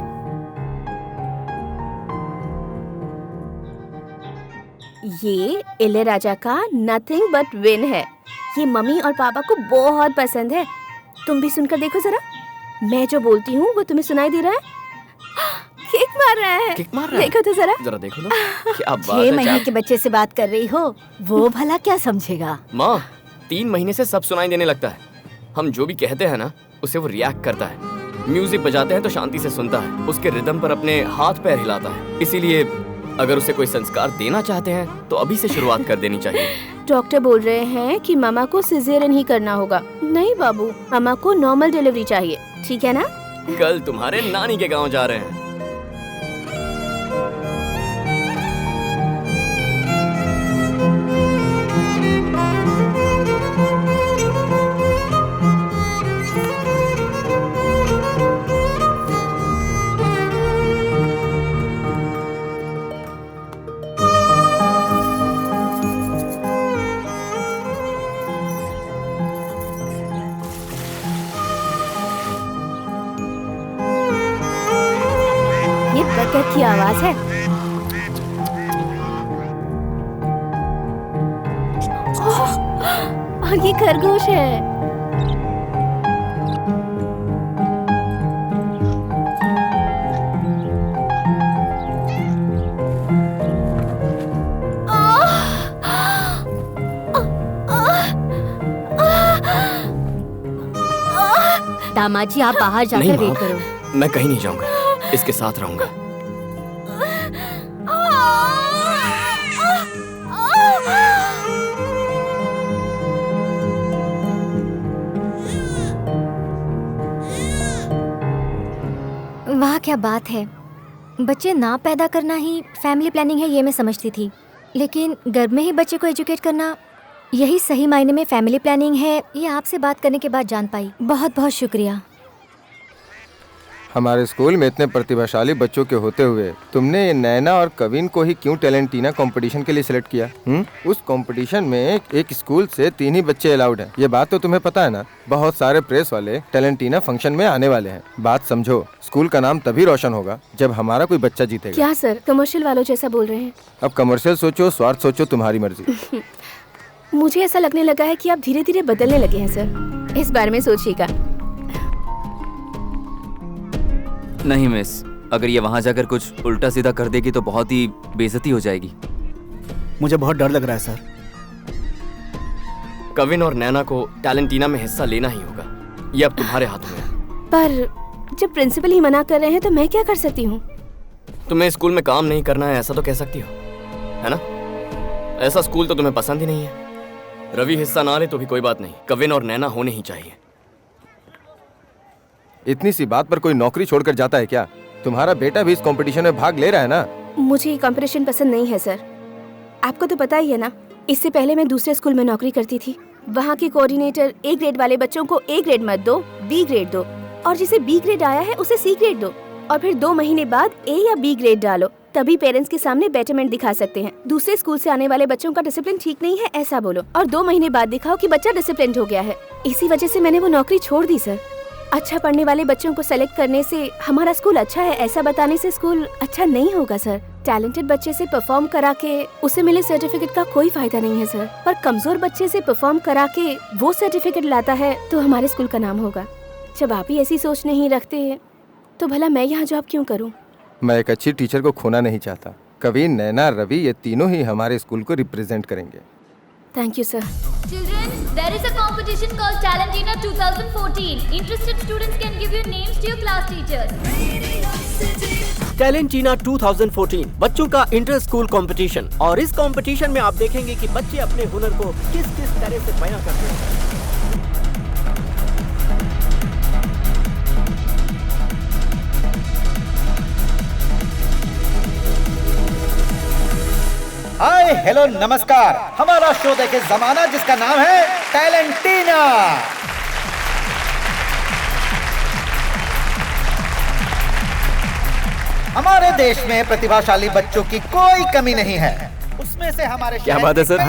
[SPEAKER 12] ये इलैयाराजा का नथिंग बट विन है। ये मम्मी और पापा को बहुत पसंद है। तुम भी सुनकर देखो जरा। मैं जो बोलती हूँ वो तुम्हें सुनाई दे रहा है? किक मार रहा है।
[SPEAKER 17] किक मार रहा है?
[SPEAKER 12] देखो तो जरा
[SPEAKER 17] देखो तो। क्या बात
[SPEAKER 3] 6
[SPEAKER 17] है।
[SPEAKER 3] महीने के बच्चे से बात कर रही हो, वो भला क्या समझेगा?
[SPEAKER 17] माँ, 3 महीने से सब सुनाई देने लगता है। हम जो भी कहते हैं ना उसे वो रिएक्ट करता है। म्यूजिक बजाते हैं तो शांति से सुनता है, उसके रिदम पर अपने हाथ पैर हिलाता है। इसीलिए अगर उसे कोई संस्कार देना चाहते हैं तो अभी से शुरुआत कर देनी चाहिए।
[SPEAKER 12] डॉक्टर बोल रहे हैं कि मामा को सिजेरियन ही करना होगा। नहीं बाबू, मामा को नॉर्मल डिलीवरी चाहिए, ठीक है ना?
[SPEAKER 17] कल तुम्हारे नानी के गांव जा रहे हैं।
[SPEAKER 12] ये बतख की आवाज है। और ये खरगोश है।
[SPEAKER 4] दामाद जी आप बाहर जाकर
[SPEAKER 17] नहीं,
[SPEAKER 4] वेट
[SPEAKER 17] माँ।
[SPEAKER 4] करो।
[SPEAKER 17] मैं कहीं नहीं जाऊंगा, इसके साथ रहूंगा।
[SPEAKER 4] वाह क्या बात है। बच्चे ना पैदा करना ही फैमिली प्लानिंग है, ये मैं समझती थी, लेकिन गर्भ में ही बच्चे को एजुकेट करना यही सही मायने में फैमिली प्लानिंग है, ये आपसे बात करने के बाद जान पाई। बहुत बहुत शुक्रिया।
[SPEAKER 13] हमारे स्कूल में इतने प्रतिभाशाली बच्चों के होते हुए तुमने ये नैना और कविन को ही क्यों टैलेंटीना कंपटीशन के लिए सिलेक्ट किया? उस कंपटीशन में एक स्कूल से 3 ही बच्चे अलाउड हैं। ये बात तो तुम्हें पता है ना? बहुत सारे प्रेस वाले टैलेंटीना फंक्शन में आने वाले हैं। बात समझो, स्कूल का नाम तभी रोशन होगा जब हमारा कोई बच्चा जीतेगा।
[SPEAKER 12] क्या सर, कमर्शियल वालों जैसा बोल रहे हैं?
[SPEAKER 13] अब कमर्शियल सोचो, स्वार्थ सोचो, तुम्हारी मर्जी।
[SPEAKER 12] मुझे ऐसा लगने लगा है कि आप धीरे धीरे बदलने लगे हैं सर। इस बारे में सोचिएगा।
[SPEAKER 8] नहीं मिस, अगर ये वहाँ जाकर कुछ उल्टा सीधा कर देगी तो बहुत ही बेइज्जती हो जाएगी।
[SPEAKER 6] मुझे बहुत डर लग रहा है सर।
[SPEAKER 17] कविन और नैना को टैलेंटीना में हिस्सा लेना ही होगा, ये अब तुम्हारे हाथों में है।
[SPEAKER 12] पर जब प्रिंसिपल ही मना कर रहे हैं तो मैं क्या कर सकती हूँ?
[SPEAKER 17] तुम्हें स्कूल में काम नहीं करना है ऐसा तो कह सकती हो, है ना? ऐसा स्कूल तो तुम्हें पसंद ही नहीं है। रवि हिस्सा ना ले तो भी कोई बात नहीं, कविन और नैना होने ही चाहिए।
[SPEAKER 13] इतनी सी बात पर कोई नौकरी छोड़कर जाता है क्या? तुम्हारा बेटा भी इस कंपटीशन में भाग ले रहा है ना?
[SPEAKER 12] मुझे ये कंपटीशन पसंद नहीं है सर। आपको तो पता ही है ना, इससे पहले मैं दूसरे स्कूल में नौकरी करती थी। वहाँ के कोऑर्डिनेटर A ग्रेड वाले बच्चों को A ग्रेड मत दो, B ग्रेड दो, और जिसे B ग्रेड आया है उसे C ग्रेड दो, और फिर 2 महीने बाद A या B ग्रेड डालो, तभी पेरेंट्स के सामने बेटरमेंट दिखा सकते हैं। दूसरे स्कूल से आने वाले बच्चों का डिसिप्लिन ठीक नहीं है ऐसा बोलो, और 2 महीने बाद दिखाओ कि बच्चा डिसिप्लिन हो गया है। इसी वजह से मैंने वो नौकरी छोड़ दी सर। अच्छा पढ़ने वाले बच्चों को सेलेक्ट करने से हमारा स्कूल अच्छा है ऐसा बताने से स्कूल अच्छा नहीं होगा सर। टैलेंटेड बच्चे से परफॉर्म करा के उसे मिले सर्टिफिकेट का कोई फायदा नहीं है सर, पर कमजोर बच्चे से परफॉर्म करा के वो सर्टिफिकेट लाता है तो हमारे स्कूल का नाम होगा। जब आप ही ऐसी सोच नहीं रखते तो भला मैं यहाँ जॉब क्यों करूँ?
[SPEAKER 13] मैं एक अच्छी टीचर को खोना नहीं चाहता। कविन, नैना, रवि ये तीनों ही हमारे स्कूल को रिप्रेजेंट करेंगे।
[SPEAKER 12] Thank you sir.
[SPEAKER 4] Children, there is a competition called Talentina 2014. Interested students can give your names to your class teachers.
[SPEAKER 7] टैलेंटीना 2014 बच्चों का इंटर स्कूल कंपटीशन, और इस कंपटीशन में आप देखेंगे कि बच्चे अपने हुनर को किस किस तरह से बयां करते हैं।
[SPEAKER 5] हाय, हेलो, नमस्कार। हमारा शो देखे जमाना, जिसका नाम है टैलेंटीना। हमारे देश में प्रतिभाशाली बच्चों की कोई कमी नहीं है। उसमें से हमारे
[SPEAKER 8] क्या बात है सर,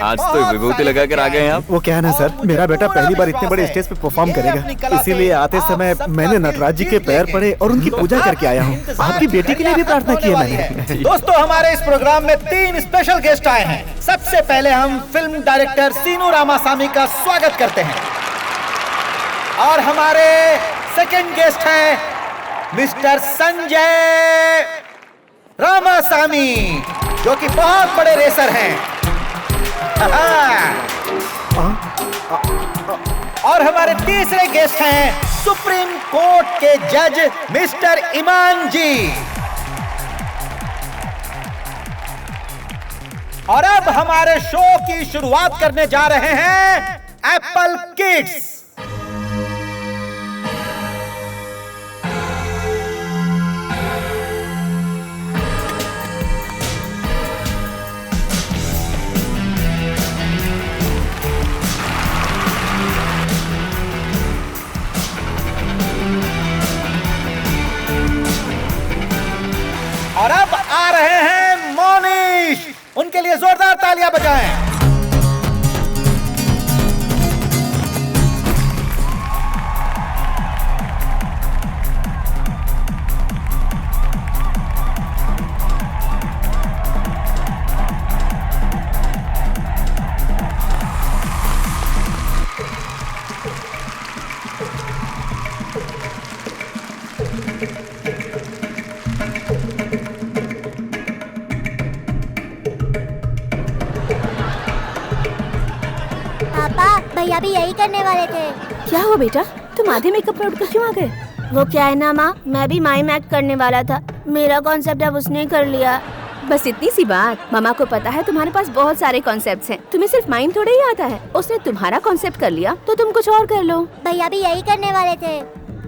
[SPEAKER 8] आज तो विभूति लगा कर आ गए हैं आप।
[SPEAKER 6] वो क्या है ना सर, मेरा बेटा पहली बार इतने बड़े स्टेज पे परफॉर्म करेगा, इसीलिए आते समय मैंने नटराज जी के पैर पड़े और उनकी पूजा करके आया हूँ। आपकी बेटी के लिए भी प्रार्थना की है मैंने।
[SPEAKER 5] दोस्तों, हमारे इस प्रोग्राम में 3 स्पेशल गेस्ट आए हैं। सबसे पहले हम फिल्म डायरेक्टर सीनू रामासामी का स्वागत करते हैं, और हमारे सेकंड गेस्ट हैं मिस्टर संजय रामासामी, जो कि बहुत बड़े रेसर हैं। और हमारे तीसरे गेस्ट हैं सुप्रीम कोर्ट के जज मिस्टर ईमान जी। और अब हमारे शो की शुरुआत करने जा रहे हैं एप्पल किड्स। और अब आ रहे हैं मोनिश, उनके लिए जोरदार तालियां बजाएं।
[SPEAKER 9] भैया भी यही करने वाले थे।
[SPEAKER 12] क्या हुआ बेटा, तुम आधे मेकअप में उठकर क्यों आ गए?
[SPEAKER 9] वो क्या है ना माँ, मैं भी माइम एक्ट करने वाला था, मेरा कॉन्सेप्ट अब उसने कर लिया।
[SPEAKER 12] बस इतनी सी बात। मामा को पता है तुम्हारे पास बहुत सारे कॉन्सेप्ट्स हैं, तुम्हें सिर्फ माइम थोड़ा ही आता है। उसने तुम्हारा कॉन्सेप्ट कर लिया तो तुम कुछ और कर लो।
[SPEAKER 9] भैया भी यही करने वाले थे।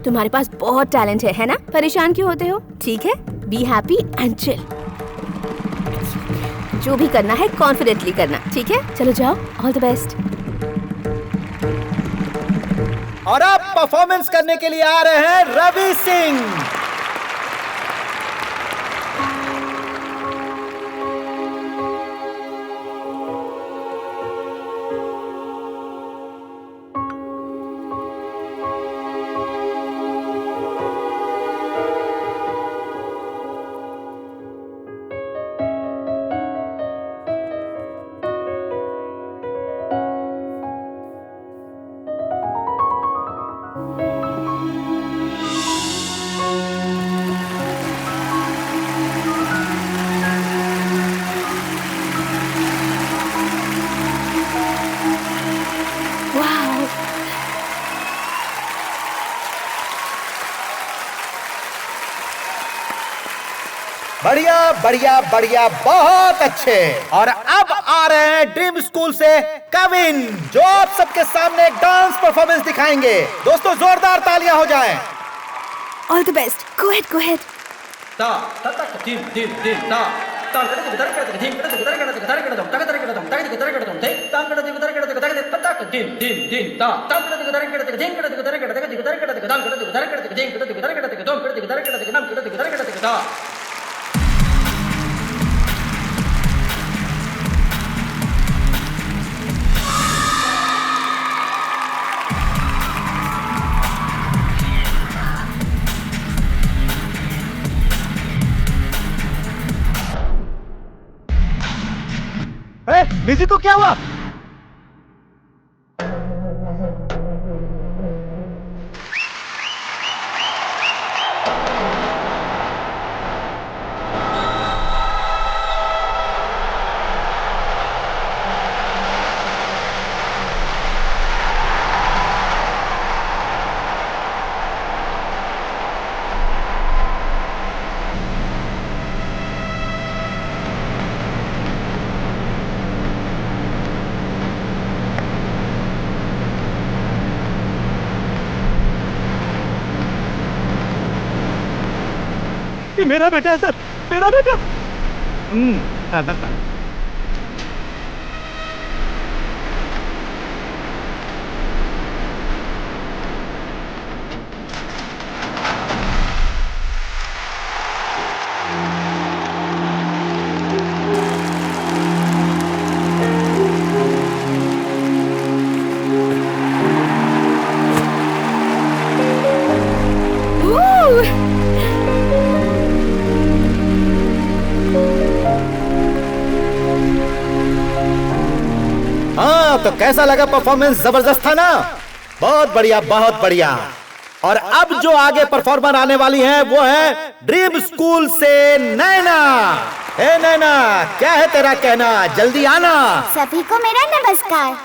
[SPEAKER 12] तुम्हारे पास बहुत टैलेंट है ना? परेशान क्यों होते हो? ठीक है, बी हैप्पी एंड चिल। जो भी करना है कॉन्फिडेंटली करना, ठीक है? चलो जाओ, ऑल द बेस्ट।
[SPEAKER 5] और अब परफॉर्मेंस करने के लिए आ रहे हैं रवि सिंह। बढ़िया बढ़िया बढ़िया, बहुत अच्छे। और अब आ रहे हैं ड्रीम स्कूल से कविन, जो आप सबके सामने एक डांस परफॉर्मेंस दिखाएंगे। दोस्तों, जोरदार तालियां हो जाएं।
[SPEAKER 12] All the best, go ahead, go ahead.
[SPEAKER 6] निजी को क्या हुआ? ये मेरा बेटा है सर, मेरा बेटा।
[SPEAKER 5] हाँ, तो कैसा लगा परफॉर्मेंस? जबरदस्त था ना? बहुत बढ़िया, बहुत बढ़िया। और अब जो आगे परफॉर्मर आने वाली है वो है ड्रीम स्कूल से नैना। ए नैना, क्या है तेरा कहना? जल्दी आना।
[SPEAKER 9] सभी को मेरा नमस्कार।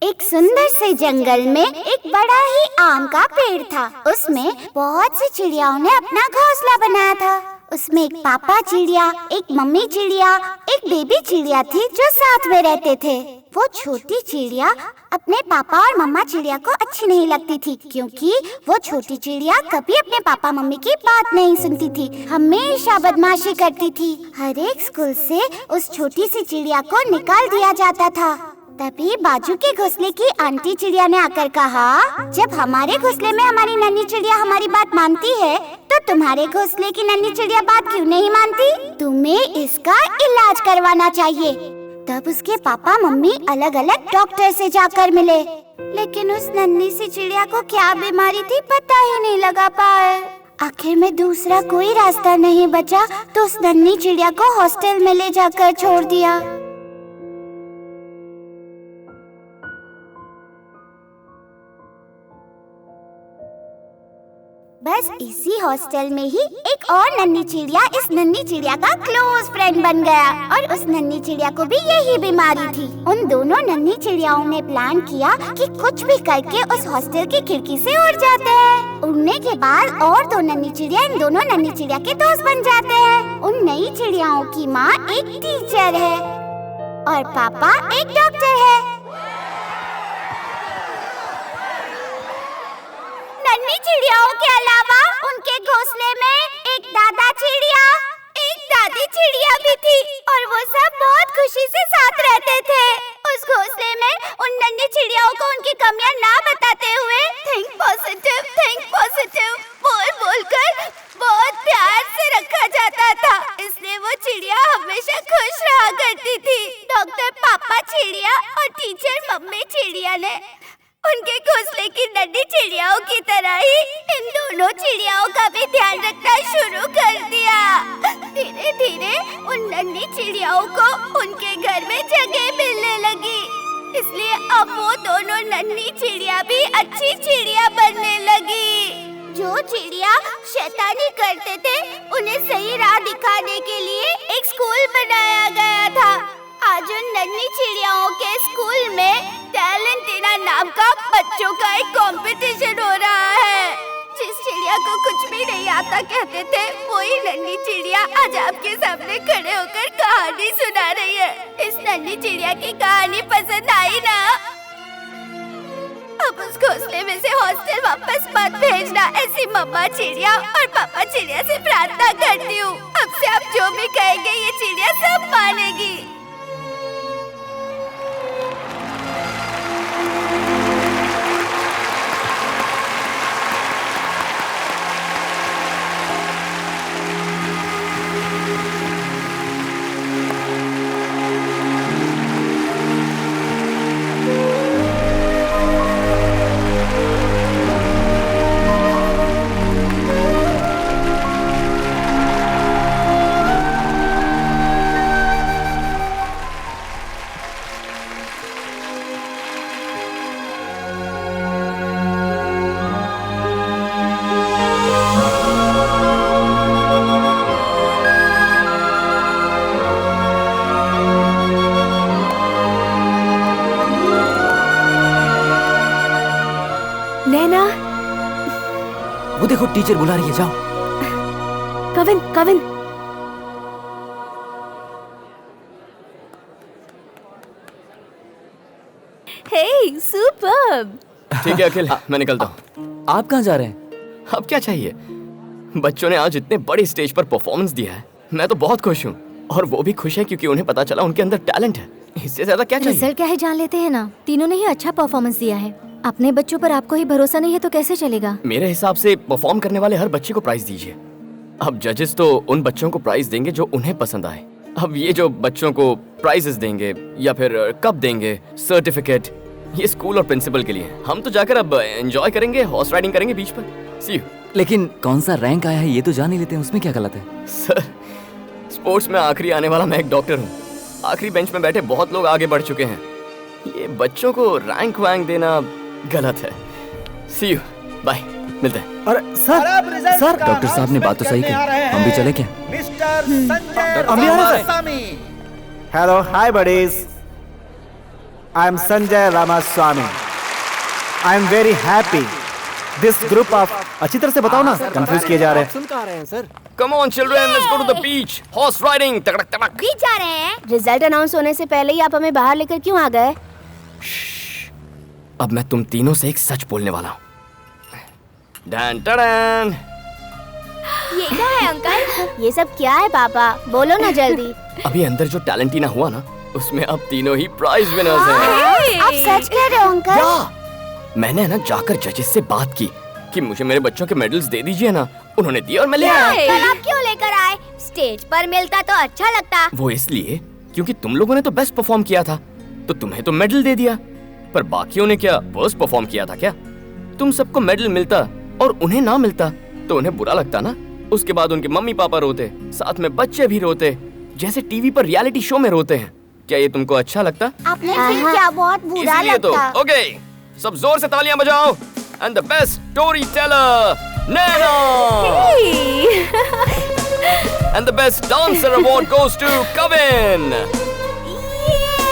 [SPEAKER 9] एक सुंदर से जंगल में एक बड़ा ही आम का पेड़ था। उसमें बहुत सी चिड़ियाओं ने अपना घोंसला बनाया था। उसमें एक पापा चिड़िया, एक मम्मी चिड़िया, एक बेबी चिड़िया थी जो साथ में रहते थे। वो छोटी चिड़िया अपने पापा और मम्मा चिड़िया को अच्छी नहीं लगती थी, क्योंकि वो छोटी चिड़िया कभी अपने पापा मम्मी की बात नहीं सुनती थी, हमेशा बदमाशी करती थी। हर एक स्कूल से उस छोटी सी चिड़िया को निकाल दिया जाता था। तभी बाजू के घोंसले की आंटी चिड़िया ने आकर कहा, जब हमारे घोंसले में हमारी नन्ही चिड़िया हमारी बात मानती है, तो तुम्हारे घोंसले की नन्ही चिड़िया बात क्यों नहीं मानती? तुम्हें इसका इलाज करवाना चाहिए। तब उसके पापा मम्मी अलग अलग डॉक्टर से जाकर मिले, लेकिन उस नन्ही सी चिड़िया को क्या बीमारी थी पता ही नहीं लगा पाए। आखिर में दूसरा कोई रास्ता नहीं बचा तो उस नन्ही चिड़िया को हॉस्टल में ले जाकर छोड़ दिया। बस इसी हॉस्टल में ही एक और नन्ही चिड़िया इस नन्ही चिड़िया का क्लोज फ्रेंड बन गया, और उस नन्ही चिड़िया को भी यही बीमारी थी। उन दोनों नन्ही चिड़ियाओं ने प्लान किया कि कुछ भी करके उस हॉस्टल की खिड़की से उड़ जाते हैं। उड़ने के बाद और दो नन्ही चिड़िया इन दोनों नन्ही चिड़िया के दोस्त बन जाते हैं। उन नई चिड़ियाओं की माँ एक टीचर है और पापा एक डॉक्टर है। नन्ही चिड़ियाओं के अलावा उनके घोंसले में एक दादा चिड़िया, एक दादी चिड़िया भी थी, और वो सब बहुत खुशी से साथ रहते थे। उस घोंसले में उन नन्ही चिड़ियाओं को उनकी कमियां ना बताते हुए थिंक पॉजिटिव बोल बोल कर बहुत प्यार से रखा जाता था। इसलिए वो चिड़िया हमेशा खुश रहा करती थी। डॉक्टर पापा चिड़िया और टीचर मम्मी चिड़िया ने उनके घोंसले की नन्ही चिड़ियाओं की तरह ही इन दोनों चिड़ियाओं का भी ध्यान रखना शुरू कर दिया। धीरे धीरे उन नन्ही चिड़ियाओं को उनके घर में जगह मिलने लगी, इसलिए अब वो दोनों नन्ही चिड़िया भी अच्छी चिड़िया बनने लगी। जो चिड़िया शैतानी करते थे उन्हें सही राह दिखाने के लिए एक स्कूल बनाया गया था। आज उन नन्ही चिड़ियाओं के स्कूल में टैलेंटिना नाम का बच्चों का एक कंपटीशन हो रहा है। जिस चिड़िया को कुछ भी नहीं आता कहते थे, वही नन्ही चिड़िया आज आपके सामने खड़े होकर कहानी सुना रही है। इस नन्ही चिड़िया की कहानी पसंद आई ना? अब उस घोंसले में से हॉस्टल वापस मत भेजना, ऐसी मम्मा चिड़िया और पापा चिड़िया से प्रार्थना करती हूँ। अब से आप जो भी कहेंगे ये चिड़िया सब मानेगी।
[SPEAKER 8] वो देखो टीचर बुला रही है, जाओ।
[SPEAKER 12] कविन हे सुपर्ब।
[SPEAKER 17] ठीक है अखिल, मैं निकलता हूँ।
[SPEAKER 8] आप कहाँ जा रहे हैं?
[SPEAKER 17] अब क्या चाहिए? बच्चों ने आज इतने बड़े स्टेज पर परफॉर्मेंस दिया है, मैं तो बहुत खुश हूँ। और वो भी खुश है क्योंकि उन्हें पता चला उनके अंदर टैलेंट है। इससे ज्यादा क्या चाहिए?
[SPEAKER 4] रिजल्ट क्या है जान लेते हैं ना। तीनों ने ही अच्छा परफॉर्मेंस दिया है। अपने बच्चों पर आपको ही भरोसा नहीं है तो कैसे चलेगा?
[SPEAKER 17] मेरे हिसाब से परफॉर्म करने वाले हर बच्चे को प्राइज दीजिए। अब जजेस तो उन बच्चों को प्राइज देंगे जो उन्हें पसंद आए। अब ये जो बच्चों को प्राइजेस देंगे या फिर कप देंगे, सर्टिफिकेट, ये स्कूल और प्रिंसिपल के लिए। हम तो जाकर अब एंजॉय करेंगे, हॉर्स राइडिंग करेंगे बीच पर। सी यू।
[SPEAKER 8] लेकिन कौन सा रैंक आया है ये तो जान ही लेते हैं, उसमें क्या गलत है?
[SPEAKER 17] सर, स्पोर्ट्स में आखिरी आने वाला मैं एक डॉक्टर हूँ। आखिरी बेंच में बैठे बहुत लोग आगे बढ़ चुके हैं। ये बच्चों को रैंक वैंक देना गलत है। सी यू, बाय, मिलते हैं।
[SPEAKER 6] अरे सर
[SPEAKER 8] डॉक्टर साहब ने बात तो सही कही, हम भी चले क्या?
[SPEAKER 5] मिस्टर संजय
[SPEAKER 6] हम भी आ रहे हैं, sir.
[SPEAKER 5] Ramaswamy.
[SPEAKER 6] Hello, hi buddies. I am Sanjay Ramaswamy. I am very happy this group of, अच्छी तरह से बताओ ना, कंफ्यूज किए जा रहे हैं।
[SPEAKER 7] सुन कहाँ रहे हैं sir?
[SPEAKER 17] Come on children, let's go to the beach, horse riding, तड़क तड़क।
[SPEAKER 9] बीच जा रहे हैं।
[SPEAKER 12] रिजल्ट अनाउंस होने से पहले ही आप हमें बाहर लेकर क्यों आ गए?
[SPEAKER 17] अब मैं तुम तीनों से एक सच बोलने वाला हूँ। Done done.
[SPEAKER 12] ये क्या है अंकल? ये सब क्या है पापा? बोलो ना जल्दी।
[SPEAKER 17] अभी अंदर जो टैलेंटीना हुआ ना, उसमें अब तीनों ही प्राइज विनर्स हैं।
[SPEAKER 9] आप सच कह रहे हो अंकल?
[SPEAKER 17] या मैंने ना जाकर जजेस से बात की कि मुझे मेरे बच्चों के मेडल्स दे दीजिए ना। उन्होंने दिया और मैं ले आया।
[SPEAKER 9] पर आप क्यों लेकर आए? स्टेज पर मिलता तो अच्छा लगता।
[SPEAKER 17] वो इसलिए क्योंकि तुम लोगों ने तो बेस्ट परफॉर्म किया था, तो तुम्हें तो मेडल दे दिया। पर बाकियों ने क्या वर्स्ट परफॉर्म किया था क्या? तुम सबको मेडल मिलता और उन्हें ना मिलता तो उन्हें बुरा लगता ना। उसके बाद उनके मम्मी पापा रोते, साथ में बच्चे भी रोते, जैसे टीवी पर रियलिटी शो में रोते हैं। क्या ये तुमको अच्छा लगता?
[SPEAKER 9] आपने फिर क्या बहुत बुरा
[SPEAKER 17] इसीलिए तो
[SPEAKER 9] लगता।
[SPEAKER 17] ओके, सब जोर से तालियां बजाओ। And the best story teller Naina. And the best dancer award goes to Kavin.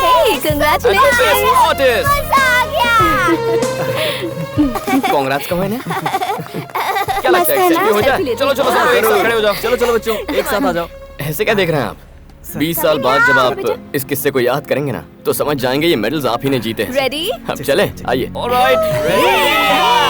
[SPEAKER 12] Hey, congratulations!
[SPEAKER 17] Artist.
[SPEAKER 9] मजा आ गया।
[SPEAKER 17] कांग्रेट्स कविन है। क्या लगता है
[SPEAKER 12] मस्त है ना?
[SPEAKER 17] एक्सेप्ट हो जाए?
[SPEAKER 12] Selfie
[SPEAKER 17] चलो चलो
[SPEAKER 12] लेते
[SPEAKER 17] सब एक साथ खड़े हो जाओ।
[SPEAKER 8] चलो चलो बच्चों, एक साथ आ जाओ।
[SPEAKER 17] ऐसे क्या देख रहे हैं आप? 20 साल बाद जब आप इस किस्से को याद करेंगे ना, तो समझ जाएंगे ये मेडल्स आप ही ने जीते हैं।
[SPEAKER 12] Ready?
[SPEAKER 17] अब चले, आइए। Alright, ready.